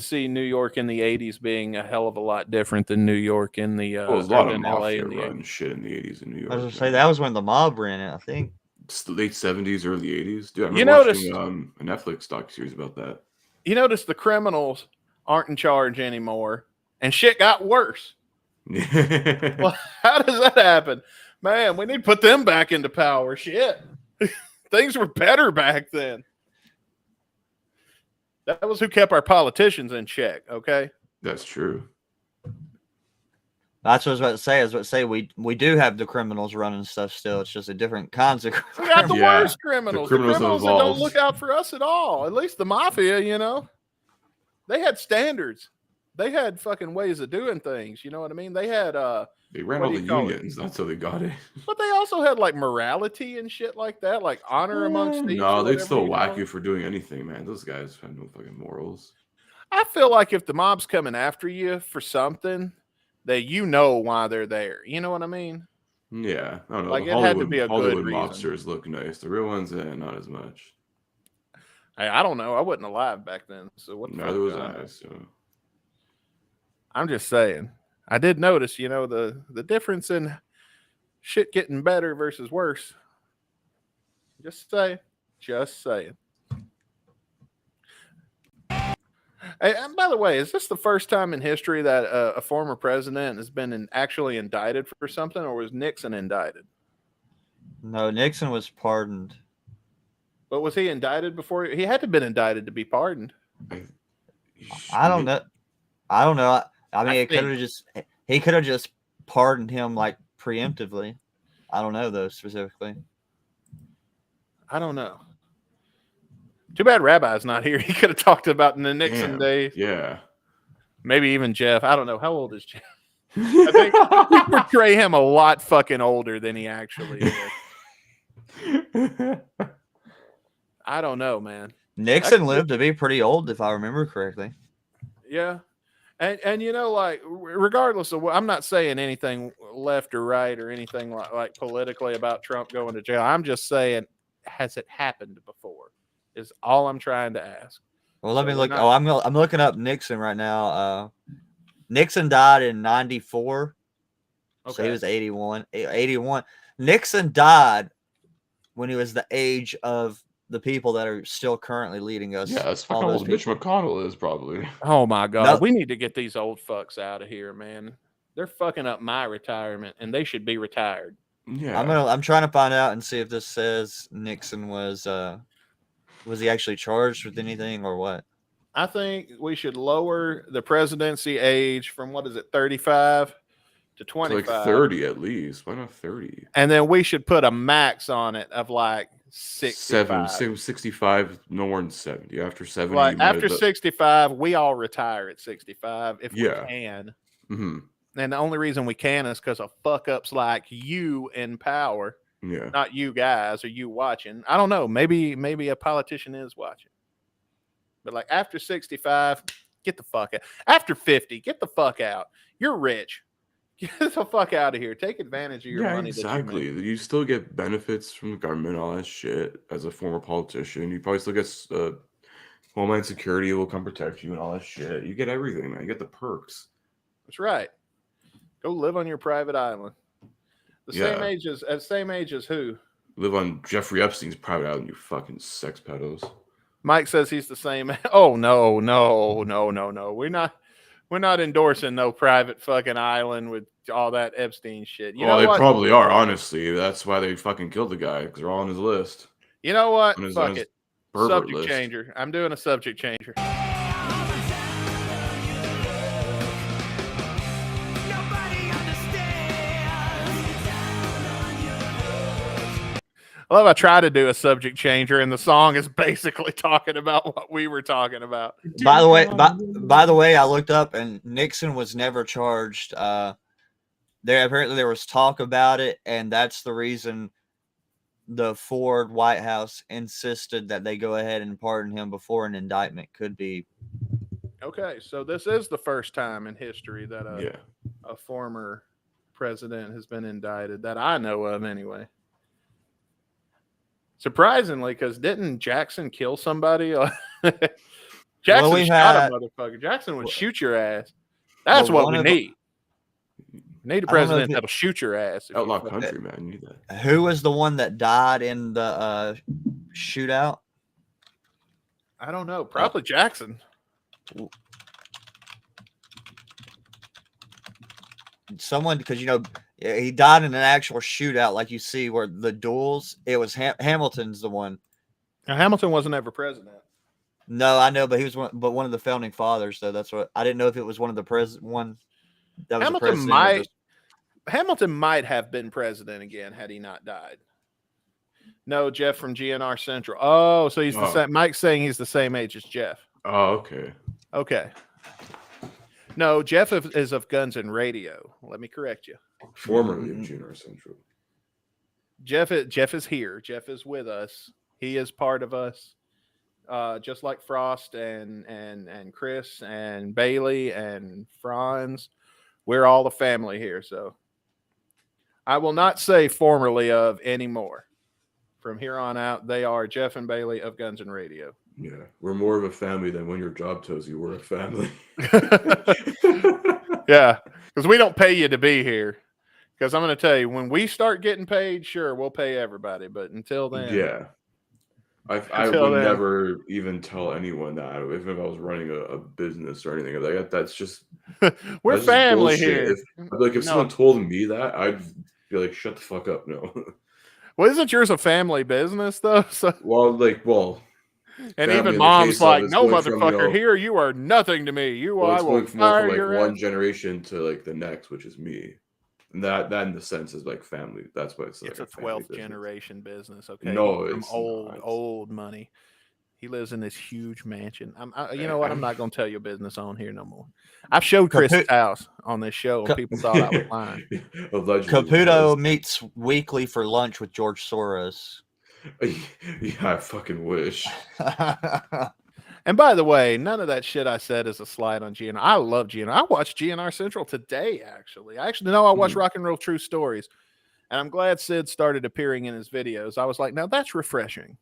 E: see New York in the 80s being a hell of a lot different than New York in the
D: well, there's a lot of
E: LA
D: mafia
E: in the
D: run
E: 80s.
D: shit in the 80s in New York.
F: I was gonna say that was when the mob ran it, I think.
D: It's the late 70s, early 80s. Dude, I remember watching a Netflix doc series about that.
E: You notice the criminals aren't in charge anymore, and shit got worse. Well, how does that happen? Man, we need to put them back into power. Shit. Things were better back then. That was who kept our politicians in check, okay?
D: That's true.
F: That's what I was about to say. I was about to say we do have the criminals running stuff still. It's just a different kinds of criminals.
E: We got the worst criminals. The criminals that don't
D: evolved.
E: look out for us at all. At least the mafia, they had standards. They had fucking ways of doing things. You know what I mean? They had
D: they ran all the unions. That's how they got it.
E: But they also had like morality and shit like that, like honor amongst thieves.
D: No, they'd still whack you for doing anything, man. Those guys had no fucking morals.
E: I feel like if the mob's coming after you for something, that why they're there. You know what I mean?
D: Yeah, I don't know.
E: Like it had to be a good reason.
D: Mobsters look nice. The real ones, not as much.
E: Hey, I don't know. I wasn't alive back then, so what?
D: Neither was I. So.
E: I'm just saying. I did notice, the difference in shit getting better versus worse. Just saying. Hey, and by the way, is this the first time in history that a former president has been actually indicted for something, or was Nixon indicted?
F: No, Nixon was pardoned.
E: But was he indicted before? He had to have been indicted to be pardoned.
F: I don't know. I mean, he could have just pardoned him like preemptively. I don't know though specifically.
E: I don't know. Too bad Rabbi's not here. He could have talked about in the Nixon days.
D: Yeah.
E: Maybe even Jeff. I don't know. How old is Jeff? I think we portray him a lot fucking older than he actually is. I don't know, man.
F: Nixon lived to be pretty old, if I remember correctly.
E: Yeah. And like, regardless of what, I'm not saying anything left or right or anything like politically about Trump going to jail. I'm just saying, has it happened before? Is all I'm trying to ask.
F: Well, let me look. I'm looking up Nixon right now. Nixon died in 94. Okay. So he was 81. 81. Nixon died when he was the age of the people that are still currently leading us.
D: Yeah, that's fucking old Mitch McConnell is probably.
E: Oh my God. We need to get these old fucks out of here, man. They're fucking up my retirement and they should be retired.
D: Yeah.
F: I'm trying to find out and see if this says Nixon was he actually charged with anything or what?
E: I think we should lower the presidency age from 35 to
D: To
E: 25.
D: like 30 at least. Why not 30?
E: And then we should put a max on it of like 65.
D: 65, no more than 70. After 70,
E: Like
D: you might
E: after
D: have
E: 65, we all retire at 65 if
D: Yeah.
E: we can.
D: Mm-hmm.
E: And the only reason we can is because of fuck ups like you in power.
D: Yeah.
E: Not you guys or you watching. I don't know. Maybe a politician is watching. But like after 65, get the fuck out. After 50, get the fuck out. You're rich. Get the fuck out of here. Take advantage of your money.
D: Exactly. You still get benefits from the government, all that shit. As a former politician, you probably still get Homeland Security will come protect you and all that shit. You get everything, man. You get the perks.
E: That's right. Go live on your private island. Same age as who?
D: Live on Jeffrey Epstein's private island, you fucking sex pedos.
E: Mike says he's the same. Oh no. We're not endorsing no private fucking island with all that Epstein shit. You know
D: they
E: what?
D: probably are, honestly. That's why they fucking killed the guy, because they're all on his list.
E: You know what?
D: On his
E: Fuck it. Subject
D: list.
E: changer. I'm doing a subject changer. I love I try to do a subject changer, and the song is basically talking about what we were talking about.
F: By the way, I looked up and Nixon was never charged. There was talk about it, and that's the reason the Ford White House insisted that they go ahead and pardon him before an indictment could be.
E: Okay, so this is the first time in history that a former president has been indicted that I know of, anyway. Surprisingly, because didn't Jackson kill somebody? Jackson shot a motherfucker. Jackson would shoot your ass. That's what we need. We need a president that'll shoot your ass.
D: Outlaw country, man. You need that.
F: Who was the one that died in the shootout?
E: I don't know. Probably Jackson.
F: Someone, because he died in an actual shootout, like you see where the duels. It was Hamilton's the one.
E: Now, Hamilton wasn't ever president.
F: No, I know, but he was one of the founding fathers. So that's what I didn't know if it was one of the one that was
E: Hamilton might have been president again had he not died. No, Jeff from GNR Central. Oh, so he's the same. Mike's saying he's the same age as Jeff.
D: Oh, okay.
E: Okay. No, Jeff is of Guns and Radio. Let me correct you.
D: Formerly of GNR Central.
E: Jeff is here. Jeff is with us. He is part of us. Just like Frost and Chris and Bailey and Franz. We're all the family here. So I will not say formerly of anymore. From here on out, they are Jeff and Bailey of Guns and Radio.
D: Yeah, we're more of a family than when your job tells you we're a family.
E: Yeah, because we don't pay you to be here. Because I'm going to tell you, when we start getting paid, sure, we'll pay everybody. But until then,
D: yeah, I would never even tell anyone that, even if I was running a business or anything like that. That's just
E: we're family here.
D: If someone told me that, I'd be like, "Shut the fuck up!" No.
E: Well, isn't yours a family business though? So
D: and
E: even mom's like, "No, motherfucker, here you are nothing to me. I will fire your
D: one
E: ass."
D: generation to like the next, which is me. And that in the sense is like family. That's why it's like
E: a 12th generation business. Okay,
D: no,
E: from
D: it's
E: old money. He lives in this huge mansion. You know what? I'm not going to tell your business on here no more. I've showed Chris' house on this show, and people thought I was lying.
F: Caputo meets weekly for lunch with George Soros.
D: Yeah, I fucking wish.
E: And by the way, none of that shit I said is a slight on GNR. I love GNR. I watched GNR Central today, actually. I watched Rock and Roll True Stories. And I'm glad Sid started appearing in his videos. I was like, now that's refreshing.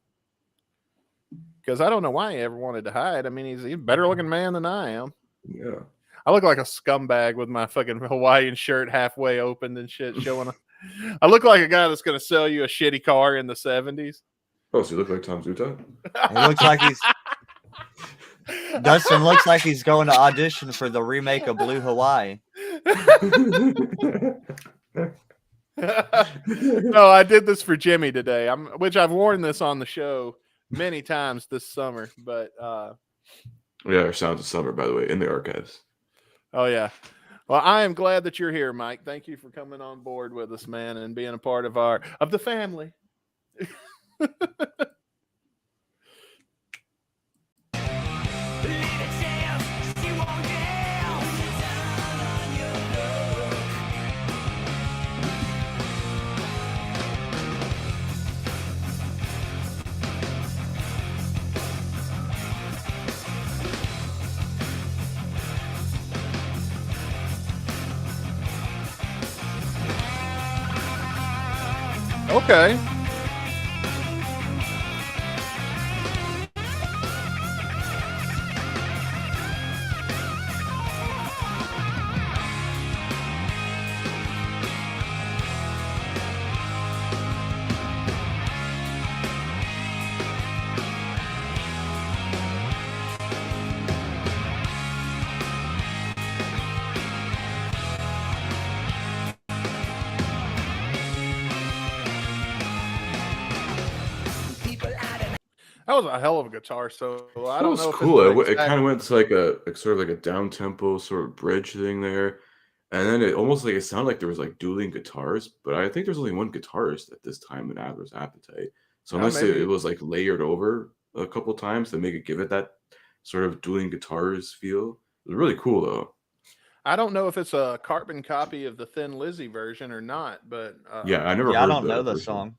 E: Because I don't know why he ever wanted to hide. I mean, he's a better looking man than I am.
D: Yeah.
E: I look like a scumbag with my fucking Hawaiian shirt halfway opened and shit showing. I look like a guy that's going to sell you a shitty car in the 70s.
D: Oh, so you look like Tom Zutaut?
F: He looks like he's... Dustin looks like he's going to audition for the remake of Blue Hawaii.
E: No, I did this for Jimmy today. Which I've worn this on the show many times this summer, but
D: yeah, our Sounds of Summer, by the way, in the archives.
E: Oh yeah. Well, I am glad that you're here, Mike. Thank you for coming on board with us, man, and being a part of the family. Okay. That was a hell of a guitar solo. I
D: That
E: don't
D: was
E: know if
D: cool.
E: it's the
D: It
E: exact-
D: kind of went to like sort of like a down tempo sort of bridge thing there, and then it almost like it sounded like there was like dueling guitars. But I think there's only one guitarist at this time in Adler's Appetite. So unless
E: maybe.
D: it was like layered over a couple times to make it give it that sort of dueling guitars feel, it was really cool though.
E: I don't know if it's a carbon copy of the Thin Lizzy version or not, but
D: Yeah, I never
F: Yeah, I
D: heard
F: don't know the
D: version.
F: song.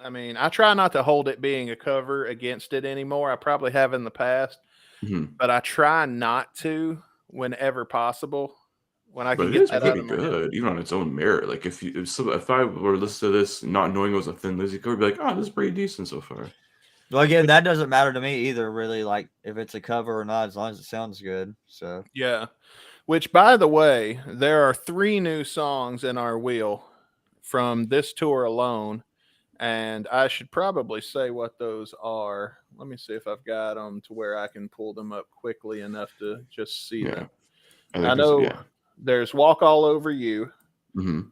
E: I mean, I try not to hold it being a cover against it anymore. I probably have in the past,
D: Mhm.
E: but I try not to whenever possible. When I
D: But
E: can
D: it
E: get
D: is
E: that out
D: pretty
E: of my head.
D: good, even on its own merit. Like if I were to listen to this not knowing it was a Thin Lizzy cover, I'd be like, oh, this is pretty decent so far.
F: Well, again, that doesn't matter to me either, really. Like if it's a cover or not, as long as it sounds good. So
E: Yeah. Which, by the way, there are 3 new songs in our wheel from this tour alone. And I should probably say what those are. Let me see if I've got them to where I can pull them up quickly enough to just see
D: Yeah.
E: them.
D: I think
E: I
D: it's-
E: know
D: yeah.
E: there's Walk All Over You,
D: Mhm.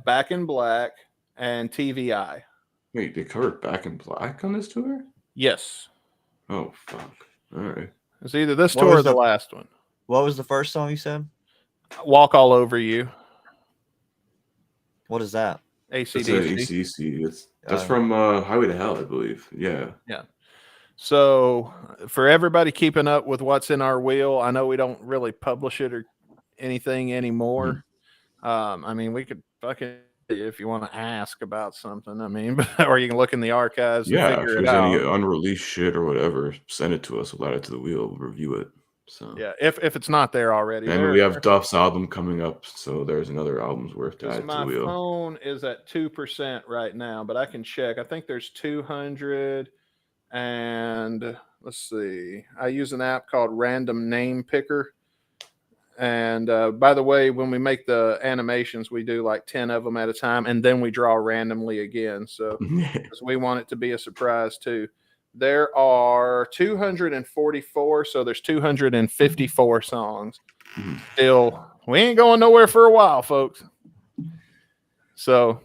E: Back in Black, and TVI.
D: Wait, they covered Back in Black on this tour?
E: Yes.
D: Oh fuck! All right.
E: It's either this
F: What
E: tour or
F: was
E: the
F: the-
E: last one.
F: what was the first song you said?
E: Walk All Over You.
F: What is that?
D: It's
E: AC/DC.
D: AC/DC. That's from Highway to Hell, I believe. Yeah.
E: Yeah. So for everybody keeping up with what's in our wheel, I know we don't really publish it or anything anymore. I mean, we could fucking if you want to ask about something. I mean, or you can look in the archives and
D: Yeah. If
E: figure it
D: there's any
E: out.
D: unreleased shit or whatever, send it to us. We'll add it to the wheel. We'll review it. So.
E: Yeah, if it's not there already.
D: And we have Duff's album coming up, so there's another album's worth to add to
E: My
D: the wheel.
E: phone is at 2% right now, but I can check. I think there's 200, and let's see. I use an app called Random Name Picker. And by the way, when we make the animations, we do like 10 of them at a time, and then we draw randomly again. So 'cause we want it to be a surprise too. There are 244, so there's 254 songs. Still, we ain't going nowhere for a while, folks. So,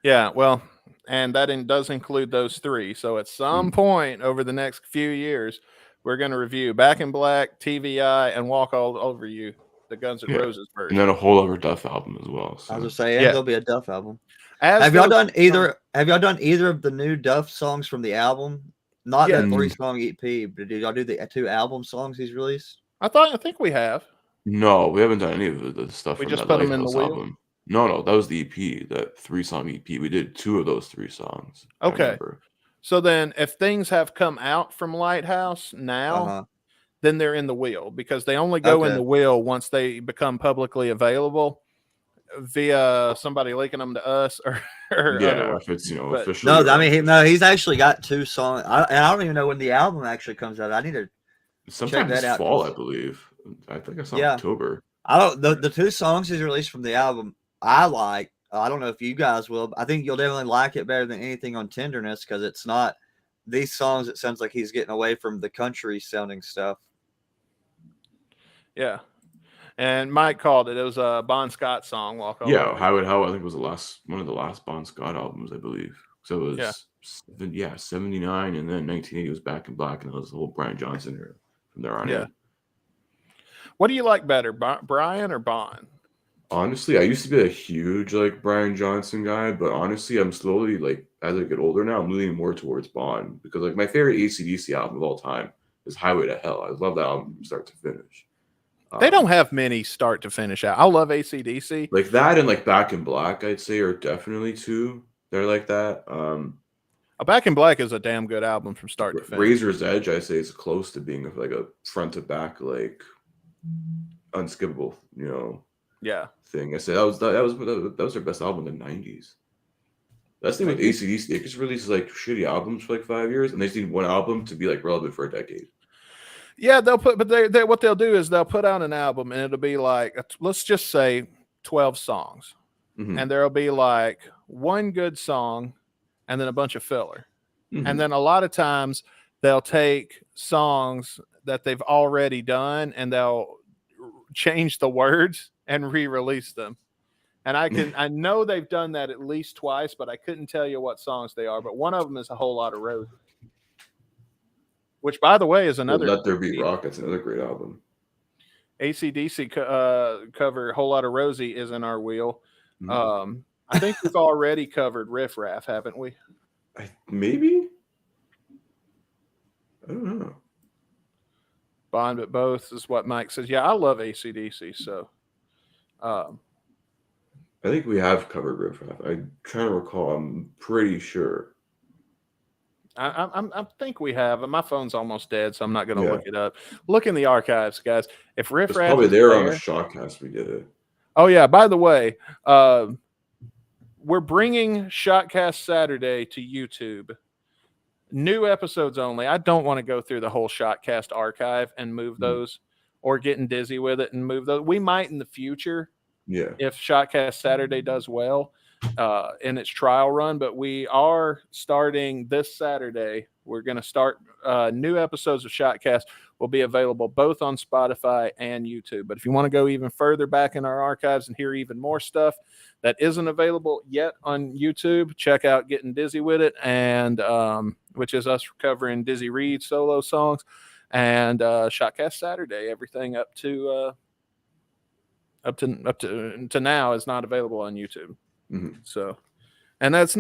E: yeah, well, and that does include those 3. So at some point over the next few years, we're going to review Back in Black, TVI, and Walk All Over You, the Guns N' Roses version.
D: And then a whole other Duff album as well. So.
F: I was just saying there'll be a Duff album.
E: Have
F: y'all done either of the new Duff songs from the album? Not
E: Yeah.
F: the 3-song EP, but did y'all do the 2 album songs he's released?
E: I think we have.
D: No, we haven't done any of the stuff
E: We
D: from
E: just
D: that
E: put 'em in the
D: Lighthouse
E: wheel?
D: album. No, that was the EP, that 3-song EP. We did 2 of those 3 songs. I
E: Okay.
D: remember.
E: So then if things have come out from Lighthouse now, then they're in the wheel because they only go in
F: Okay.
E: the wheel once they become publicly available via somebody leaking them to us or
D: Yeah,
E: otherwise.
D: if it's,
E: But-
D: officially.
F: No, I mean, he's actually got 2 songs. And I don't even know when the album actually comes out. I need to
D: Sometime
F: check that
D: this
F: out.
D: fall, I believe. I think I saw
F: Yeah.
D: October.
F: I don't the 2 songs he's released from the album I like. I don't know if you guys will, but I think you'll definitely like it better than anything on Tenderness because it's not these songs. It sounds like he's getting away from the country sounding stuff.
E: Yeah. And Mike called it. It was a Bon Scott song, Walk All
D: Yeah,
E: Over You.
D: How I think was one of the last Bon Scott albums, I believe. So it was 79, and then 1980 was Back in Black, and it was the whole Brian Johnson era from there on
E: Yeah.
D: in.
E: What do you like better, Brian or Bond?
D: Honestly, I used to be a huge like Brian Johnson guy, but honestly, I'm slowly like as I get older now, I'm leaning more towards Bond because like my favorite AC/DC album of all time is Highway to Hell. I love that album from start to finish.
E: They don't have many start to finish out. I love AC/DC.
D: Like that and like Back in Black, I'd say are definitely two. They're like that.
E: Back in Black is a damn good album from start to finish.
D: Razor's Edge, I say, is close to being like a front to back like unskippable,
E: Yeah.
D: thing. I say that was their best album in the '90s. That's the thing with AC/DC. They just release like shitty albums for like 5 years, and they just need one album to be like relevant for a decade.
E: Yeah, but what they'll do is they'll put out an album, and it'll be like, let's just say 12 songs, and there'll be like one good song, and then a bunch of filler, and then a lot of times they'll take songs that they've already done, and they'll change the words and re-release them. And I know they've done that at least twice, but I couldn't tell you what songs they are. But one of them is A Whole Lot of Roses, which, by the way, is another.
D: Let There Be Rock. That's another great album.
E: AC/DC cover A Whole Lot of Rosie is in our wheel. I think we've already covered Riff Raff, haven't we?
D: Maybe. I don't know.
E: Bond but both is what Mike says. Yeah, I love AC/DC. So,
D: I think we have covered Riff Raff. I'm trying to recall. I'm pretty sure.
E: I think we have. My phone's almost dead, so I'm not going to look it up. Look in the archives, guys. If Riff Raff
D: probably there on the Shotcast, we did it.
E: Oh yeah. By the way, we're bringing Shotcast Saturday to YouTube. New episodes only. I don't want to go through the whole Shotcast archive and move those, or getting dizzy with it and move those. We might in the future.
D: Yeah.
E: If Shotcast Saturday does well in its trial run, but we are starting this Saturday. We're going to start new episodes of Shotcast will be available both on Spotify and YouTube. But if you want to go even further back in our archives and hear even more stuff that isn't available yet on YouTube, check out Getting Dizzy With It, and which is us covering Dizzy Reed solo songs, and Shotcast Saturday. Everything up to now is not available on YouTube. So, and that's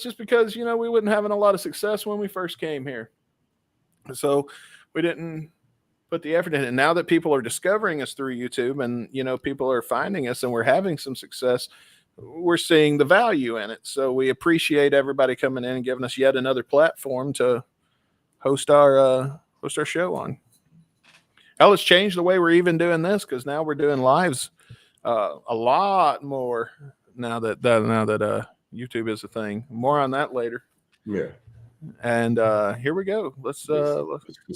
E: just because, we wasn't having a lot of success when we first came here. So we didn't put the effort in it. Now that people are discovering us through YouTube, and, people are finding us and we're having some success, we're seeing the value in it. So we appreciate everybody coming in and giving us yet another platform to host our show on. Hell, it's changed the way we're even doing this, because now we're doing lives a lot more now that YouTube is a thing. More on that later.
D: Yeah.
E: And here we go. Let's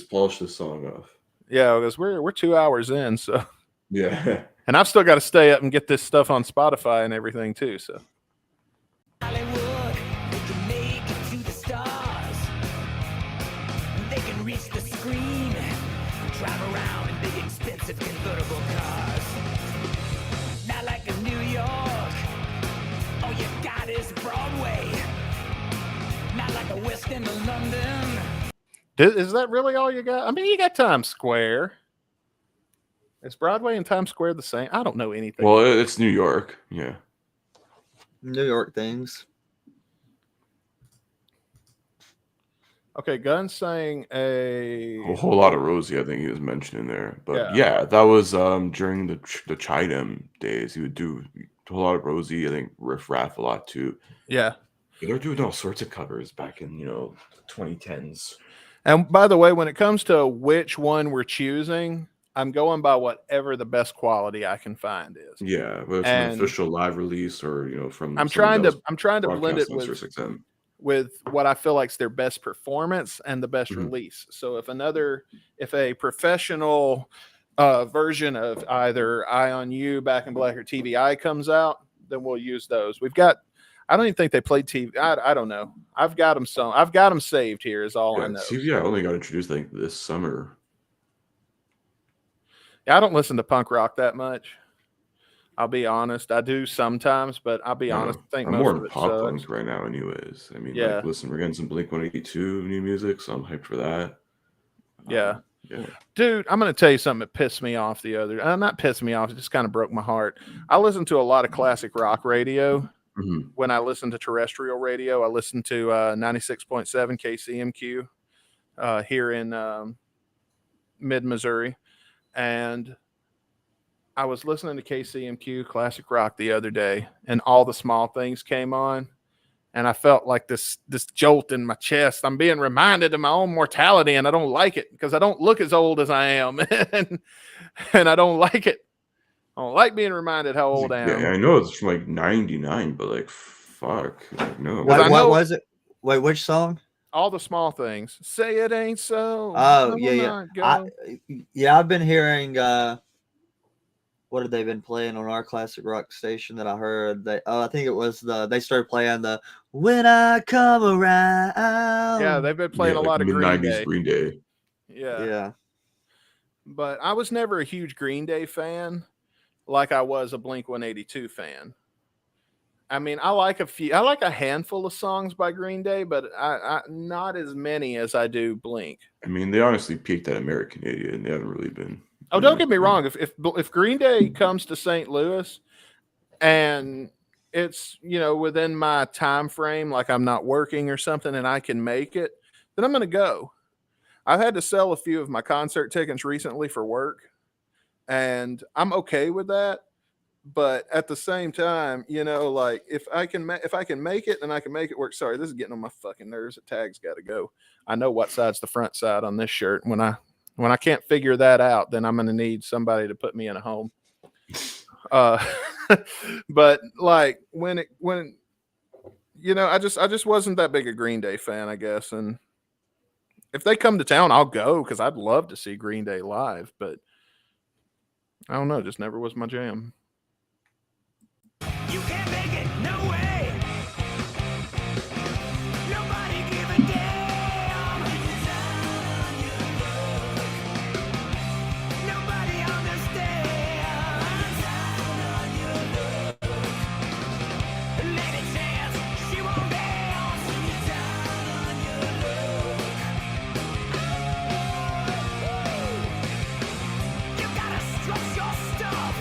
D: polish this song off.
E: Yeah, because we're 2 hours in, so
D: yeah.
E: And I've still got to stay up and get this stuff on Spotify and everything too. So.
O: Hollywood, they can make it to the stars. They can reach the screen, drive around in big expensive convertible cars. Not like in New York, all you got is Broadway. Not like a West End of London.
E: Is that really all you got? I mean, you got Times Square. Is Broadway and Times Square the same? I don't know anything.
D: Well, it's New York. Yeah.
F: New York things.
E: Okay, Gunn saying a
D: whole lot of Rosie, I think he was mentioning there. But yeah, that was during the Chidem days. He would do a whole lot of Rosie. I think Riff Raff a lot too.
E: Yeah.
D: They were doing all sorts of covers back in, 2010s.
E: And by the way, when it comes to which one we're choosing, I'm going by whatever the best quality I can find is.
D: Yeah, whether it's an official live release or from.
E: I'm trying to blend it with what I feel like is their best performance and the best release. So if a professional version of either Eye on You, Back in Black, or TVI comes out, then we'll use those. I don't even think they played TV. I don't know. I've got them saved here. Is all I know.
D: TVI only got introduced, I think, this summer.
E: I don't listen to punk rock that much. I'll be honest. I do sometimes, but I'll be honest. I think
D: I'm
E: most
D: more
E: of
D: in
E: it
D: pop
E: sucks.
D: punk right now, anyways. I mean,
E: Yeah.
D: listen, we're getting some Blink-182 new music, so I'm hyped for that.
E: Yeah.
D: Yeah.
E: Dude, I'm going to tell you something that pissed me off the other. Not pissed me off. It just kind of broke my heart. I listen to a lot of classic rock radio.
D: Mm-hmm.
E: When I listen to terrestrial radio, I listen to 96.7 KCMQ here in mid-Missouri. And I was listening to KCMQ classic rock the other day, and All the Small Things came on. And I felt like this jolt in my chest. I'm being reminded of my own mortality, and I don't like it because I don't look as old as I am. and I don't like it. I don't like being reminded how old I am.
D: Yeah, I know it's from like 99, but like, fuck. Like, no.
F: What was it? Wait, which song?
E: All the Small Things. Say it ain't so.
F: Oh, yeah. I've been hearing what have they been playing on our classic rock station that I heard? I think it was they started playing the When I Come Around.
E: Yeah, they've been playing a lot of Green Day.
D: Green Day.
E: Yeah. But I was never a huge Green Day fan like I was a Blink-182 fan. I mean, I like a handful of songs by Green Day, but I not as many as I do Blink.
D: I mean, they honestly peaked at American Idiot, and they haven't really been.
E: Oh, don't get me wrong. If Green Day comes to St. Louis and it's, within my time frame, like I'm not working or something and I can make it, then I'm going to go. I've had to sell a few of my concert tickets recently for work, and I'm okay with that. But at the same time, like if I can make it, then I can make it work. Sorry, this is getting on my fucking nerves. The tag's got to go. I know what side's the front side on this shirt. When I can't figure that out, then I'm going to need somebody to put me in a home. But like when I just wasn't that big a Green Day fan, I guess. And if they come to town, I'll go because I'd love to see Green Day live. But I don't know, just never was my jam.
O: You can't make it, no way. Nobody give a damn. Nobody understands. Lady chance, she won't dance. You gotta strut your stuff.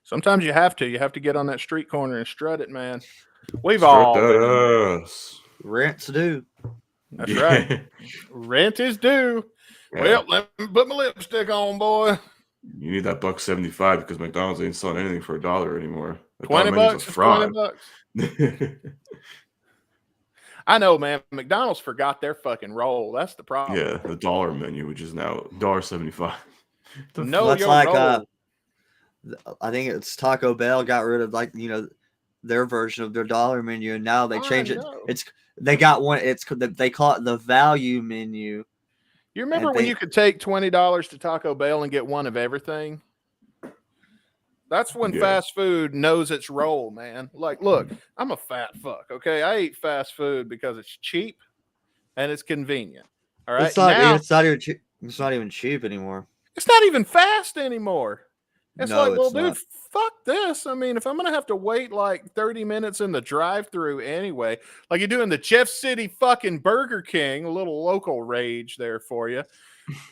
E: Sometimes you have to get on that street corner and strut it, man. We've
D: Strut
E: all
D: that ass.
F: Rent's due.
E: That's right. Rent is due.
D: Yeah.
E: Well, let me put my lipstick on, boy.
D: You need that $1.75 because McDonald's ain't selling anything for $1 anymore. The
E: $20
D: menu's a
E: is
D: fraud.
E: $20. I know, man. McDonald's forgot their fucking roll. That's the problem.
D: Yeah, the dollar menu, which is now $1.75.
E: No,
F: that's
E: your
F: like
E: roll.
F: I think it's Taco Bell got rid of their version of their dollar menu, and now they change it. They got one. They call it the value menu.
E: You remember when you could take $20 to Taco Bell and get one of everything? That's when fast food knows its role, man. Like, look, I'm a fat fuck. Okay, I eat fast food because it's cheap and it's convenient. All right,
F: it's not even cheap anymore.
E: It's not even fast anymore. It's
F: No,
E: like, well,
F: it's
E: dude,
F: not.
E: fuck this. I mean, if I'm going to have to wait like 30 minutes in the drive-thru anyway, like you're doing the Jeff City fucking Burger King, a little local rage there for you,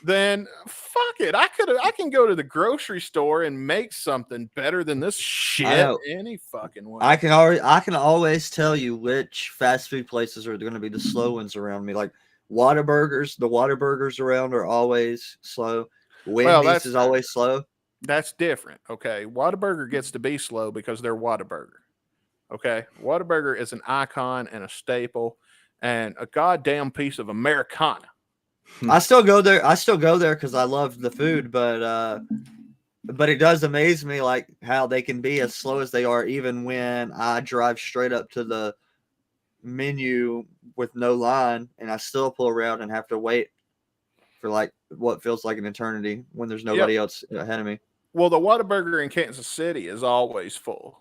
E: then fuck it. I can go to the grocery store and make something better than this shit any fucking way.
F: I can always tell you which fast food places are going to be the slow ones around me. Like Whataburgers, the Whataburgers around are always slow. Wendy's is always slow.
E: That's different. Okay. Whataburger gets to be slow because they're Whataburger. Okay. Whataburger is an icon and a staple and a goddamn piece of Americana.
F: I still go there because I love the food, but it does amaze me like how they can be as slow as they are, even when I drive straight up to the menu with no line and I still pull around and have to wait for like what feels like an eternity when there's nobody else ahead of me.
E: Well, the Whataburger in Kansas City is always full,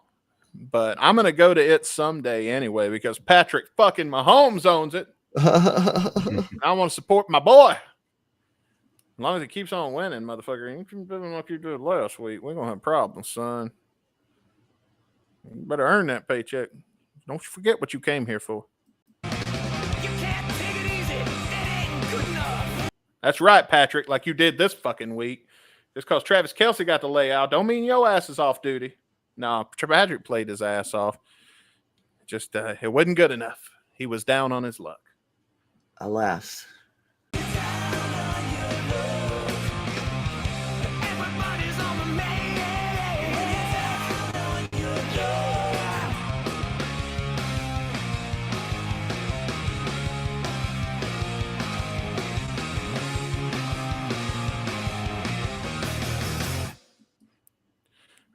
E: but I'm going to go to it someday anyway because Patrick fucking Mahomes owns it. I want to support my boy. As long as he keeps on winning, motherfucker. You keep doing like you did last week, we're going to have problems, son. You better earn that paycheck. Don't you forget what you came here for.
O: You can't take it easy. It ain't
E: That's right, Patrick, like you did this fucking week. Just because Travis Kelce got the layout don't mean your ass is off duty. No, Patrick played his ass off. Just it wasn't good enough. He was down on his luck.
F: Alas.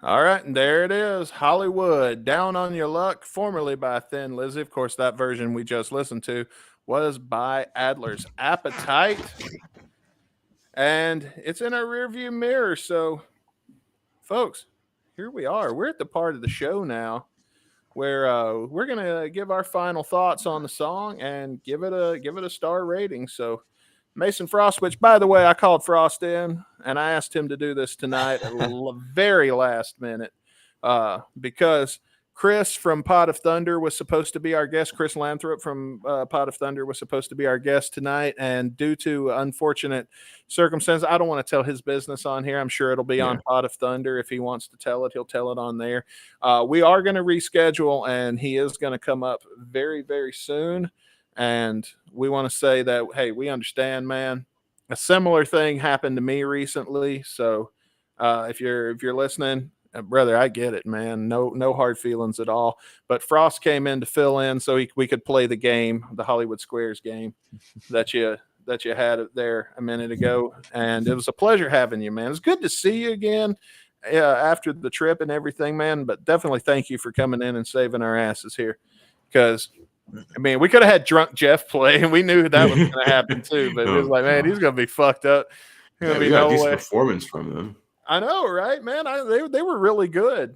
E: All right, and there it is. Hollywood, Down on Your Luck, formerly by Thin Lizzy. Of course, that version we just listened to was by Adler's Appetite. And it's in our rearview mirror. So, folks, here we are. We're at the part of the show now where we're going to give our final thoughts on the song and give it a star rating. So, Mason Frost, which, by the way, I called Frost in, and I asked him to do this tonight at the very last minute because Chris from Pot of Thunder was supposed to be our guest. Chris Lathrop from Pot of Thunder was supposed to be our guest tonight, and due to unfortunate circumstances, I don't want to tell his business on here. I'm sure it'll be on Pot of Thunder. If he wants to tell it, he'll tell it on there. We are going to reschedule, and he is going to come up very, very soon. And we want to say that, hey, we understand, man. A similar thing happened to me recently. So if you're listening, brother, I get it, man. No hard feelings at all. But Frost came in to fill in so we could play the game, the Hollywood Squares game that you had there a minute ago. And it was a pleasure having you, man. It's good to see you again after the trip and everything, man. But definitely thank you for coming in and saving our asses here, because I mean, we could have had drunk Jeff play, and we knew that was going to happen too. But it was like, man, he's going to be fucked up.
D: We got a decent performance from them.
E: I know, right, man? They were really good.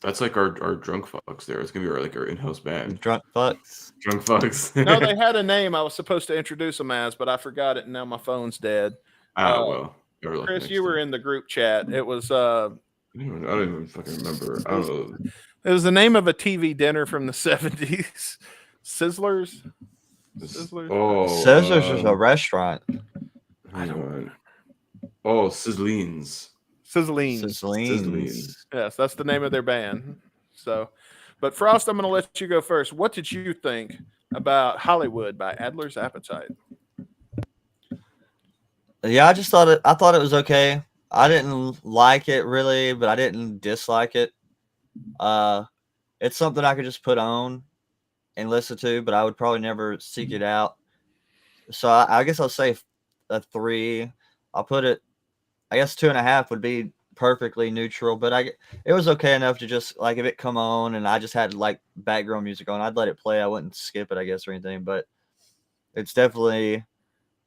D: That's like our drunk fucks there. It's going to be our in-house band.
F: Drunk fucks.
D: Drunk fucks.
E: No, they had a name I was supposed to introduce them as, but I forgot it, and now my phone's dead.
D: Well.
E: Chris, you were in the group chat. It was
D: I don't even fucking remember. I don't know.
E: It was the name of a TV dinner from the 70s. Sizzlers.
D: Oh,
F: Sizzlers is a restaurant.
E: I don't.
D: Oh, Sizzlines.
E: Yes, that's the name of their band. So, but Frost, I'm going to let you go first. What did you think about Hollywood by Adler's Appetite?
F: Yeah, I thought it was okay. I didn't like it really, but I didn't dislike it. It's something I could just put on and listen to, but I would probably never seek it out. So I guess I'll say a 3. I'll put it, I guess 2.5 would be perfectly neutral, but it was okay enough to just, like, if it come on and I just had like background music on, I'd let it play. I wouldn't skip it, I guess, or anything, but it's definitely,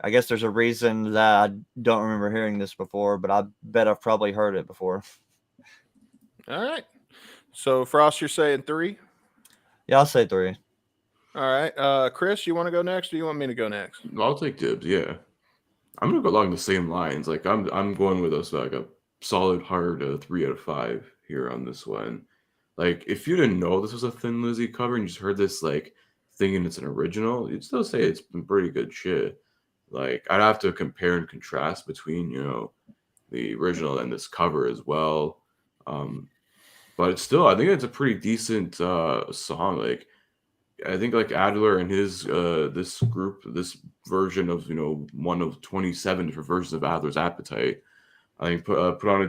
F: I guess there's a reason that I don't remember hearing this before, but I bet I've probably heard it before.
E: All right. So Frost, you're saying 3?
F: Yeah, I'll say 3.
E: All right. Chris, you want to go next, or you want me to go next?
D: I'll take dibs. Yeah, I'm gonna go along the same lines. Like I'm going with us like a solid hard 3 out of 5 here on this one. Like, if you didn't know this was a Thin Lizzy cover and you just heard this like thinking it's an original, you'd still say it's been pretty good shit. Like, I'd have to compare and contrast between the original and this cover as well. But it's still, I think it's a pretty decent song. Like, I think like Adler and his this group, this version of one of 27 different versions of Adler's Appetite, I think put on a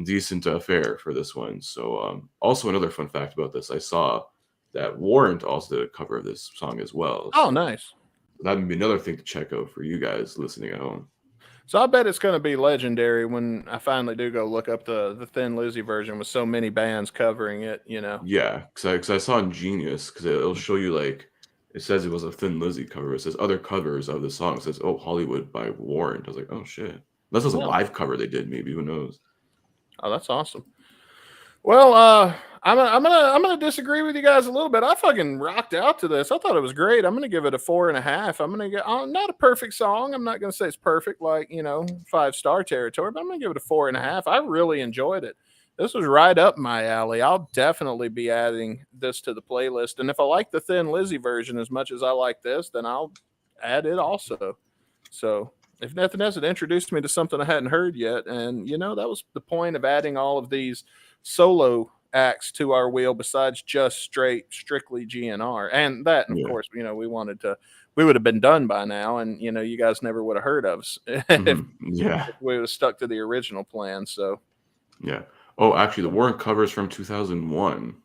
D: decent affair for this one. So also another fun fact about this, I saw that Warrant also did a cover of this song as well.
E: Oh, nice.
D: That would be another thing to check out for you guys listening at home.
E: So I bet it's going to be legendary when I finally do go look up the Thin Lizzy version with so many bands covering it,
D: Yeah, because I saw in Genius, because it'll show you, like, it says it was a Thin Lizzy cover. It says other covers of the song. It says, oh, Hollywood by Warrant. I was like, oh, shit. Unless it was a live cover they did, maybe. Who knows?
E: Oh, that's awesome. Well, I'm gonna disagree with you guys a little bit. I fucking rocked out to this. I thought it was great. I'm gonna give it a 4.5. I'm gonna get not a perfect song. I'm not gonna say it's perfect, like 5-star territory, but I'm gonna give it a 4.5. I really enjoyed it. This was right up my alley. I'll definitely be adding this to the playlist. And if I like the Thin Lizzy version as much as I like this, then I'll add it also. So if nothing else, it introduced me to something I hadn't heard yet. And, that was the point of adding all of these solo acts to our wheel besides just strictly GNR. And that, of course, we would have been done by now. And, you guys never would have heard of us if we would have stuck to the original plan. So,
D: yeah. Oh, actually, the Warren covers from 2001.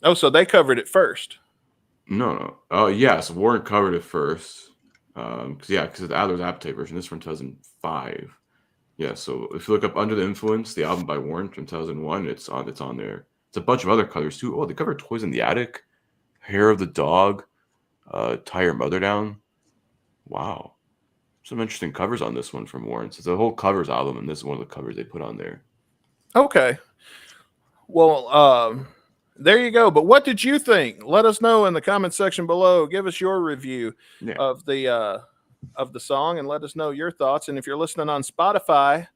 E: Oh, so they covered it first.
D: No. Oh, yeah. So Warren covered it first. Because the Adler's Appetite version is from 2005. Yeah. So if you look up Under the Influence, the album by Warren from 2001, it's on there. It's a bunch of other covers too. Oh, they covered Toys in the Attic, Hair of the Dog, Tie Your Mother Down. Wow. Some interesting covers on this one from Warren. So it's a whole covers album, and this is one of the covers they put on there.
E: Okay. Well, there you go. But what did you think? Let us know in the comment section below. Give us your review of the song and let us know your thoughts. And if you're listening on Spotify,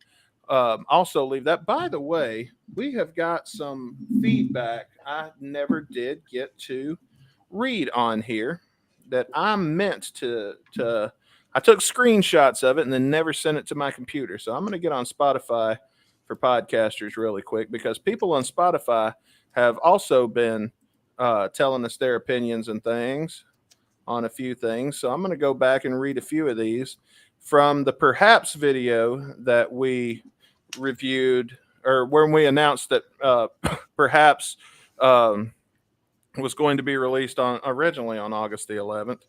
E: also leave that. By the way, we have got some feedback I never did get to read on here that I meant to I took screenshots of it and then never sent it to my computer. So I'm going to get on Spotify for podcasters really quick, because people on Spotify have also been telling us their opinions and things on a few things. So I'm going to go back and read a few of these from the Perhaps video that we reviewed, or when we announced that Perhaps was going to be released originally on August the 11th.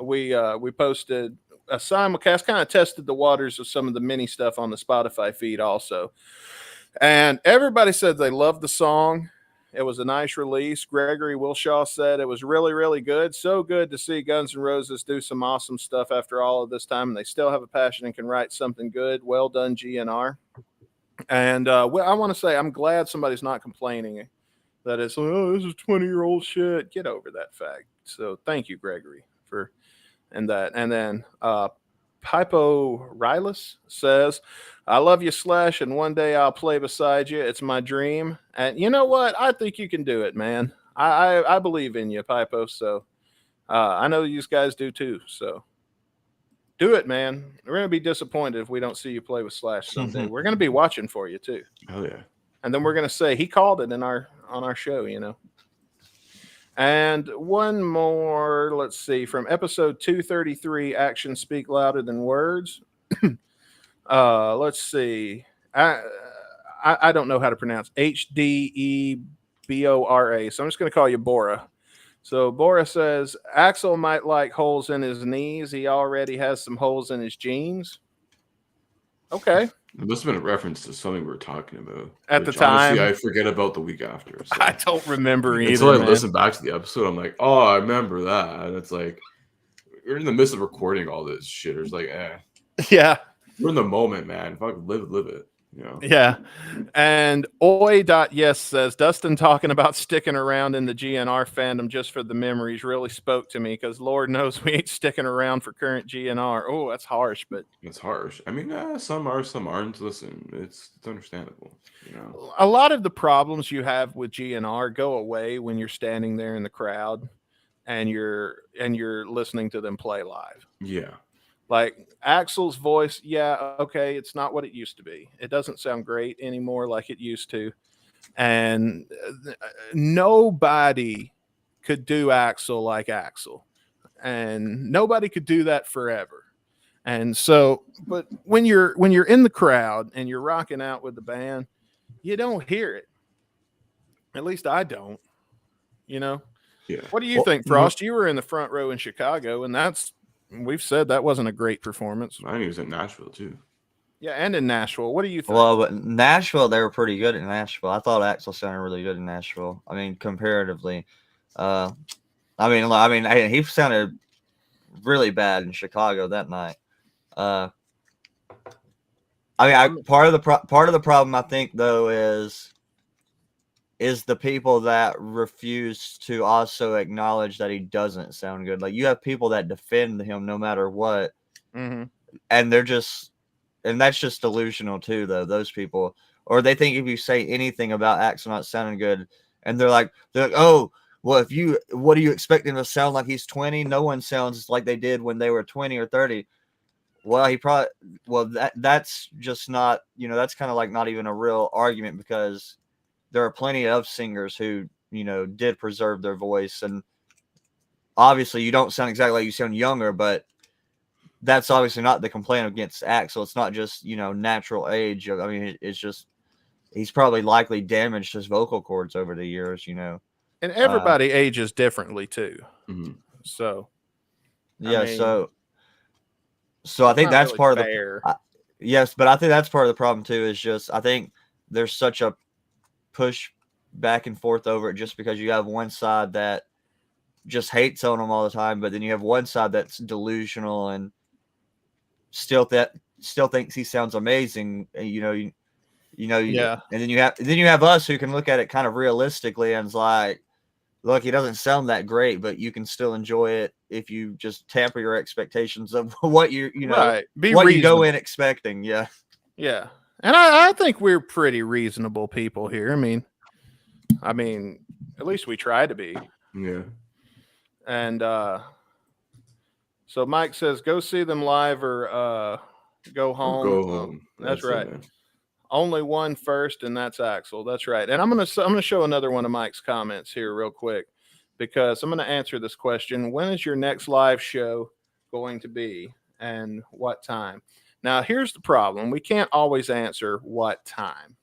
E: We posted a simulcast, kind of tested the waters of some of the mini stuff on the Spotify feed also. And everybody said they loved the song. It was a nice release. Gregory Wilshaw said it was really, really good. So good to see Guns N' Roses do some awesome stuff after all of this time. And they still have a passion and can write something good. Well done, GNR. And I want to say I'm glad somebody's not complaining that it's, oh, this is 20-year-old shit. Get over that fact. So thank you, Gregory, for that. And then Pipo Rylas says, I love you, Slash, and one day I'll play beside you. It's my dream. And you know what? I think you can do it, man. I believe in you, Pipo. So I know you guys do too. So do it, man. We're going to be disappointed if we don't see you play with Slash someday. We're going to be watching for you too.
D: Oh, yeah.
E: And then we're going to say he called it on our show, And one more, let's see, from episode 233, Actions Speak Louder Than Words. Let's see. I don't know how to pronounce HDEBORA, so I'm just going to call you Bora. So Bora says, Axel might like holes in his knees. He already has some holes in his jeans. Okay.
D: It must have been a reference to something we were talking about.
E: At the time.
D: Honestly, I forget about the week after. So.
E: I don't remember either.
D: Until I listen back to the episode, I'm like, oh, I remember that. And it's like, we're in the midst of recording all this shit. It's like,
E: Yeah.
D: We're in the moment, man. Fuck, live it.
E: Yeah. And Oi.yes says, Dustin talking about sticking around in the GNR fandom just for the memories really spoke to me, because Lord knows we ain't sticking around for current GNR. Oh, that's harsh, but
D: it's harsh. I mean, some are, some aren't. Listen, it's understandable.
E: A lot of the problems you have with GNR go away when you're standing there in the crowd and you're listening to them play live.
D: Yeah.
E: Like Axel's voice, yeah, okay, it's not what it used to be. It doesn't sound great anymore like it used to. And nobody could do Axel like Axel. And nobody could do that forever. And so, but when you're in the crowd and you're rocking out with the band, you don't hear it. At least I don't.
D: Yeah.
E: What do you think, Frost? You were in the front row in Chicago, and we've said that wasn't a great performance.
D: I think he was in Nashville too.
E: Yeah, and in Nashville. What do you think?
F: Well, but Nashville, they were pretty good in Nashville. I thought Axel sounded really good in Nashville. I mean, comparatively. I mean, he sounded really bad in Chicago that night. Part of the problem, I think, though, is the people that refuse to also acknowledge that he doesn't sound good. Like, you have people that defend him no matter what,
E: mm-hmm.
F: and that's just delusional too, though. Those people, or they think if you say anything about Axel not sounding good, and they're like, oh, well, what do you expect him to sound like? He's 20. No one sounds like they did when they were 20 or 30. Well, that's just not, that's kind of like not even a real argument, because there are plenty of singers who, did preserve their voice, and obviously you don't sound exactly like you sound younger, but that's obviously not the complaint against Axl. It's not just, natural age. I mean, it's just he's probably likely damaged his vocal cords over the years,
E: And everybody ages differently too.
D: Mm-hmm.
E: So,
F: yeah,
E: I mean,
F: so I think that's
E: really
F: part
E: fair.
F: of the yes, but I think that's part of the problem too. Is just I think there's such a push back and forth over it, just because you have one side that just hates on him all the time, but then you have one side that's delusional and still thinks he sounds amazing. And,
E: Yeah.
F: And then you have us who can look at it kind of realistically and it's like, look, he doesn't sound that great, but you can still enjoy it if you just tamper your expectations of what you
E: Right. Be
F: what you
E: reasonable.
F: go in expecting. Yeah.
E: Yeah. And I think we're pretty reasonable people here. I mean, at least we try to be.
D: Yeah.
E: And so Mike says, go see them live or go home.
D: Go home.
E: That's right.
D: it, man.
E: Only one first, and that's Axl. That's right. And I'm gonna show another one of Mike's comments here real quick, because I'm gonna answer this question: when is your next live show going to be, and what time? Now, here's the problem: we can't always answer what time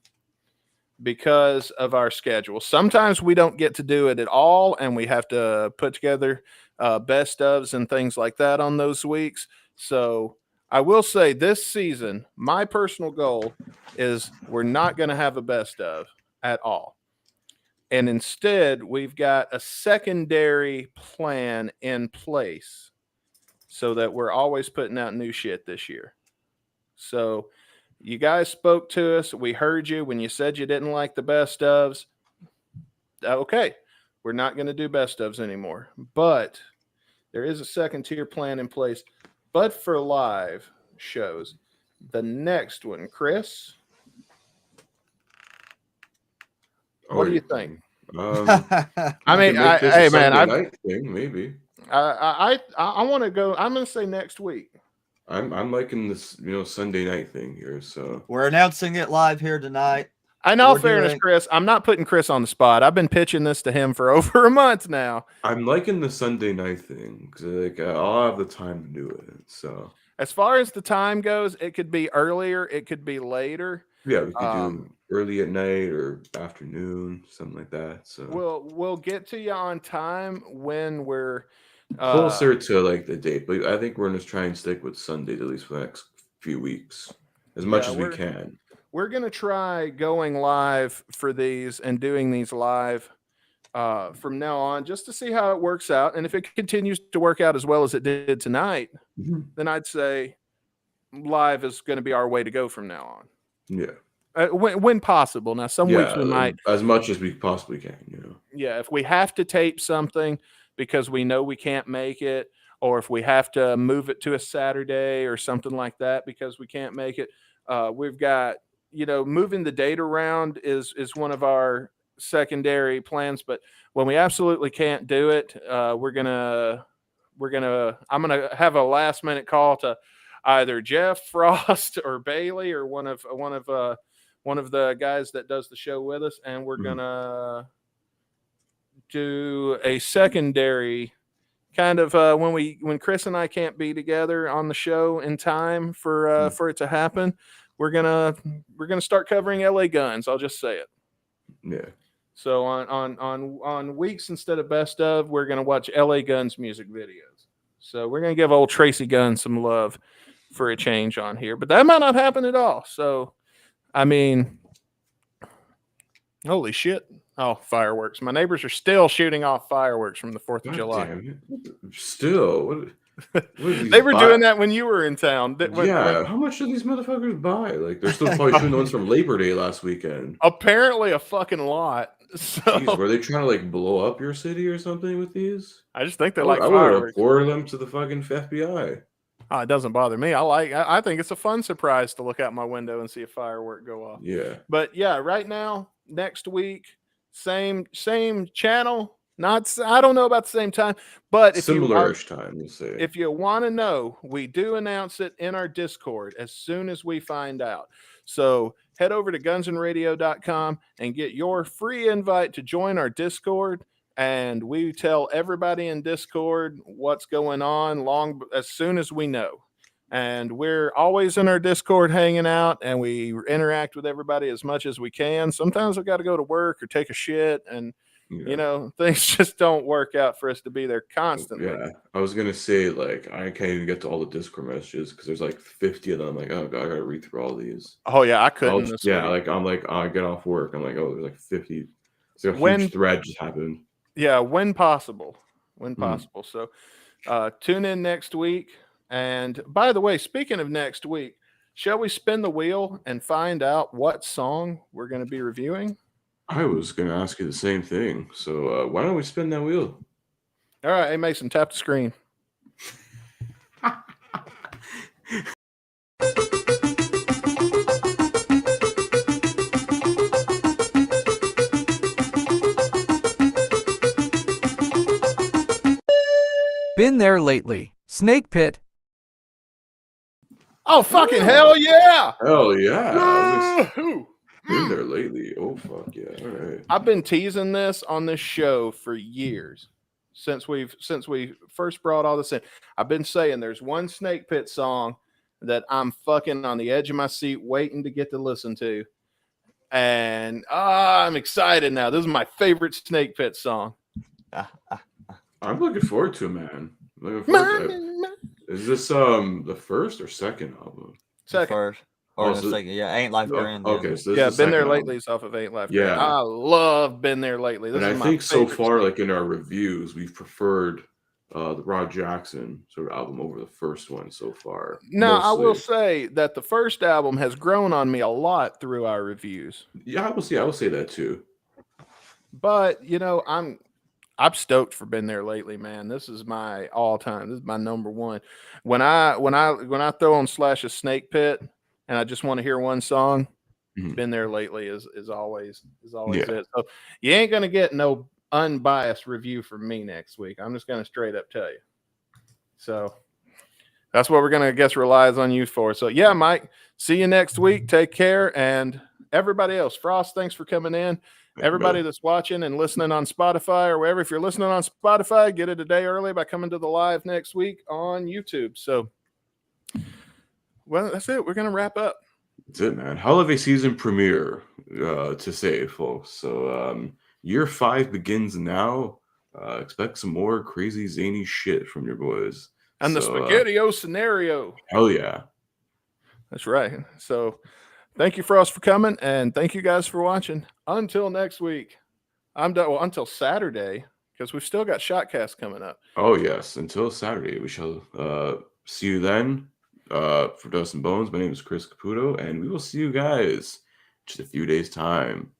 E: because of our schedule. Sometimes we don't get to do it at all, and we have to put together best ofs and things like that on those weeks. So I will say this season, my personal goal is we're not going to have a best of at all. And instead, we've got a secondary plan in place so that we're always putting out new shit this year. So you guys spoke to us. We heard you when you said you didn't like the best ofs. Okay, we're not going to do best ofs anymore. But there is a second tier plan in place. But for live shows, the next one, Chris, what do you think?
D: I mean,
E: hey man,
D: night thing maybe.
E: I want to go. I'm going to say next week.
D: I'm liking this, Sunday night thing here. So
F: We're announcing it live here tonight.
E: In all fairness, Chris, I'm not putting Chris on the spot. I've been pitching this to him for over a month now.
D: I'm liking the Sunday night thing because I'll have the time to do it. So
E: as far as the time goes, it could be earlier, it could be later.
D: Yeah, we could do early at night or afternoon, something like that. So
E: we'll get to you on time when we're
D: closer to like the date, but I think we're gonna try and stick with Sundays at least for the next few weeks, as much as we can.
E: We're gonna try going live for these and doing these live from now on, just to see how it works out. And if it continues to work out as well as it did tonight, then I'd say live is going to be our way to go from now on.
D: Yeah.
E: When possible. Now, some weeks we might,
D: as much as we possibly can.
E: Yeah, if we have to tape something because we know we can't make it, or if we have to move it to a Saturday or something like that because we can't make it, we've got, moving the date around is one of our secondary plans. But when we absolutely can't do it, I'm gonna have a last minute call to either Jeff Frost or Bailey or one of the guys that does the show with us, and we're gonna do a secondary kind of when Chris and I can't be together on the show in time for it to happen. We're gonna start covering LA Guns. I'll just say it.
D: Yeah.
E: So on weeks instead of best of, we're gonna watch LA Guns music videos. So we're gonna give old Tracy Gunn some love for a change on here, but that might not happen at all. So, I mean, holy shit! Oh, fireworks! My neighbors are still shooting off fireworks from the 4th of July.
D: Damn it. Still,
E: they were doing that when you were in town.
D: How much do these motherfuckers buy? Like, they're still probably shooting the ones from Labor Day last weekend.
E: Apparently, a fucking lot. So,
D: jeez, were they trying to like blow up your city or something with these?
E: I just think they're
D: I would have reported them to the fucking FBI.
E: Oh, it doesn't bother me. I think it's a fun surprise to look out my window and see a firework go off.
D: Yeah.
E: But yeah, right now, next week, same channel, I don't know about the same time, but
D: Similar-ish time, we'll say.
E: If you want to know, we do announce it in our Discord as soon as we find out. So head over to gunsandradio.com and get your free invite to join our Discord. And we tell everybody in Discord what's going on as soon as we know. And we're always in our Discord hanging out, and we interact with everybody as much as we can. Sometimes we got to go to work or take a shit, and things just don't work out for us to be there constantly.
D: Yeah, I was gonna say, like, I can't even get to all the Discord messages because there's like 50 of them. I'm like, oh god, I gotta read through all these.
E: Oh yeah, I couldn't.
D: I get off work. I'm like, oh, there's like 50. So a huge thread just happened.
E: Yeah, when possible. So tune in next week. And by the way, speaking of next week, shall we spin the wheel and find out what song we're going to be reviewing?
D: I was going to ask you the same thing. So why don't we spin that wheel?
E: All right. Hey, Mason, tap the screen.
P: Been there lately. Snake Pit.
E: Oh, fucking hell yeah!
D: Hell yeah! Been there lately. Oh, fuck yeah! All right.
E: I've been teasing this on this show for years, since we first brought all this in. I've been saying there's one Snake Pit song that I'm fucking on the edge of my seat waiting to get to listen to, and I'm excited now. This is my favorite Snake Pit song.
D: I'm looking forward to it, man. Is this the first or second album?
E: Second.
F: First. Or the second. Yeah, Ain't Life Grand.
D: Okay, so
E: this Been There Lately is off of Ain't Life Grand. I love Been There Lately. This
D: and
E: is
D: I think so far, like in our reviews, we've preferred the Rod Jackson sort of album over the first one so far.
E: Now, I will say that the first album has grown on me a lot through our reviews.
D: Yeah, I will say that too.
E: But I'm stoked for Been There Lately, man. This is my all-time. This is my number one. When I throw on Slash's Snake Pit and I just want to hear one song, Been There Lately is always it. So you ain't gonna get no unbiased review from me next week. I'm just gonna straight up tell you. So that's what we're gonna relies on you for. So yeah, Mike, see you next week. Take care, and everybody else. Frost, thanks for coming in. Everybody that's watching and listening on Spotify or wherever, if you're listening on Spotify, get it a day early by coming to the live next week on YouTube. So, well, that's it. We're going to wrap up.
D: That's it, man. Hell of a season premiere to say, folks. So, year 5 begins now. Expect some more crazy, zany shit from your boys.
E: And the Spaghetti-O scenario.
D: Hell yeah.
E: That's right. So, thank you, Frost, for coming, and thank you guys for watching. Until next week, I'm done. Well, until Saturday, because we've still got Shotcast coming up.
D: Oh, yes. Until Saturday, we shall see you then. For Dustin Bones, my name is Chris Caputo, and we will see you guys in just a few days' time.